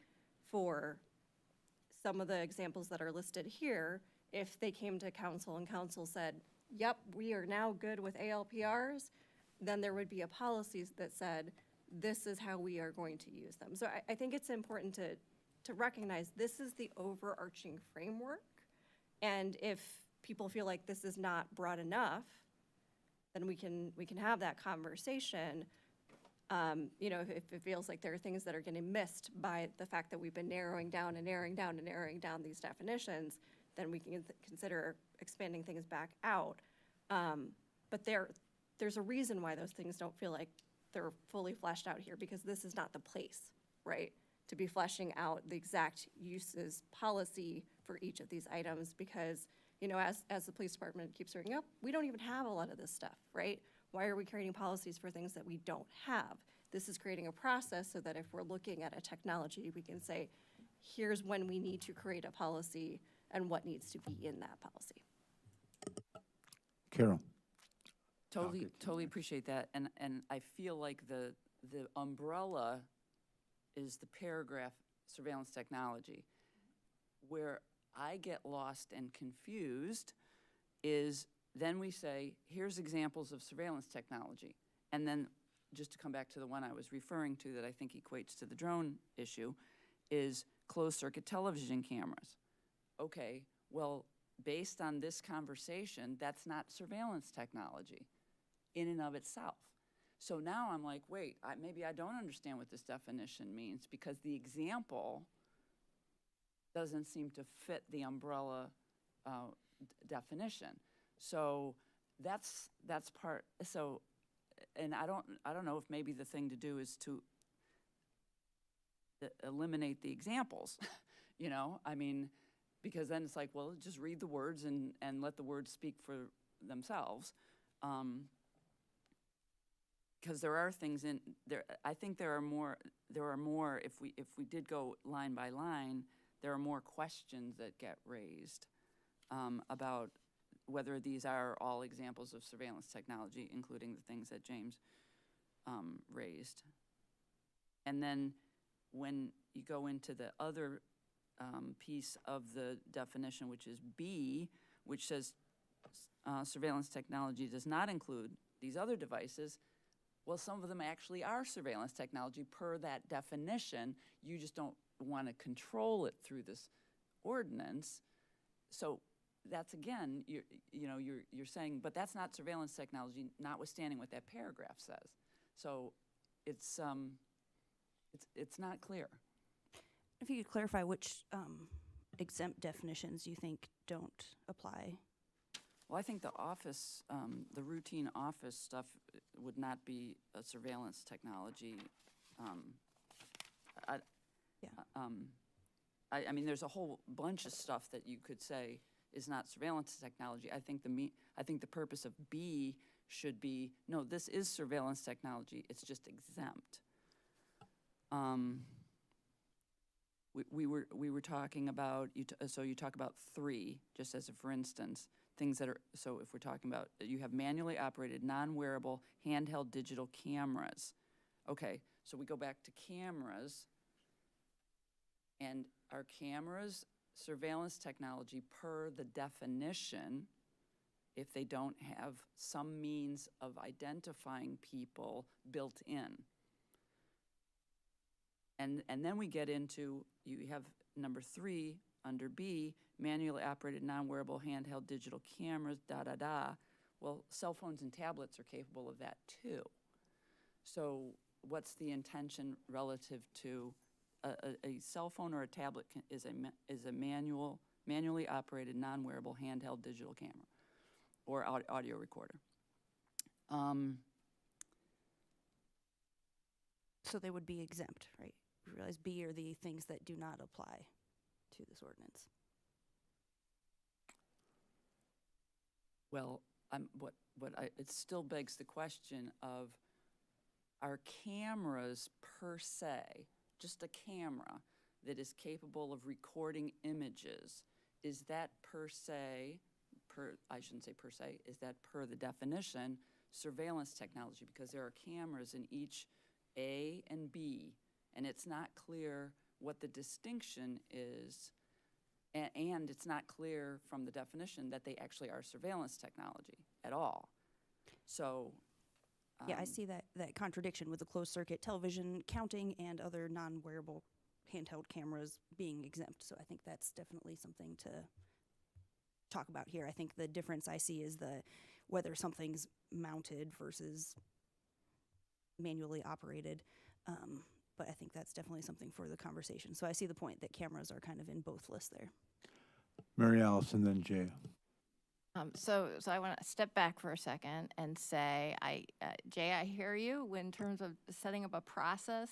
for some of the examples that are listed here if they came to council and council said, yep, we are now good with ALPRs, then there would be a policy that said, this is how we are going to use them. So I think it's important to recognize this is the overarching framework. And if people feel like this is not broad enough, then we can have that conversation. You know, if it feels like there are things that are getting missed by the fact that we've been narrowing down and narrowing down and narrowing down these definitions, then we can consider expanding things back out. But there's a reason why those things don't feel like they're fully fleshed out here, because this is not the place, right, to be fleshing out the exact uses policy for each of these items, because, you know, as the police department keeps bringing up, we don't even have a lot of this stuff, right? Why are we creating policies for things that we don't have? This is creating a process so that if we're looking at a technology, we can say, here's when we need to create a policy and what needs to be in that policy. Carol. Totally appreciate that, and I feel like the umbrella is the paragraph surveillance technology. Where I get lost and confused is then we say, here's examples of surveillance technology. And then just to come back to the one I was referring to that I think equates to the drone issue is closed circuit television cameras. Okay, well, based on this conversation, that's not surveillance technology in and of itself. So now I'm like, wait, maybe I don't understand what this definition means, because the example doesn't seem to fit the umbrella definition. So that's part, so, and I don't know if maybe the thing to do is to eliminate the examples, you know? I mean, because then it's like, well, just read the words and let the words speak for themselves. Because there are things in there, I think there are more, if we did go line by line, there are more questions that get raised about whether these are all examples of surveillance technology, including the things that James raised. And then when you go into the other piece of the definition, which is B, which says surveillance technology does not include these other devices, well, some of them actually are surveillance technology per that definition. You just don't want to control it through this ordinance. So that's, again, you're saying, but that's not surveillance technology, notwithstanding what that paragraph says. So it's not clear. If you could clarify which exempt definitions you think don't apply. Well, I think the office, the routine office stuff would not be a surveillance technology. I mean, there's a whole bunch of stuff that you could say is not surveillance technology. I think the purpose of B should be, no, this is surveillance technology. It's just exempt. We were talking about, so you talk about 3, just as a for instance, things that are, so if we're talking about, you have manually operated, non-wearable, handheld digital cameras. Okay, so we go back to cameras, and are cameras surveillance technology per the definition if they don't have some means of identifying people built in? And then we get into, you have number 3 under B, manually operated non-wearable handheld digital cameras, Well, cell phones and tablets are capable of that too. So what's the intention relative to a cell phone or a tablet is a manually operated non-wearable handheld digital camera or audio recorder? So they would be exempt, right? You realize B are the things that do not apply to this ordinance. Well, it still begs the question of, are cameras per se, just a camera that is capable of recording images, is that per se, I shouldn't say per se, is that per the definition surveillance technology? Because there are cameras in each A and B, and it's not clear what the distinction is, and it's not clear from the definition that they actually are surveillance technology at all. So yeah, I see that contradiction with the closed circuit television counting and other non-wearable handheld cameras being exempt. So I think that's definitely something to talk about here. I think the difference I see is whether something's mounted versus manually operated. But I think that's definitely something for the conversation. So I see the point that cameras are kind of in both lists there. Mary Alice and then Jay. So I want to step back for a second and say, Jay, I hear you in terms of setting up a process.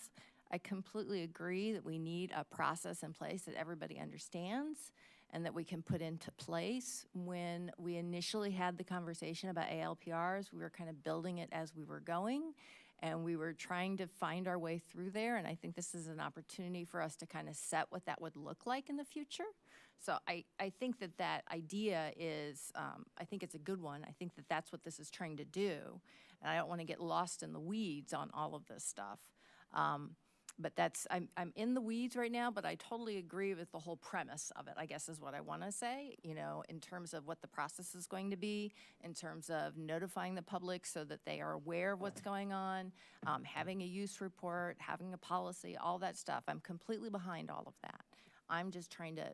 I completely agree that we need a process in place that everybody understands and that we can put into place. When we initially had the conversation about ALPRs, we were kind of building it as we were going, and we were trying to find our way through there, and I think this is an opportunity for us to kind of set what that would look like in the future. So I think that idea is, I think it's a good one. I think that that's what this is trying to do, and I don't want to get lost in the weeds on all of this stuff. But I'm in the weeds right now, but I totally agree with the whole premise of it, I guess is what I want to say, in terms of what the process is going to be, in terms of notifying the public so that they are aware of what's going on, having a use report, having a policy, all that stuff. I'm completely behind all of that. I'm just trying to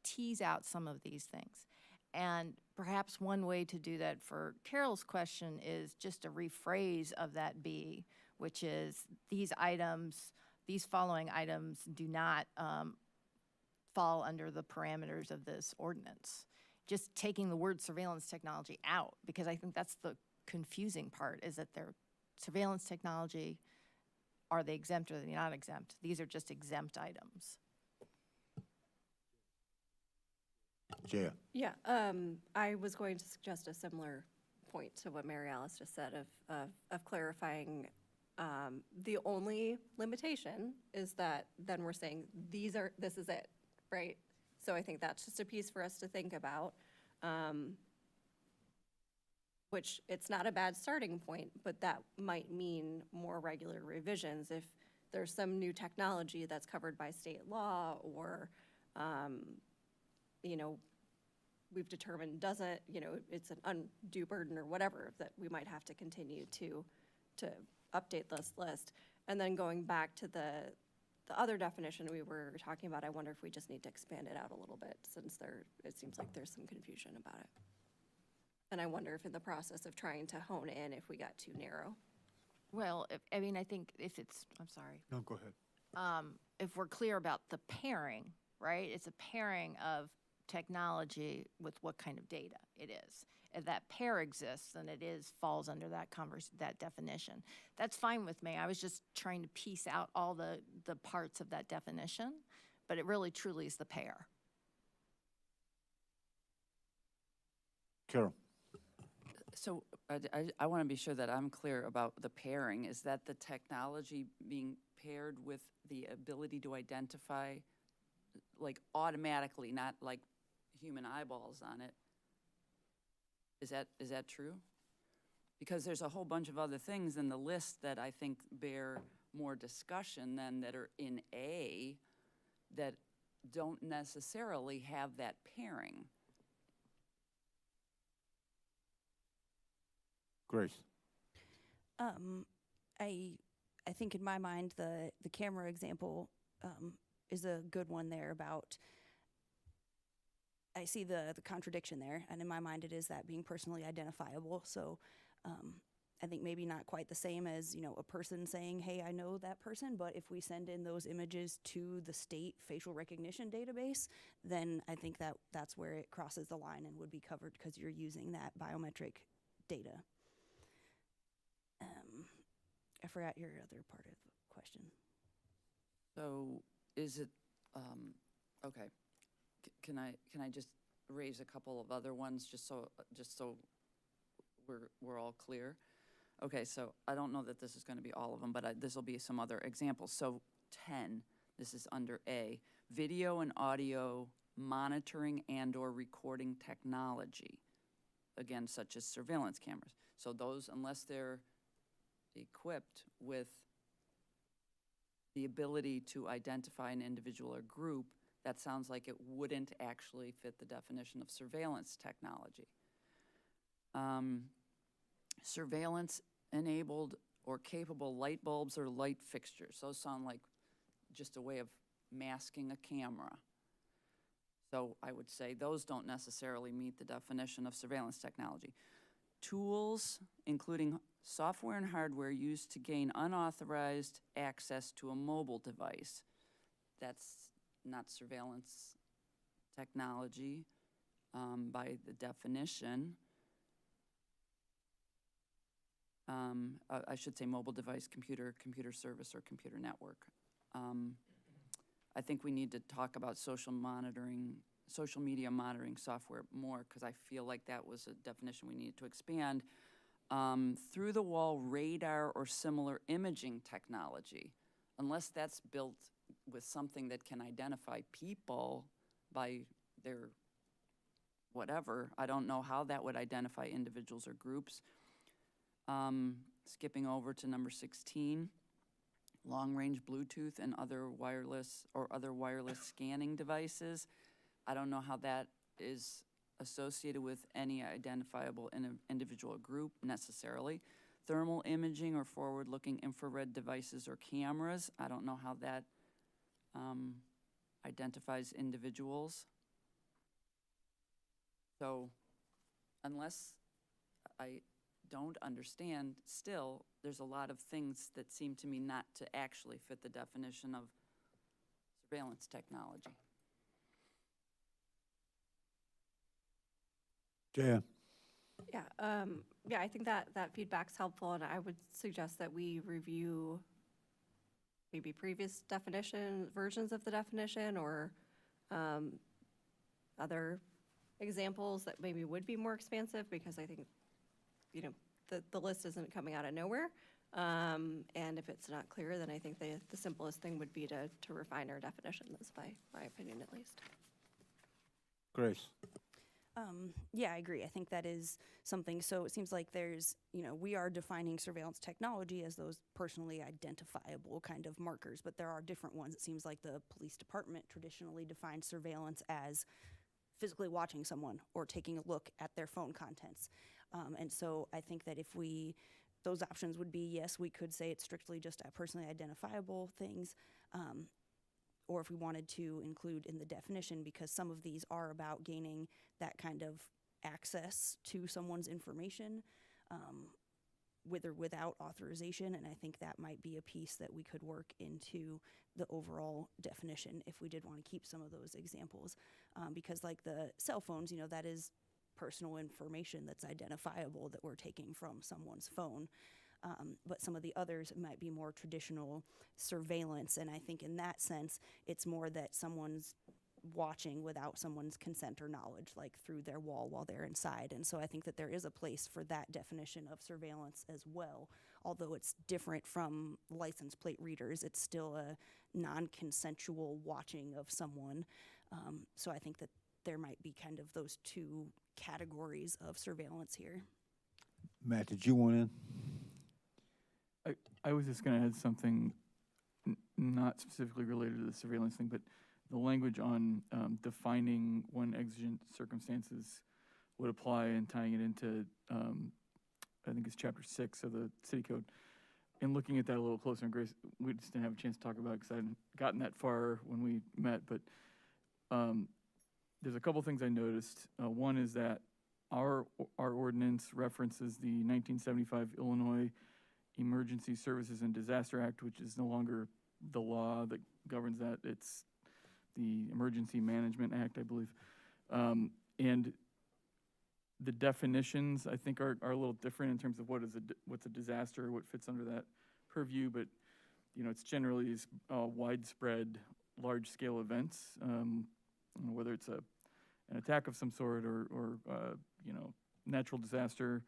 tease out some of these things. And perhaps one way to do that for Carol's question is just a rephrase of that B, which is these following items do not fall under the parameters of this ordinance. just taking the word surveillance technology out, because I think that's the confusing part, is that they're surveillance technology, are they exempt or are they not exempt? These are just exempt items. Jaya? Yeah, I was going to suggest a similar point to what Mary Alice just said of clarifying. The only limitation is that then we're saying this is it, right? So I think that's just a piece for us to think about. Which it's not a bad starting point, but that might mean more regular revisions if there's some new technology that's covered by state law or, you know, we've determined doesn't, you know, it's an undue burden or whatever, that we might have to continue to update this list. And then going back to the other definition we were talking about, I wonder if we just need to expand it out a little bit, since it seems like there's some confusion about it. And I wonder if in the process of trying to hone in, if we got too narrow. Well, I mean, I think if it's, I'm sorry. No, go ahead. If we're clear about the pairing, right? It's a pairing of technology with what kind of data it is. If that pair exists, then it falls under that definition. That's fine with me. I was just trying to piece out all the parts of that definition, but it really truly is the pair. Carol? So I want to be sure that I'm clear about the pairing. Is that the technology being paired with the ability to identify, like automatically, not like human eyeballs on it? Is that true? Because there's a whole bunch of other things in the list that I think bear more discussion than that are in A that don't necessarily have that pairing. Grace? I think in my mind, the camera example is a good one there about, I see the contradiction there, and in my mind it is that being personally identifiable. So I think maybe not quite the same as, you know, a person saying, hey, I know that person, but if we send in those images to the state facial recognition database, then I think that's where it crosses the line and would be covered because you're using that biometric data. I forgot your other part of the question. So is it, okay, can I just raise a couple of other ones just so we're all clear? Okay, so I don't know that this is going to be all of them, but this will be some other examples. So 10, this is under A, video and audio monitoring and or recording technology, again, such as surveillance cameras. So those, unless they're equipped with the ability to identify an individual or group, that sounds like it wouldn't actually fit the definition of surveillance technology. Surveillance-enabled or capable light bulbs or light fixtures. Those sound like just a way of masking a camera. So I would say those don't necessarily meet the definition of surveillance technology. Tools, including software and hardware used to gain unauthorized access to a mobile device. That's not surveillance technology by the definition. I should say mobile device, computer service, or computer network. I think we need to talk about social media monitoring software more, because I feel like that was a definition we needed to expand. Through the wall radar or similar imaging technology, unless that's built with something that can identify people by their whatever, I don't know how that would identify individuals or groups. Skipping over to number 16, long-range Bluetooth and other wireless scanning devices. I don't know how that is associated with any identifiable individual or group necessarily. Thermal imaging or forward-looking infrared devices or cameras. I don't know how that identifies individuals. So unless I don't understand, still, there's a lot of things that seem to me not to actually fit the definition of surveillance technology. Jan? Yeah, I think that feedback's helpful, and I would suggest that we review maybe previous versions of the definition, or other examples that maybe would be more expansive, because I think, the list isn't coming out of nowhere. And if it's not clear, then I think the simplest thing would be to refine our definition. That's my opinion, at least. Grace? Yeah, I agree. I think that is something. So it seems like there's, we are defining surveillance technology as those personally identifiable kind of markers, but there are different ones. It seems like the police department traditionally defines surveillance as physically watching someone or taking a look at their phone contents. And so I think that those options would be, yes, we could say it's strictly just personally identifiable things, or if we wanted to include in the definition, because some of these are about gaining that kind of access to someone's information, with or without authorization, and I think that might be a piece that we could work into the overall definition if we did want to keep some of those examples, because like the cell phones, that is personal information that's identifiable that we're taking from someone's phone. But some of the others might be more traditional surveillance, and I think in that sense, it's more that someone's watching without someone's consent or knowledge, like through their wall while they're inside. And so I think that there is a place for that definition of surveillance as well. Although it's different from license plate readers, it's still a non-consensual watching of someone. So I think that there might be kind of those two categories of surveillance here. Matt, did you want in? I was just going to add something not specifically related to the surveillance thing, but the language on defining when exigent circumstances would apply and tying it into, I think it's chapter 6 of the city code. And looking at that a little closer, and Grace, we just didn't have a chance to talk about it because I hadn't gotten that far when we met, but there's a couple things I noticed. One is that our ordinance references the 1975 Illinois Emergency Services and Disaster Act, which is no longer the law that governs that. It's the Emergency Management Act, I believe. And the definitions, I think, are a little different in terms of what's a disaster, what fits under that purview, but it's generally these widespread, large-scale events, whether it's an attack of some sort or natural disaster.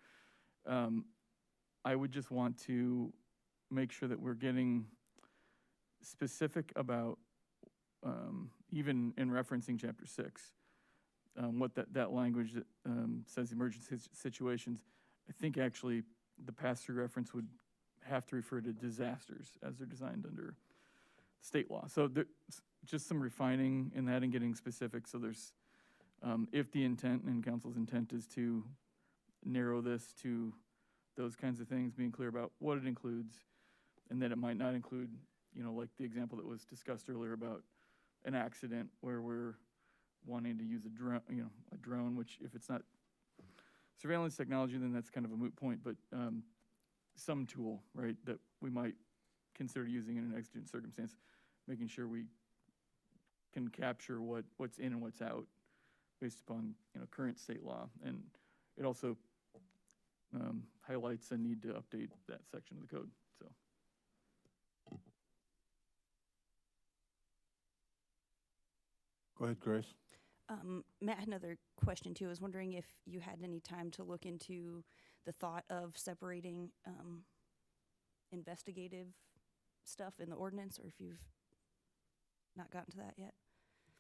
I would just want to make sure that we're getting specific about, even in referencing chapter 6, what that language that says emergency situations. I think actually the pass-through reference would have to refer to disasters as they're designed under state law. So there's just some refining in that and getting specific. So there's, if the intent and council's intent is to narrow this to those kinds of things, being clear about what it includes, and that it might not include, like the example that was discussed earlier about an accident where we're wanting to use a drone, which if it's not surveillance technology, then that's kind of a moot point, but some tool, right, that we might consider using in an exigent circumstance, making sure we can capture what's in and what's out based upon current state law. And it also highlights a need to update that section of the code. So. Go ahead, Grace. Matt had another question too. I was wondering if you had any time to look into the thought of separating investigative stuff in the ordinance, or if you've not gotten to that yet.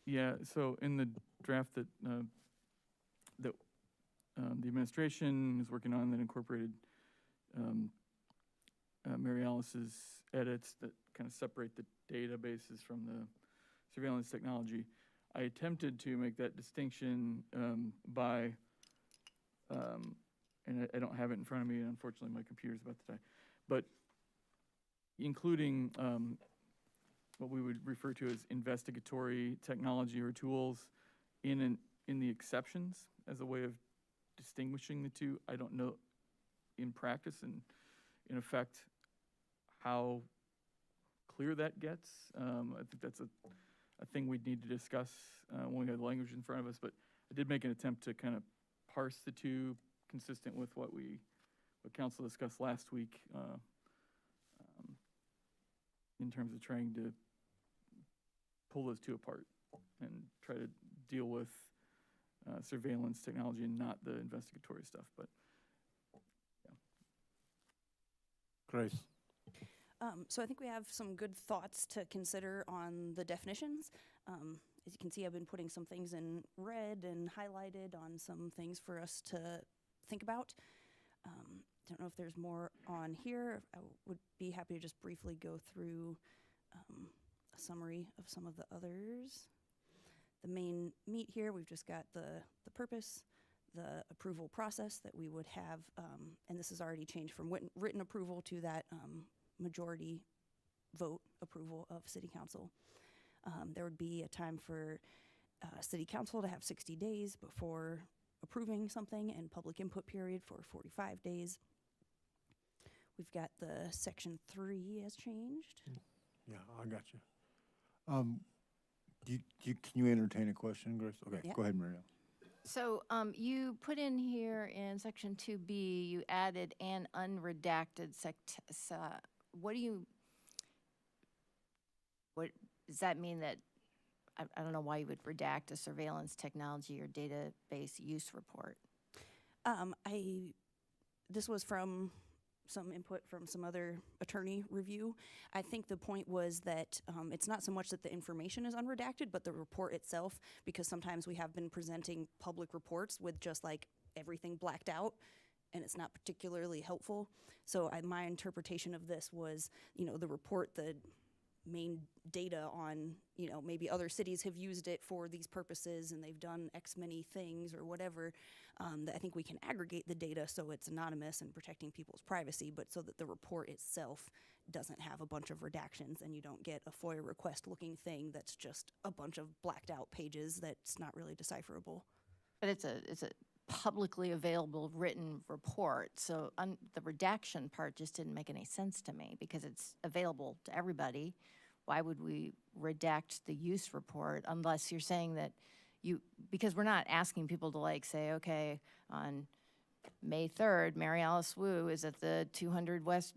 Yeah, so in the draft that the administration is working on that incorporated Mary Alice's edits that kind of separate the databases from the surveillance technology, I attempted to make that distinction by, and I don't have it in front of me, and unfortunately my computer's about to die, but including what we would refer to as investigatory technology or tools in the exceptions as a way of distinguishing the two. I don't know in practice and in effect how clear that gets. I think that's a thing we'd need to discuss when we have the language in front of us, but I did make an attempt to kind of parse the two consistent with what council discussed last week, in terms of trying to pull those two apart and try to deal with surveillance technology and not the investigatory stuff, but Grace? So I think we have some good thoughts to consider on the definitions. As you can see, I've been putting some things in red and highlighted on some things for us to think about. Don't know if there's more on here. I would be happy to just briefly go through a summary of some of the others. The main meat here, we've just got the purpose, the approval process that we would have, and this has already changed from written approval to that majority vote approval of city council. There would be a time for city council to have 60 days before approving something, and public input period for 45 days. We've got the section 3 has changed. Yeah, I got you. Can you entertain a question, Grace? Okay, Yeah. go ahead, Marielle. So you put in here in section 2B, you added an unredacted what does that mean? That I don't know why you would redact a surveillance technology or database use report. This was from some input from some other attorney review. I think the point was that it's not so much that the information is unredacted, but the report itself, because sometimes we have been presenting public reports with just like everything blacked out, and it's not particularly helpful. So my interpretation of this was, the report, the main data on, maybe other cities have used it for these purposes and they've done X many things or whatever, that I think we can aggregate the data so it's anonymous and protecting people's privacy, but so that the report itself doesn't have a bunch of redactions and you don't get a FOIA request looking thing that's just a bunch of blacked out pages that's not really decipherable. But it's a publicly available written report, so the redaction part just didn't make any sense to me because it's available to everybody. Why would we redact the use report unless you're saying that because we're not asking people to say, okay, on May 3rd, Mary Alice Wu is at the 200 West,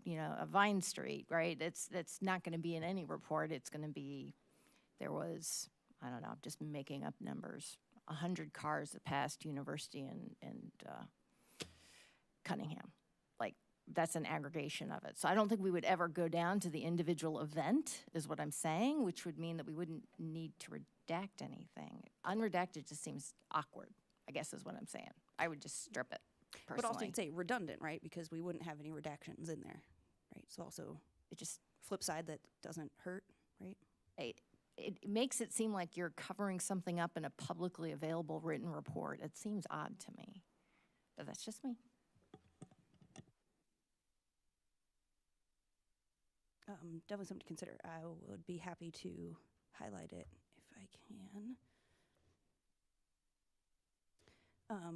Vine Street, right? That's not going to be in any report. It's going to be, there was, I don't know, I'm just making up numbers, 100 cars that passed University and Cunningham. That's an aggregation of it. So I don't think we would ever go down to the individual event, is what I'm saying, which would mean that we wouldn't need to redact anything. Unredacted just seems awkward, I guess is what I'm saying. I would just strip it, personally. But also you'd say redundant, right? Because we wouldn't have any redactions in there, right? So also, it just flip side that doesn't hurt, right? It makes it seem like you're covering something up in a publicly available written report. It seems odd to me, but that's just me. Definitely something to consider. I would be happy to highlight it if I can.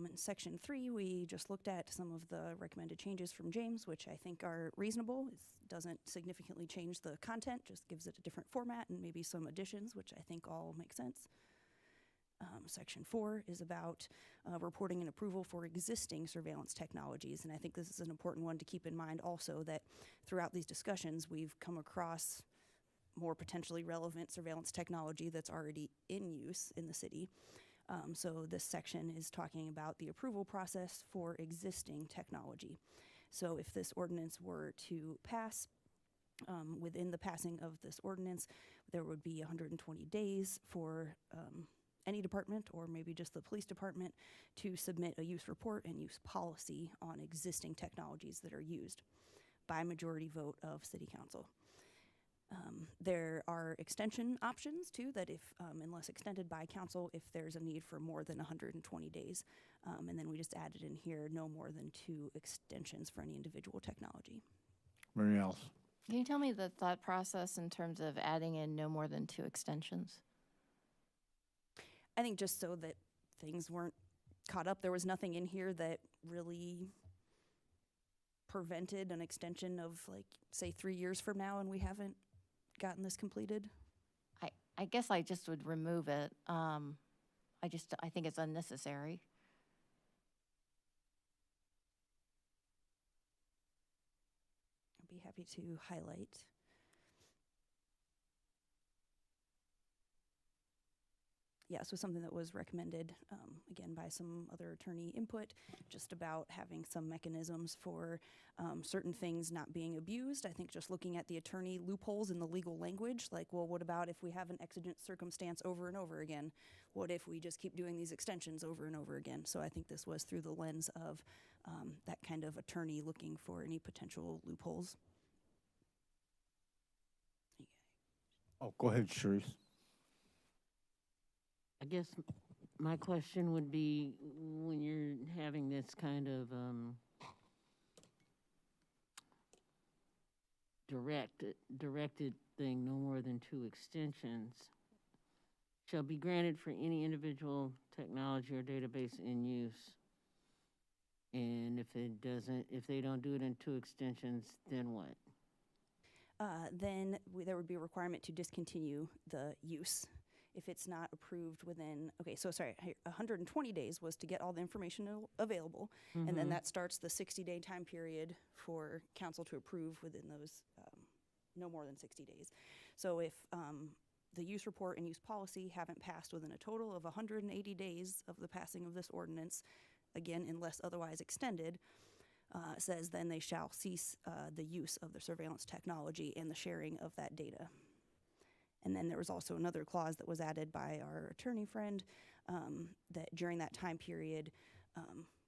In section 3, we just looked at some of the recommended changes from James, which I think are reasonable. It doesn't significantly change the content, just gives it a different format and maybe some additions, which I think all make sense. Section 4 is about reporting and approval for existing surveillance technologies, and I think this is an important one to keep in mind also, that throughout these discussions we've come across more potentially relevant surveillance technology that's already in use in the city. So this section is talking about the approval process for existing technology. So if this ordinance were to pass, within the passing of this ordinance, there would be 120 days for any department, or maybe just the police department, to submit a use report and use policy on existing technologies that are used by majority vote of city council. There are extension options too, that if, unless extended by council, if there's a need for more than 120 days. And then we just added in here no more than 2 extensions for any individual technology. Marielle? Can you tell me the thought process in terms of adding in no more than 2 extensions? I think just so that things weren't caught up. There was nothing in here that really prevented an extension of, say, 3 years from now and we haven't gotten this completed. I guess I just would remove it. I think it's unnecessary. happy to highlight. Yeah, so something that was recommended, again, by some other attorney input, just about having some mechanisms for certain things not being abused. I think just looking at the attorney loopholes in the legal language, like, well, what about if we have an exigent circumstance over and over again? What if we just keep doing these extensions over and over again? So I think this was through the lens of that kind of attorney looking for any potential loopholes. Oh, go ahead, Sharice. I guess my question would be, when you're having this kind of directed thing, no more than 2 extensions, shall be granted for any individual technology or database in use. And if they don't do it in 2 extensions, then what? Then there would be a requirement to discontinue the use if it's not approved within, okay, so sorry, 120 days was to get all the information available, and then that starts the 60-day time period for council to approve within those no more than 60 days. So if the use report and use policy haven't passed within a total of 180 days of the passing of this ordinance, again, unless otherwise extended, says then they shall cease the use of the surveillance technology and the sharing of that data. And then there was also another clause that was added by our attorney friend that during that time period,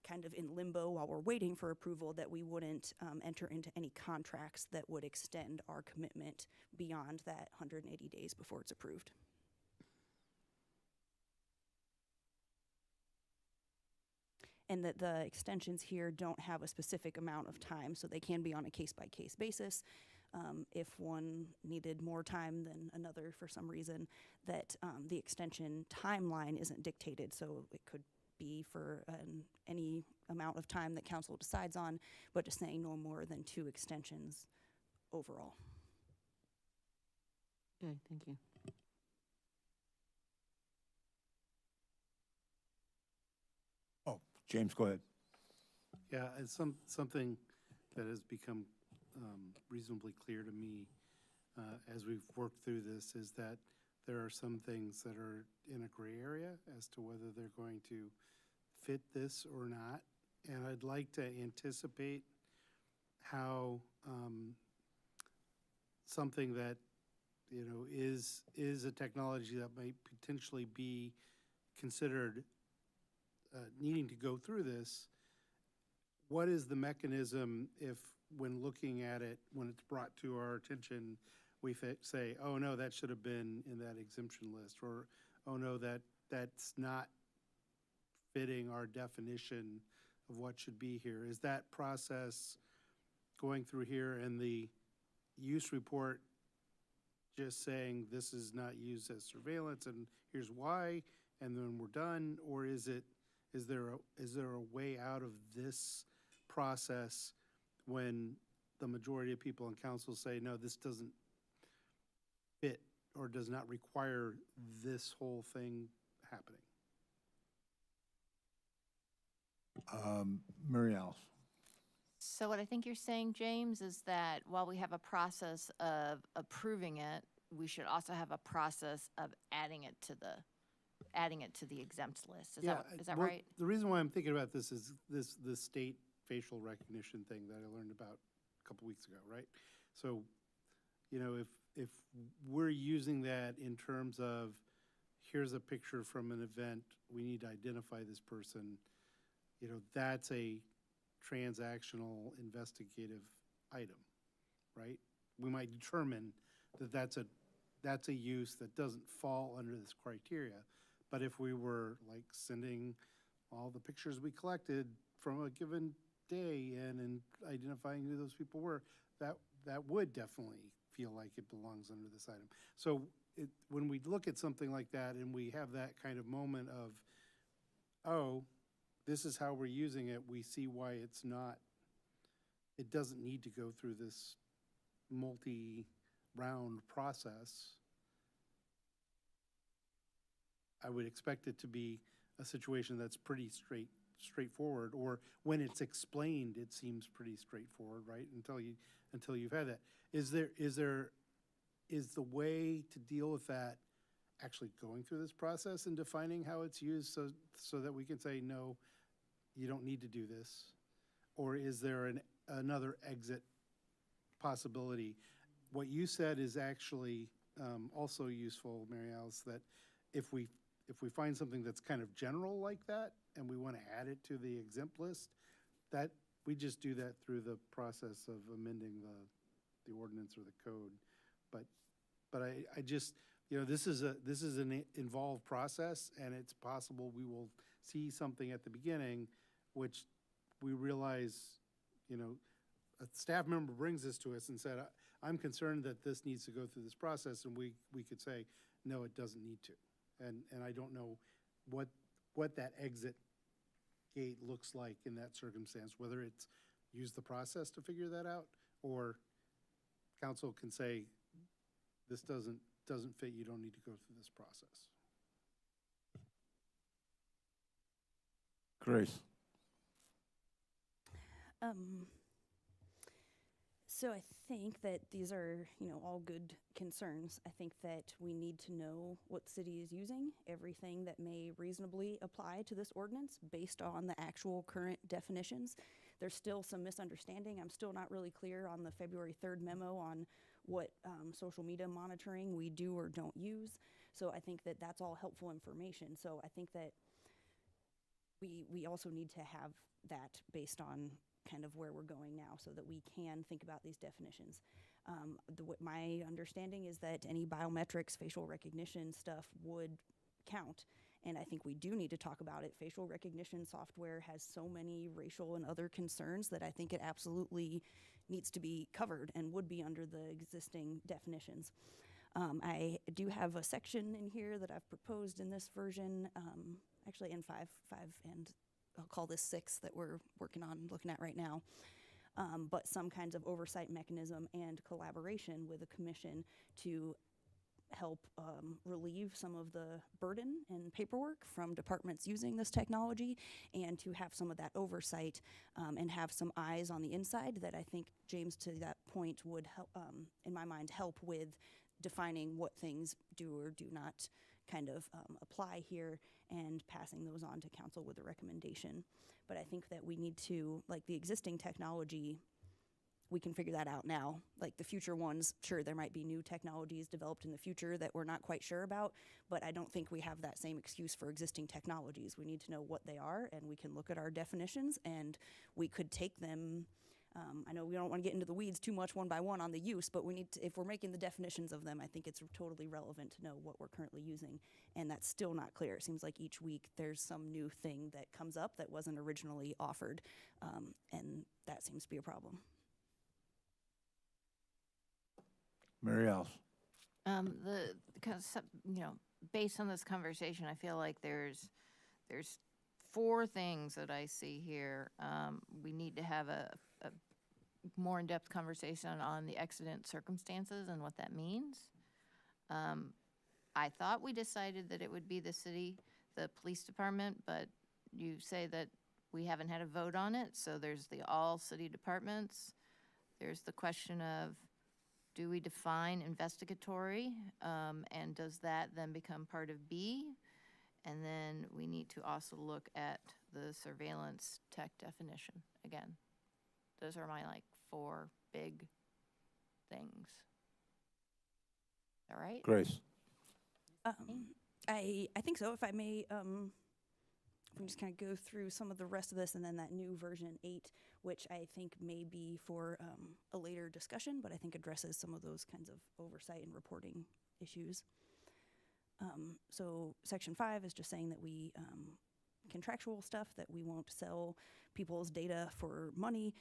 kind of in limbo while we're waiting for approval, that we wouldn't enter into any contracts that would extend our commitment beyond that 180 days before it's approved. And that the extensions here don't have a specific amount of time, so they can be on a case-by-case basis. If one needed more time than another for some reason, that the extension timeline isn't dictated, so it could be for any amount of time that council decides on, but just saying no more than 2 extensions overall. Okay, thank you. Oh, James, go ahead. Yeah, it's something that has become reasonably clear to me as we've worked through this is that there are some things that are in a gray area as to whether they're going to fit this or not. And I'd like to anticipate how something that, you know, is a technology that might potentially be considered needing to go through this, what is the mechanism if, when looking at it, when it's brought to our attention, we say, oh no, that should have been in that exemption list, or oh no, that's not fitting our definition of what should be here? Is that process going through here and the use report just saying this is not used as surveillance and here's why, and then we're done? Or is there a way out of this process when the majority of people in council say, no, this doesn't fit or does not require this whole thing happening? Mary Alice. So what I think you're saying, James, is that while we have a process of approving it, we should also have a process of adding it to the exempt list. Is that well, right? The reason why I'm thinking about this is this state facial recognition thing that I learned about a couple weeks ago, right? So, you know, if we're using that in terms of here's a picture from an event, we need to identify this person, you know, that's a transactional investigative item, right? We might determine that that's a use that doesn't fall under this criteria. But if we were like sending all the pictures we collected from a given day and identifying who those people were, that would definitely feel like it belongs under this item. So when we look at something like that and we have that kind of moment of, oh, this is how we're using it, we see why it doesn't need to go through this multi-round process. I would expect it to be a situation that's pretty straightforward, or when it's explained, it seems pretty straightforward, right? Until you've had that. Is the way to deal with that actually going through this process and defining how it's used so that we can say, no, you don't need to do this? Or is there another exit possibility? What you said is actually also useful, Mary Alice, that if we find something that's kind of general like that and we want to add it to the exempt list, that we just do that through the process of amending the ordinance or the code. But I just, this is an involved process, and it's possible we will see something at the beginning, which we realize, a staff member brings this to us and said, I'm concerned that this needs to go through this process, and we could say, no, it doesn't need to. And I don't know what that exit gate looks like in that circumstance, whether it's use the process to figure that out, or council can say, this doesn't fit, you don't need to go through this process. Grace. So I think that these are, all good concerns. I think that we need to know what the city is using, everything that may reasonably apply to this ordinance based on the actual current definitions. There's still some misunderstanding. I'm still not really clear on the February 3rd memo on what social media monitoring we do or don't use. So I think that that's all helpful information. So I think that we also need to have that based on kind of where we're going now so that we can think about these definitions. What my understanding is that any biometrics, facial recognition stuff would count. And I think we do need to talk about it. Facial recognition software has so many racial and other concerns that I think it absolutely needs to be covered and would be under the existing definitions. I do have a section in here that I've proposed in this version, actually in 5, and I'll call this 6 that we're working on, looking at right now. But some kinds of oversight mechanism and collaboration with a commission to help relieve some of the burden and paperwork from departments using this technology, and to have some of that oversight and have some eyes on the inside that I think, James, to that point, would help, in my mind, help with defining what things do or do not kind of apply here and passing those on to council with a recommendation. But I think that we need to, like the existing technology, we can figure that out now. Like the future ones, sure, there might be new technologies developed in the future that we're not quite sure about, but I don't think we have that same excuse for existing technologies. We need to know what they are, and we can look at our definitions, and we could take them. I know we don't want to get into the weeds too much one by one on the use, but we need to, if we're making the definitions of them, I think it's totally relevant to know what we're currently using, and that's still not clear. It seems like each week there's some new thing that comes up that wasn't originally offered, and that seems to be a problem. Mary Alice. Based on this conversation, I feel like there's 4 things that I see here. We need to have a more in-depth conversation on the exigent circumstances and what that means. I thought we decided that it would be the city, the police department, but you say that we haven't had a vote on it, so there's the all city departments. There's the question of, do we define investigatory, and does that then become part of B? And then we need to also look at the surveillance tech definition again. Those are my 4 big things. All right? Grace. I think so. If I may, we just kind of go through some of the rest of this, and then that new version 8, which I think may be for a later discussion, but I think addresses some of those kinds of oversight and reporting issues. So section 5 is just saying that we, contractual stuff, that we won't sell people's data for money.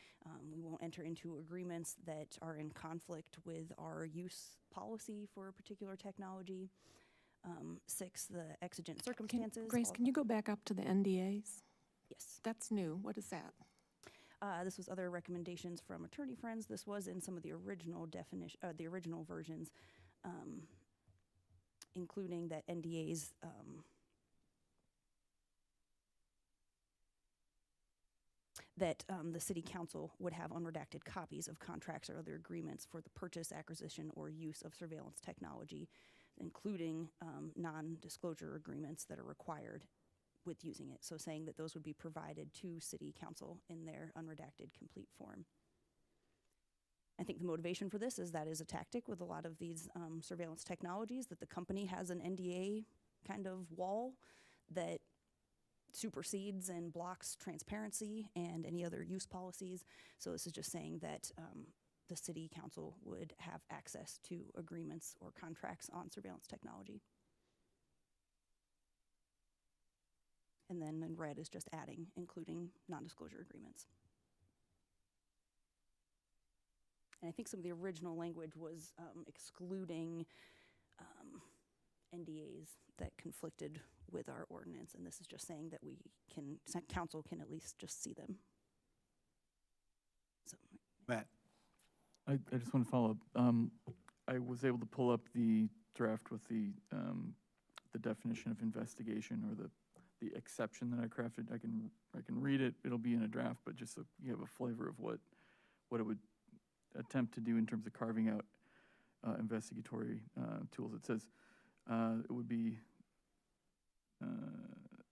We won't enter into agreements that are in conflict with our use policy for a particular technology. 6, the exigent circumstances. Grace, can you go back up to the NDAs? Yes. That's new. What is that? This was other recommendations from attorney friends. This was in some of the original the original versions, including that NDAs that the city council would have unredacted copies of contracts or other agreements for the purchase, acquisition, or use of surveillance technology, including non-disclosure agreements that are required with using it. So saying that those would be provided to city council in their unredacted complete form. I think the motivation for this is that is a tactic with a lot of these surveillance technologies, that the company has an NDA kind of wall that supersedes and blocks transparency and any other use policies. So this is just saying that the city council would have access to agreements or contracts on surveillance technology. And then in red is just adding, including non-disclosure agreements. And I think some of the original language was excluding NDAs that conflicted with our ordinance, and this is just saying that we can, council can at least just see them. So, Matt? I just want to follow up. I was able to pull up the draft with the definition of investigation, or the exception that I crafted. I can read it. It'll be in a draft, but just so you have a flavor of what it would attempt to do in terms of carving out investigatory tools. It says it would be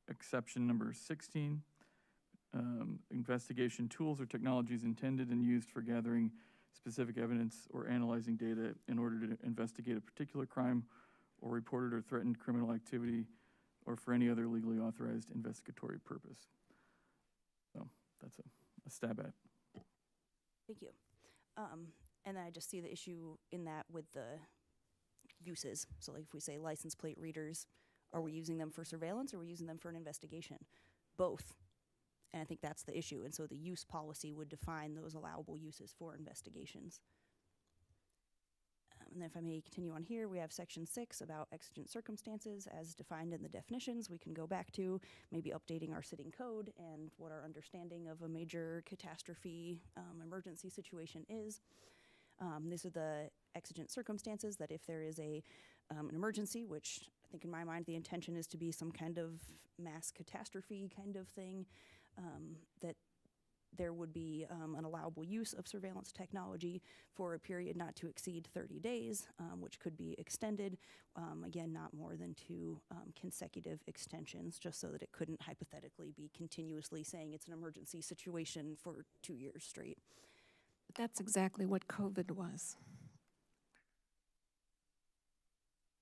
exception number 16. Investigation tools or technologies intended and used for gathering specific evidence or analyzing data in order to investigate a particular crime or reported or threatened criminal activity, or for any other legally authorized investigatory purpose. So that's a stab at it. thank you. And then I just see the issue in that with the uses. So like if we say license plate readers, are we using them for surveillance or are we using them for an investigation? Both. And I think that's the issue. And so the use policy would define those allowable uses for investigations. And then if I may continue on here, we have section 6 about exigent circumstances as defined in the definitions. We can go back to maybe updating our sitting code and what our understanding of a major catastrophe emergency situation is. These are the exigent circumstances that if there is an emergency, which I think in my mind the intention is to be some kind of mass catastrophe kind of thing, that there would be an allowable use of surveillance technology for a period not to exceed 30 days, which could be extended, again, not more than 2 consecutive extensions, just so that it couldn't hypothetically be continuously saying it's an emergency situation for 2 years straight. That's exactly what COVID was.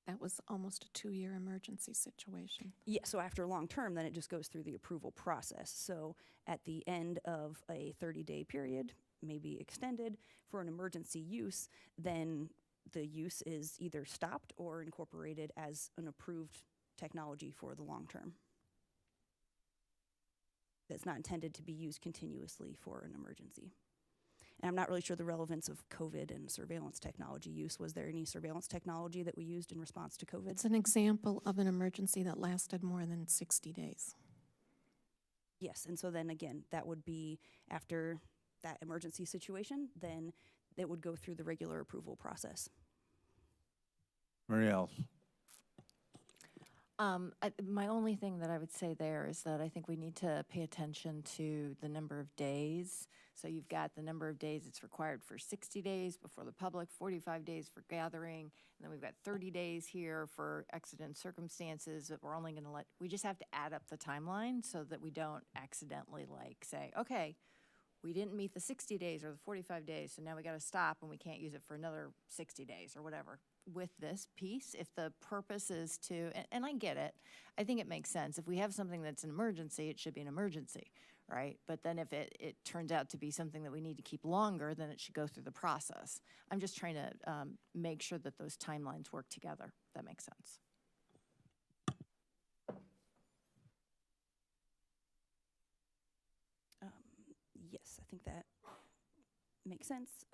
That was almost a 2-year emergency situation. Yeah, so after long term, then it just goes through the approval process. So at the end of a 30-day period, maybe extended for an emergency use, then the use is either stopped or incorporated as an approved technology for the long term. That's not intended to be used continuously for an emergency. And I'm not really sure the relevance of COVID and surveillance technology use. Was there any surveillance technology that we used in response to COVID? It's an example of an emergency that lasted more than 60 days. Yes, and so then again, that would be after that emergency situation, then it would go through the regular approval process. Mary Alice? My only thing that I would say there is that I think we need to pay attention to the number of days. So you've got the number of days it's required for 60 days before the public, 45 days for gathering, and then we've got 30 days here for exigent circumstances that we're only going to we just have to add up the timeline so that we don't accidentally say, okay, we didn't meet the 60 days or the 45 days, so now we got to stop and we can't use it for another 60 days or whatever. With this piece, if the purpose is to, and I get it, I think it makes sense. If we have something that's an emergency, it should be an emergency, right? But then if it turns out to be something that we need to keep longer, then it should go through the process. I'm just trying to make sure that those timelines work together, if that makes sense. Yes, I think that makes sense.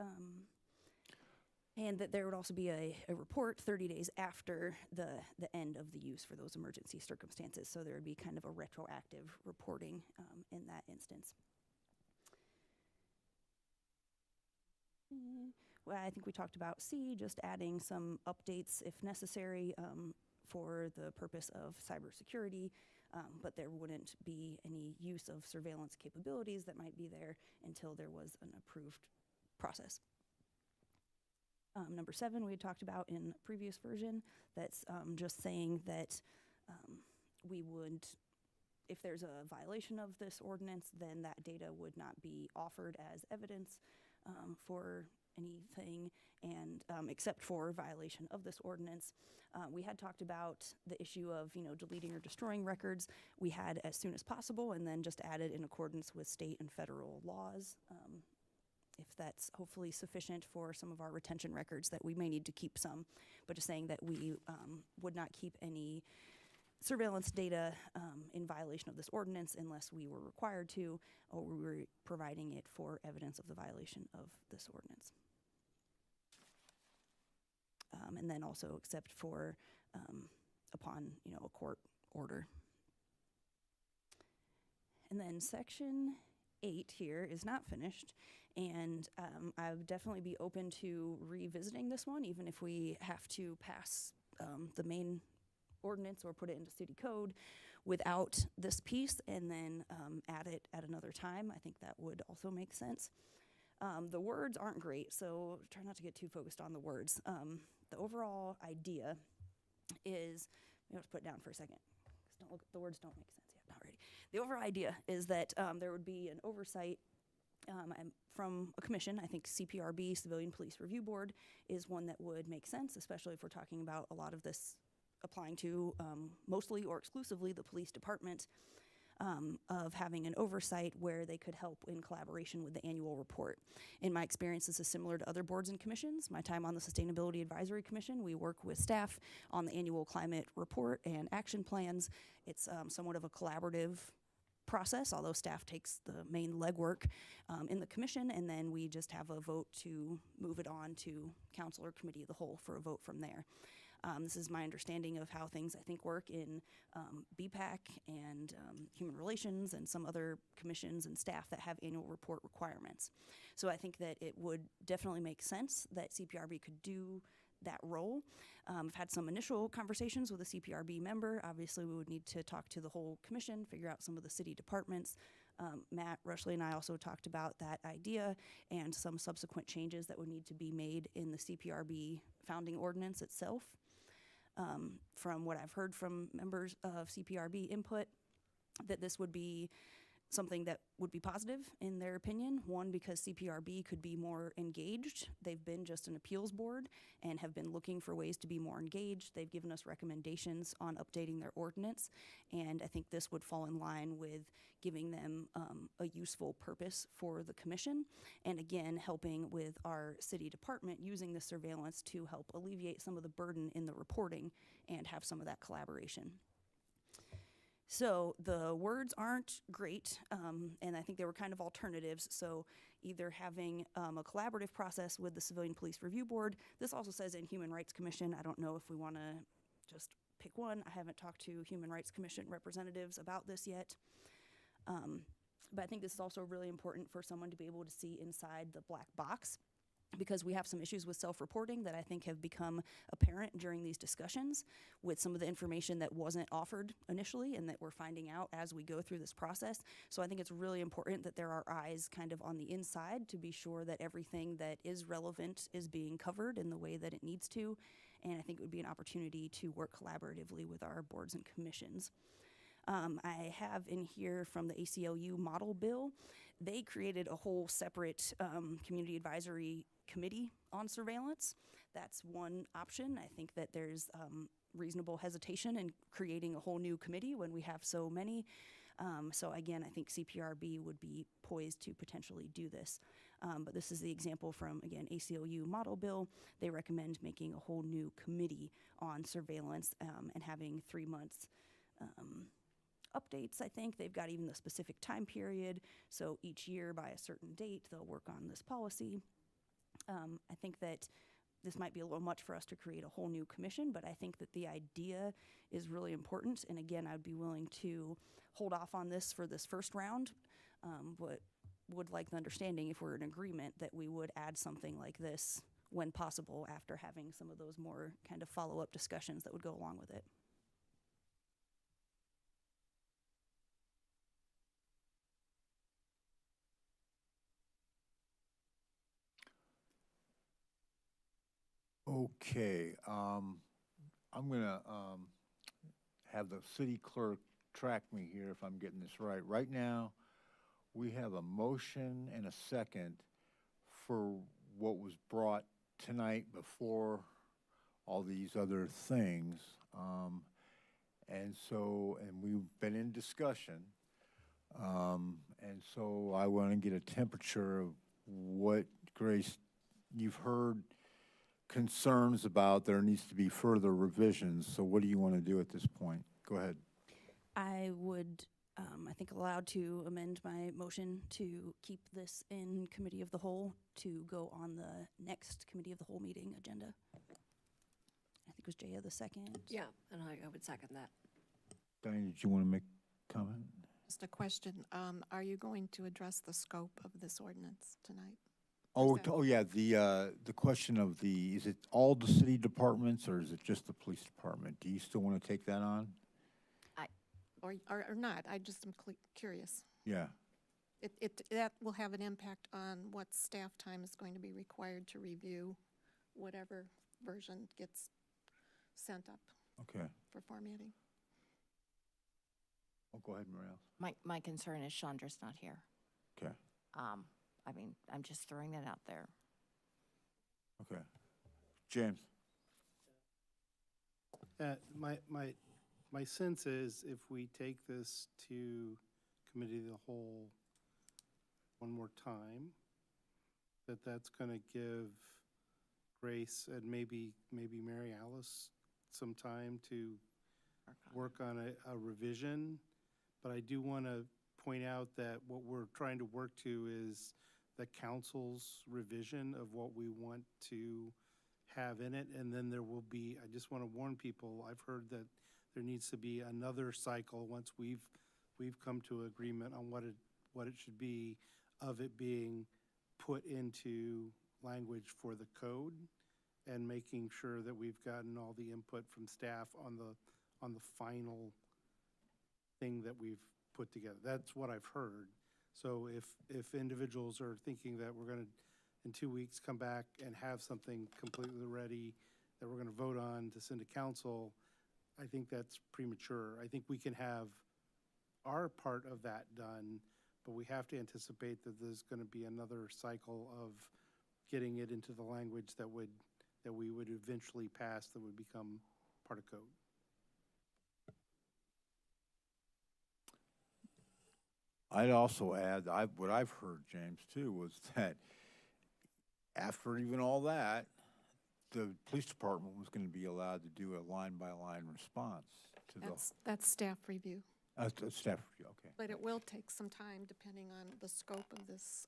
And that there would also be a report 30 days after the end of the use for those emergency circumstances. So there would be kind of a retroactive reporting in that instance. Well, I think we talked about C, just adding some updates if necessary for the purpose of cybersecurity. but there wouldn't be any use of surveillance capabilities that might be there until there was an approved process. Number 7, we had talked about in the previous version. That's just saying that we would, if there's a violation of this ordinance, then that data would not be offered as evidence for anything, and except for violation of this ordinance. We had talked about the issue of, deleting or destroying records. We had as soon as possible, and then just added in accordance with state and federal laws. If that's hopefully sufficient for some of our retention records, that we may need to keep some, but just saying that we would not keep any surveillance data in violation of this ordinance unless we were required to, or we were providing it for evidence of the violation of this ordinance. And then also except for upon, a court order. And then section 8 here is not finished, and I would definitely be open to revisiting this one, even if we have to pass the main ordinance or put it into city code without this piece, and then add it at another time. I think that would also make sense. The words aren't great, so try not to get too focused on the words. The overall idea is, maybe I'll just put it down for a second, because the words don't make sense yet, not ready. The overall idea is that there would be an oversight from a commission. I think CPRB, Civilian Police Review Board, is one that would make sense, especially if we're talking about a lot of this applying to mostly or exclusively the police department, of having an oversight where they could help in collaboration with the annual report. In my experience, this is similar to other boards and commissions. My time on the Sustainability Advisory Commission, we work with staff on the annual climate report and action plans. It's somewhat of a collaborative process, although staff takes the main legwork in the commission, and then we just have a vote to move it on to council or committee of the whole for a vote from there. This is my understanding of how things, I think, work in BPAC and Human Relations and some other commissions and staff that have annual report requirements. So I think that it would definitely make sense that CPRB could do that role. I've had some initial conversations with a CPRB member. Obviously, we would need to talk to the whole commission, figure out some of the city departments. Matt Rushley and I also talked about that idea and some subsequent changes that would need to be made in the CPRB founding ordinance itself. From what I've heard from members of CPRB input, that this would be something that would be positive in their opinion. One, because CPRB could be more engaged. They've been just an appeals board and have been looking for ways to be more engaged. They've given us recommendations on updating their ordinance, and I think this would fall in line with giving them a useful purpose for the commission, and again, helping with our city department using the surveillance to help alleviate some of the burden in the reporting and have some of that collaboration. So the words aren't great, and I think they were kind of alternatives. So either having a collaborative process with the Civilian Police Review Board. This also says in Human Rights Commission. I don't know if we want to just pick one. I haven't talked to Human Rights Commission representatives about this yet. But I think this is also really important for someone to be able to see inside the black box, because we have some issues with self-reporting that I think have become apparent during these discussions with some of the information that wasn't offered initially and that we're finding out as we go through this process. So I think it's really important that there are eyes kind of on the inside to be sure that everything that is relevant is being covered in the way that it needs to. And I think it would be an opportunity to work collaboratively with our boards and commissions. I have in here from the ACLU model bill. They created a whole separate community advisory committee on surveillance. That's one option. I think that there's reasonable hesitation in creating a whole new committee when we have so many. So again, I think CPRB would be poised to potentially do this. But this is the example from, again, ACLU model bill. They recommend making a whole new committee on surveillance and having 3 months updates. I think they've got even the specific time period. So each year by a certain date, they'll work on this policy. I think that this might be a little much for us to create a whole new commission, but I think that the idea is really important. And again, I'd be willing to hold off on this for this first round, but would like the understanding, if we're in agreement, that we would add something like this when possible after having some of those more kind of follow-up discussions that would go along with it. Okay, I'm gonna, have the city clerk track me here if I'm getting this right. Right now, we have a motion and a second for what was brought tonight before all these other things. And we've been in discussion. And so I want to get a temperature of what, Grace, you've heard concerns about there needs to be further revisions. So what do you want to do at this point? Go ahead. I would, I think, allowed to amend my motion to keep this in committee of the whole to go on the next committee of the whole meeting agenda. I think it was Jaya the second. Yeah, and I would second that. Diane, did you want to make a comment? Just a question, are you going to address the scope of this ordinance tonight? Yeah, the question of is it all the city departments or is it just the police department? Do you still want to take that on? Or not, I just am curious. Yeah. That will have an impact on what staff time is going to be required to review whatever version gets sent up Okay. for formatting. Oh, go ahead, Marielle. My concern is Chandra's not here. Okay. I mean, I'm just throwing that out there. Okay. James? My sense is if we take this to committee of the whole one more time, that's going to give Grace and maybe Mary Alice some time to work on a revision. But I do want to point out that what we're trying to work to is the council's revision of what we want to have in it. And then there will be, I just want to warn people, I've heard that there needs to be another cycle once we've come to agreement on what it should be, of it being put into language for the code and making sure that we've gotten all the input from staff on the final thing that we've put together. That's what I've heard. So if individuals are thinking that we're going to, in 2 weeks, come back and have something completely ready that we're going to vote on to send to council, I think that's premature. I think we can have our part of that done, but we have to anticipate that there's going to be another cycle of getting it into the language that we would eventually pass, that would become part of code. I'd also add, what I've heard, James, too, was that after even all that, the police department was going to be allowed to do a line-by-line response to That's staff review. Staff review, okay. But it will take some time depending on the scope of this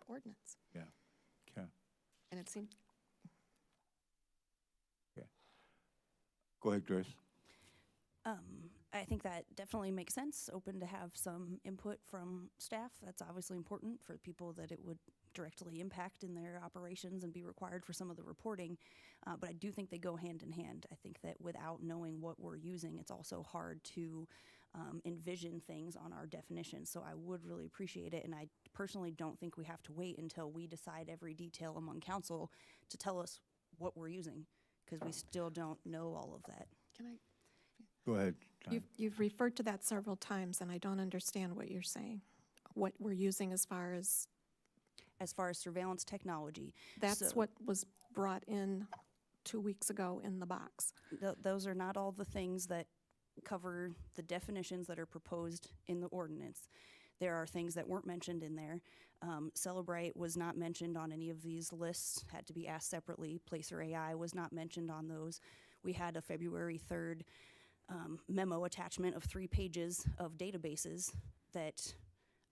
ordinance. Yeah, okay. And it seems, Okay. Go ahead, Grace. I think that definitely makes sense. Open to have some input from staff. That's obviously important for people that it would directly impact in their operations and be required for some of the reporting. But I do think they go hand in hand. I think that without knowing what we're using, it's also hard to envision things on our definitions. So I would really appreciate it. And I personally don't think we have to wait until we decide every detail among council to tell us what we're using, because we still don't know all of that. can I? Go ahead. You've referred to that several times, and I don't understand what you're saying. What we're using as far as surveillance technology. That's So- what was brought in 2 weeks ago in the box. Those are not all the things that cover the definitions that are proposed in the ordinance. There are things that weren't mentioned in there. Celebrite was not mentioned on any of these lists, had to be asked separately. Placer AI was not mentioned on those. We had a February 3rd memo attachment of 3 pages of databases that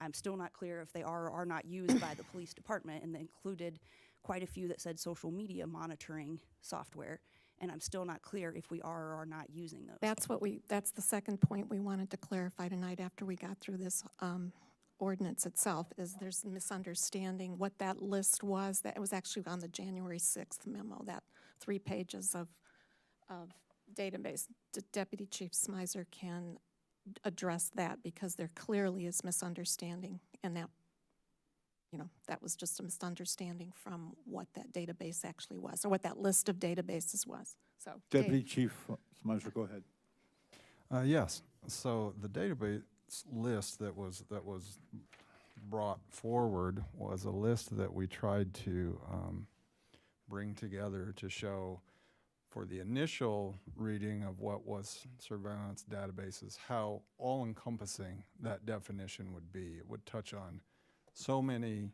I'm still not clear if they are or are not used by the police department, and they included quite a few that said social media monitoring software, and I'm still not clear if we are or are not using those. That's the second point we wanted to clarify tonight after we got through this ordinance itself, is there's a misunderstanding what that list was. That was actually on the January 6th memo, that 3 pages of database. Deputy Chief Smizer can address that, because there clearly is misunderstanding in that that was just a misunderstanding from what that database actually was, or what that list of databases was. So, Deputy Chief Smuzer, go ahead. Yes. So the database list that was brought forward was a list that we tried to bring together to show for the initial reading of what was surveillance databases, how all-encompassing that definition would be. It would touch on so many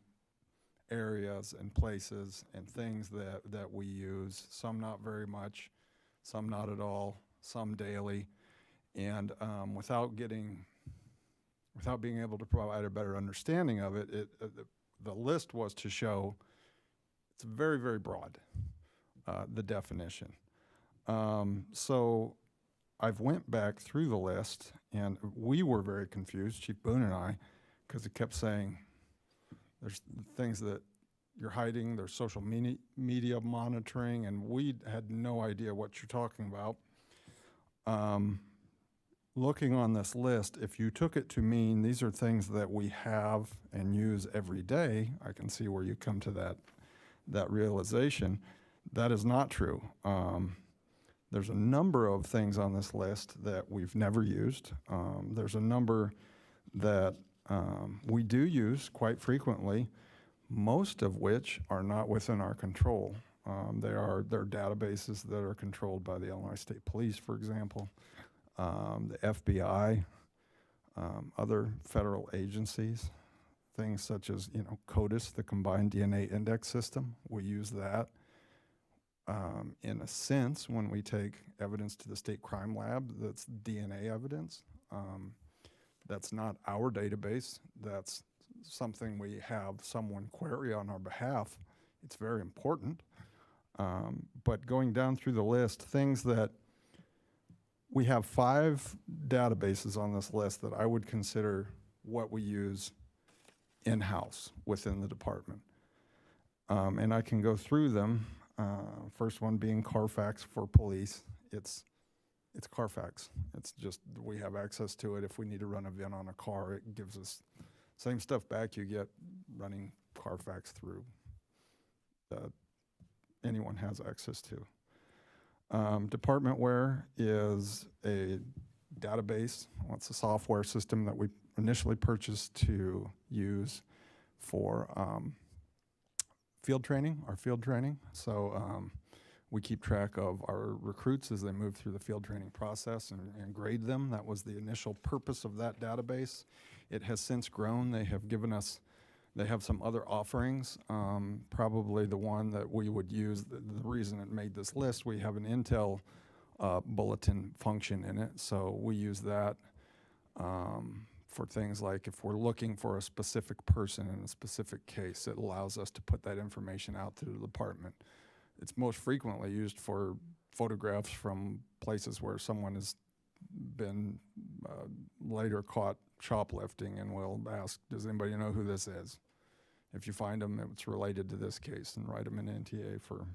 areas and places and things that we use, some not very much, some not at all, some daily. And without being able to provide a better understanding of it, the list was to show it's very, very broad, the definition. So I've went back through the list, and we were very confused, Chief Boone and I, because it kept saying there's things that you're hiding, there's social media monitoring, and we had no idea what you're talking about. Looking on this list, if you took it to mean these are things that we have and use every day, I can see where you come to that realization. That is not true. There's a number of things on this list that we've never used. There's a number that we do use quite frequently, most of which are not within our control. They're databases that are controlled by the Illinois State Police, for example, the FBI, other federal agencies, things such as, CODIS, the Combined DNA Index System. We use that. In a sense, when we take evidence to the state crime lab, that's DNA evidence. That's not our database. That's something we have someone query on our behalf. It's very important. But going down through the list, things that we have 5 databases on this list that I would consider what we use in-house within the department. And I can go through them. First one being Carfax for police. It's Carfax. It's just, we have access to it. If we need to run a VIN on a car, it gives us same stuff back you get running Carfax through that anyone has access to. Departmentware is a database. Well, it's a software system that we initially purchased to use for field training, our field training. So we keep track of our recruits as they move through the field training process and grade them. That was the initial purpose of that database. It has since grown. They have given us, they have some other offerings. Probably the one that we would use, the reason it made this list, we have an Intel bulletin function in it. So we use that for things like if we're looking for a specific person in a specific case, it allows us to put that information out to the department. It's most frequently used for photographs from places where someone has been later caught shoplifting, and we'll ask, does anybody know who this is? If you find them, it's related to this case, and write them an NTA for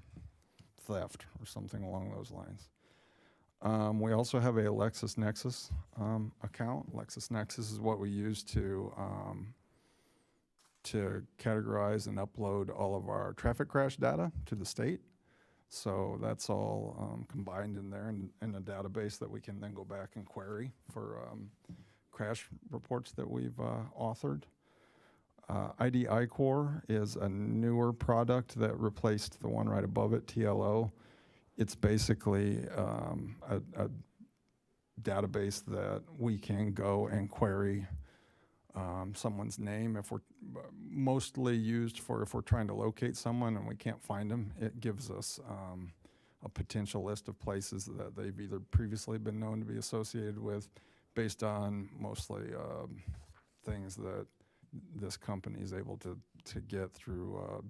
theft or something along those lines. We also have a LexisNexis account. LexisNexis is what we use to categorize and upload all of our traffic crash data to the state. So that's all combined in there in a database that we can then go back and query for crash reports that we've authored. IDI-Core is a newer product that replaced the one right above it, TLO. It's basically a database that we can go and query someone's name. If we're mostly used for if we're trying to locate someone and we can't find them, it gives us a potential list of places that they've either previously been known to be associated with, based on mostly things that this company is able to get through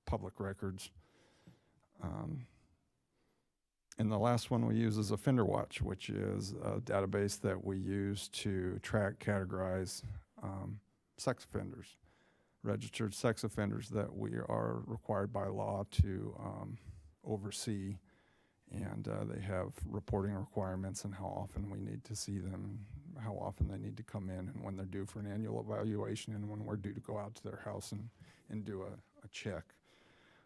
public records. And the last one we use is Offender Watch, which is a database that we use to track, categorize sex offenders, registered sex offenders that we are required by law to oversee. And they have reporting requirements and how often we need to see them, how often they need to come in and when they're due for an annual evaluation and when we're due to go out to their house and do a check.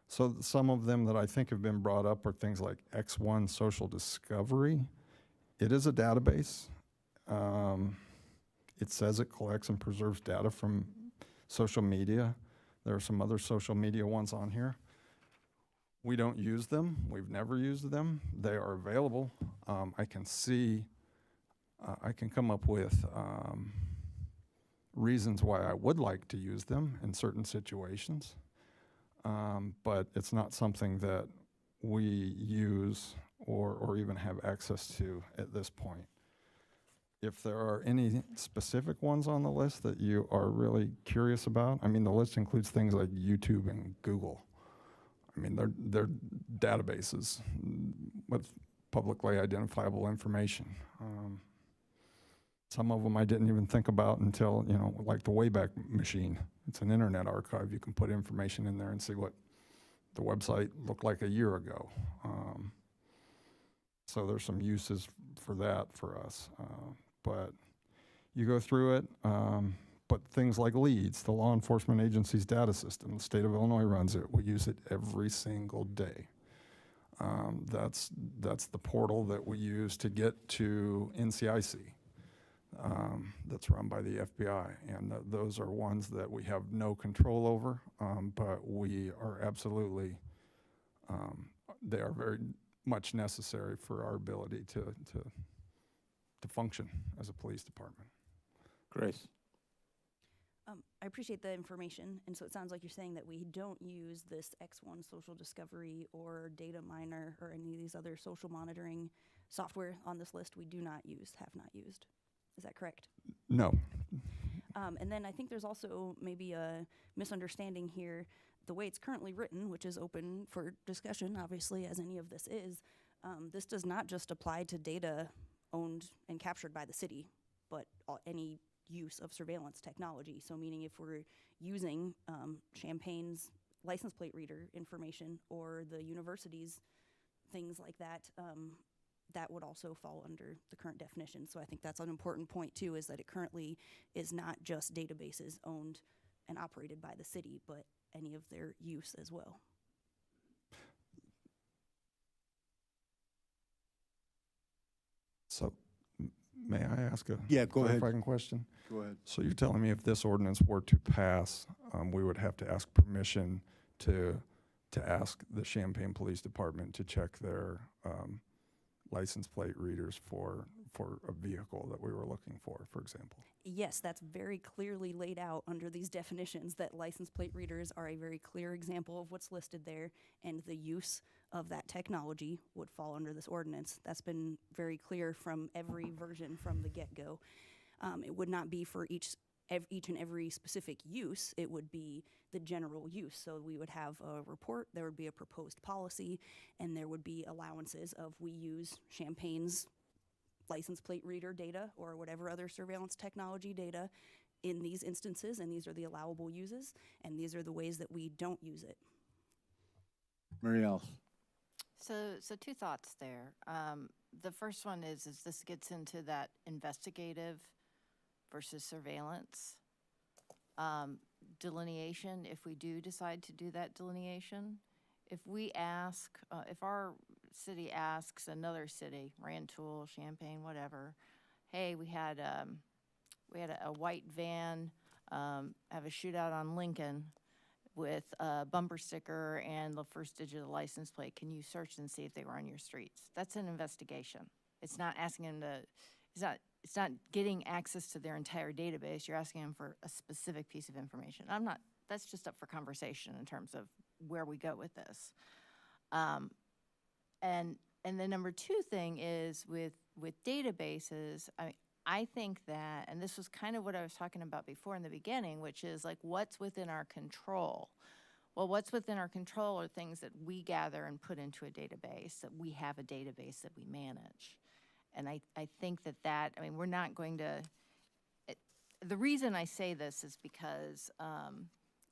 So some of them that I think have been brought up are things like X1 Social Discovery. It is a database. It says it collects and preserves data from social media. There are some other social media ones on here. We don't use them. We've never used them. They are available. I can come up with reasons why I would like to use them in certain situations, but it's not something that we use or even have access to at this point. If there are any specific ones on the list that you are really curious about, I mean, the list includes things like YouTube and Google. I mean, they're databases with publicly identifiable information. Some of them I didn't even think about until, like the Wayback Machine. It's an internet archive. You can put information in there and see what the website looked like a year ago. So there's some uses for that for us. But you go through it, but things like LEADS, the law enforcement agency's data system, the state of Illinois runs it. We use it every single day. That's the portal that we use to get to NCIC. That's run by the FBI, and those are ones that we have no control over, but we are absolutely, they are very much necessary for our ability to function as a police department. Grace. I appreciate the information, and so it sounds like you're saying that we don't use this X1 Social Discovery or Data Miner or any of these other social monitoring software on this list. We do not use, have not used. Is that correct? No. And then I think there's also maybe a misunderstanding here. The way it's currently written, which is open for discussion, obviously, as any of this is, this does not just apply to data owned and captured by the city, but any use of surveillance technology. So meaning if we're using Champaign's license plate reader information or the university's things like that, that would also fall under the current definition. So I think that's an important point too, is that it currently is not just databases owned and operated by the city, but any of their use as well. So may I ask a go ahead. clarifying question? Go ahead. So you're telling me if this ordinance were to pass, we would have to ask permission to ask the Champaign Police Department to check their license plate readers for a vehicle that we were looking for example? Yes, that's very clearly laid out under these definitions, that license plate readers are a very clear example of what's listed there, and the use of that technology would fall under this ordinance. That's been very clear from every version from the get-go. It would not be for each and every specific use. It would be the general use. So we would have a report, there would be a proposed policy, and there would be allowances of we use Champaign's license plate reader data or whatever other surveillance technology data in these instances, and these are the allowable uses, and these are the ways that we don't use it. Mary Alice. So two thoughts there. The first one is this gets into that investigative versus surveillance delineation. If we do decide to do that delineation, if we ask, if our city asks another city, Rantoul, Champaign, whatever, hey, we had a white van have a shootout on Lincoln with a bumper sticker and the first digit of the license plate. Can you search and see if they were on your streets? That's an investigation. It's not asking them to, it's not getting access to their entire database. You're asking them for a specific piece of information. That's just up for conversation in terms of where we go with this. And the number two thing is with databases, I think that, and this was kind of what I was talking about before in the beginning, which is like what's within our control. Well, what's within our control are things that we gather and put into a database, that we have a database that we manage. And I think that, we're not going to, the reason I say this is because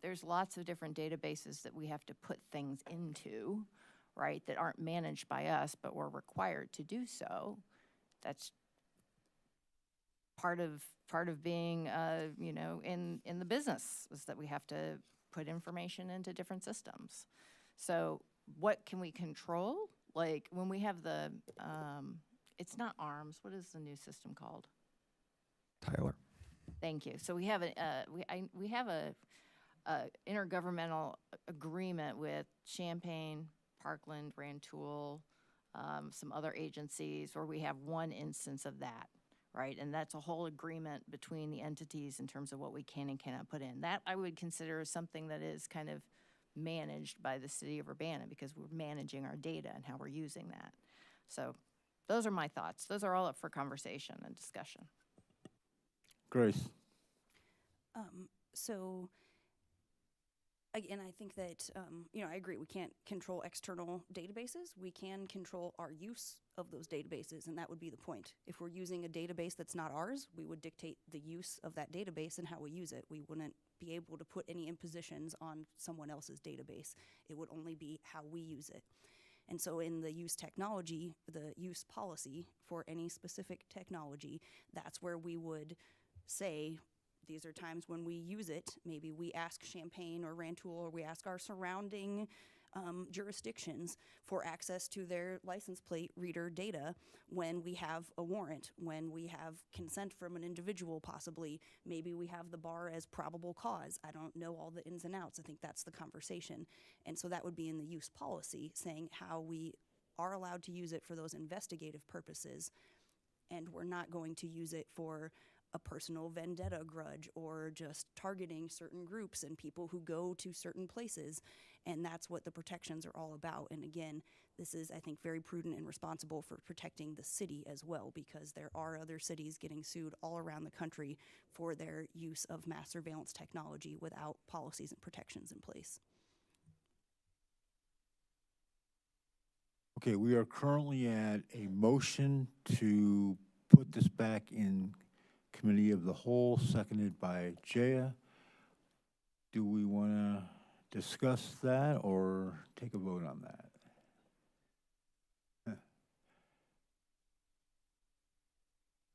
there's lots of different databases that we have to put things into, right, that aren't managed by us, but we're required to do so. That's part of being, you know, in the business is that we have to put information into different systems. So what can we control? Like when we have the, it's not ARMS, what is the new system called? Tyler. Thank you. So we have we have a intergovernmental agreement with Champaign, Parkland, Rantoul, some other agencies where we have one instance of that, right? And that's a whole agreement between the entities in terms of what we can and cannot put in. That I would consider something that is kind of managed by the city of Urbana because we're managing our data and how we're using that. So those are my thoughts. Those are all up for conversation and discussion. Grace? So, again, I think that, you know, I agree, we can't control external databases. We can control our use of those databases, and that would be the point. If we're using a database that's not ours, we would dictate the use of that database and how we use it. We wouldn't be able to put any impositions on someone else's database. It would only be how we use it. And so in the use technology, the use policy for any specific technology, that's where we would say, these are times when we use it. Maybe we ask Champaign or Rantoul, or we ask our surrounding jurisdictions for access to their license plate reader data when we have a warrant, when we have consent from an individual possibly. Maybe we have the bar as probable cause. I don't know all the ins and outs. I think that's the conversation. And so that would be in the use policy, saying how we are allowed to use it for those investigative purposes, and we're not going to use it for a personal vendetta grudge or just targeting certain groups and people who go to certain places. And that's what the protections are all about. And again, this is, I think, very prudent and responsible for protecting the city as well, because there are other cities getting sued all around the country for their use of mass surveillance technology without policies and protections in place. Okay, we are currently at a motion to put this back in Committee of the Whole, seconded by Jaya. Do we want to discuss that or take a vote on that?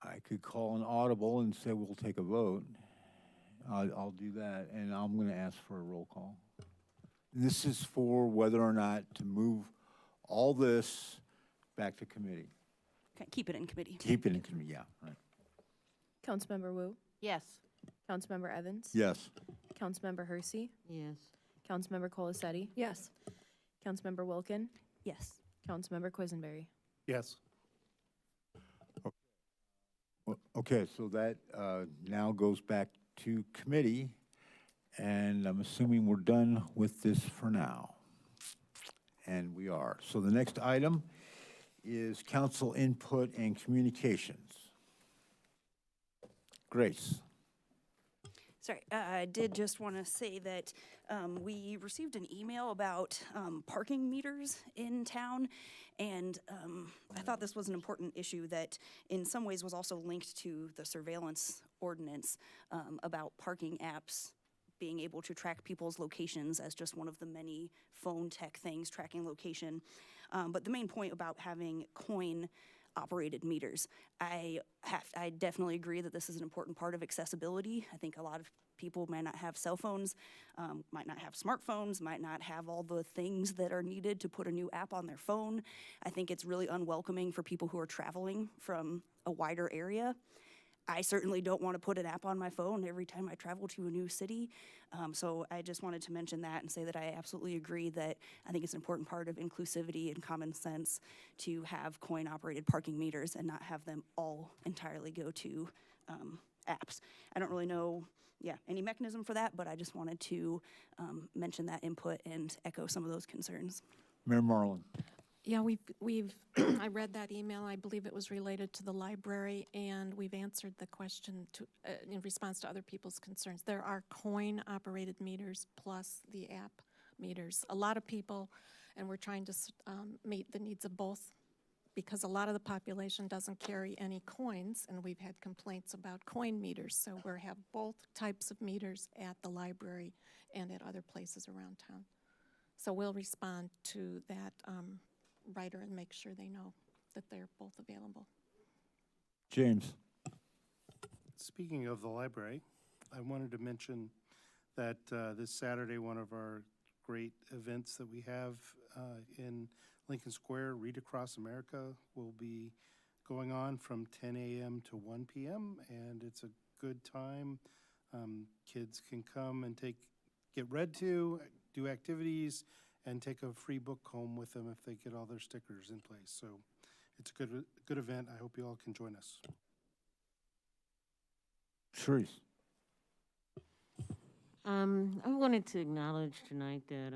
I could call an audible and say we'll take a vote. I'll do that, and I'm going to ask for a roll call. This is for whether or not to move all this back to committee. Okay, keep it in committee. Keep it in committee, yeah, right. Councilmember Wu, Yes. Councilmember Evans, Yes. Councilmember Hersey, Yes. Councilmember Colacetti, Yes. Councilmember Wilkin, Yes. Councilmember Quisenberry. Yes. Okay, so that now goes back to committee, and I'm assuming we're done with this for now. And we are. So the next item is council input and communications. Grace. Sorry, I did just want to say that we received an email about parking meters in town, and I thought this was an important issue that in some ways was also linked to the surveillance ordinance about parking apps being able to track people's locations as just one of the many phone tech things tracking location. But the main point about having coin operated meters. I definitely agree that this is an important part of accessibility. I think a lot of people might not have cell phones, might not have smartphones, might not have all the things that are needed to put a new app on their phone. I think it's really unwelcoming for people who are traveling from a wider area. I certainly don't want to put an app on my phone every time I travel to a new city. So I just wanted to mention that and say that I absolutely agree that I think it's an important part of inclusivity and common sense to have coin-operated parking meters and not have them all entirely go to apps. I don't really know, any mechanism for that, but I just wanted to mention that input and echo some of those concerns. Mayor Marlin. Yeah, we've I read that email. I believe it was related to the library, and we've answered the question in response to other people's concerns. There are coin-operated meters plus the app meters. A lot of people, and we're trying to meet the needs of both, because a lot of the population doesn't carry any coins, and we've had complaints about coin meters. So we have both types of meters at the library and at other places around town. So we'll respond to that writer and make sure they know that they're both available. James. speaking of the library, I wanted to mention that this Saturday, one of our great events that we have in Lincoln Square, Read Across America, will be going on from 10 a.m. to 1 p.m., and it's a good time. Kids can come and get read to, do activities, and take a free book home with them if they get all their stickers in place. So it's a good event. I hope you all can join us. Sharice. I wanted to acknowledge tonight that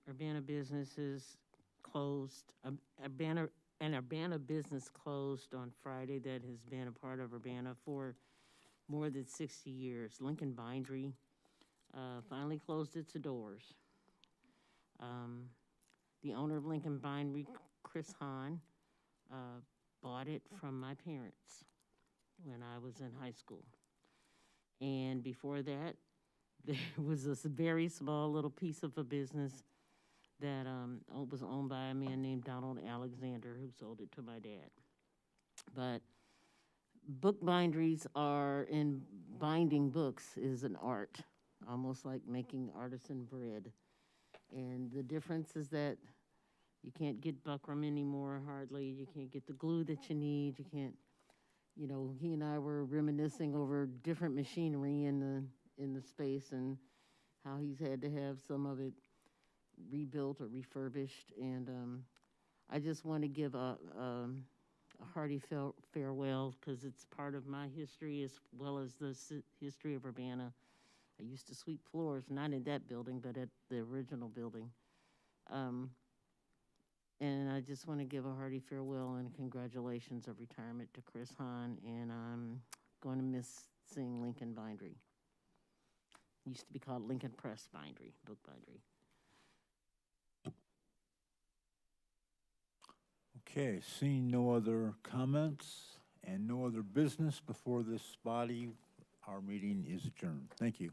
Urbana businesses closed. An Urbana business closed on Friday that has been a part of Urbana for more than 60 years. Lincoln Bindery finally closed its doors. The owner of Lincoln Bindery, Chris Hahn, bought it from my parents when I was in high school. And before that, there was this very small little piece of a business that was owned by a man named Donald Alexander, who sold it to my dad. But book binderies and binding books is an art, almost like making artisan bread. And the difference is that you can't get buckram anymore, hardly. You can't get the glue that you need. You can't, he and I were reminiscing over different machinery in the space and how he's had to have some of it rebuilt or refurbished. And I just want to give a hearty farewell, because it's part of my history as well as the history of Urbana. I used to sweep floors, not in that building, but at the original building. And I just want to give a hearty farewell and congratulations of retirement to Chris Hahn, and I'm going to miss seeing Lincoln Bindery. Used to be called Lincoln Press Bindery, book bindery. Okay, seeing no other comments and no other business before this body, our meeting is adjourned. Thank you.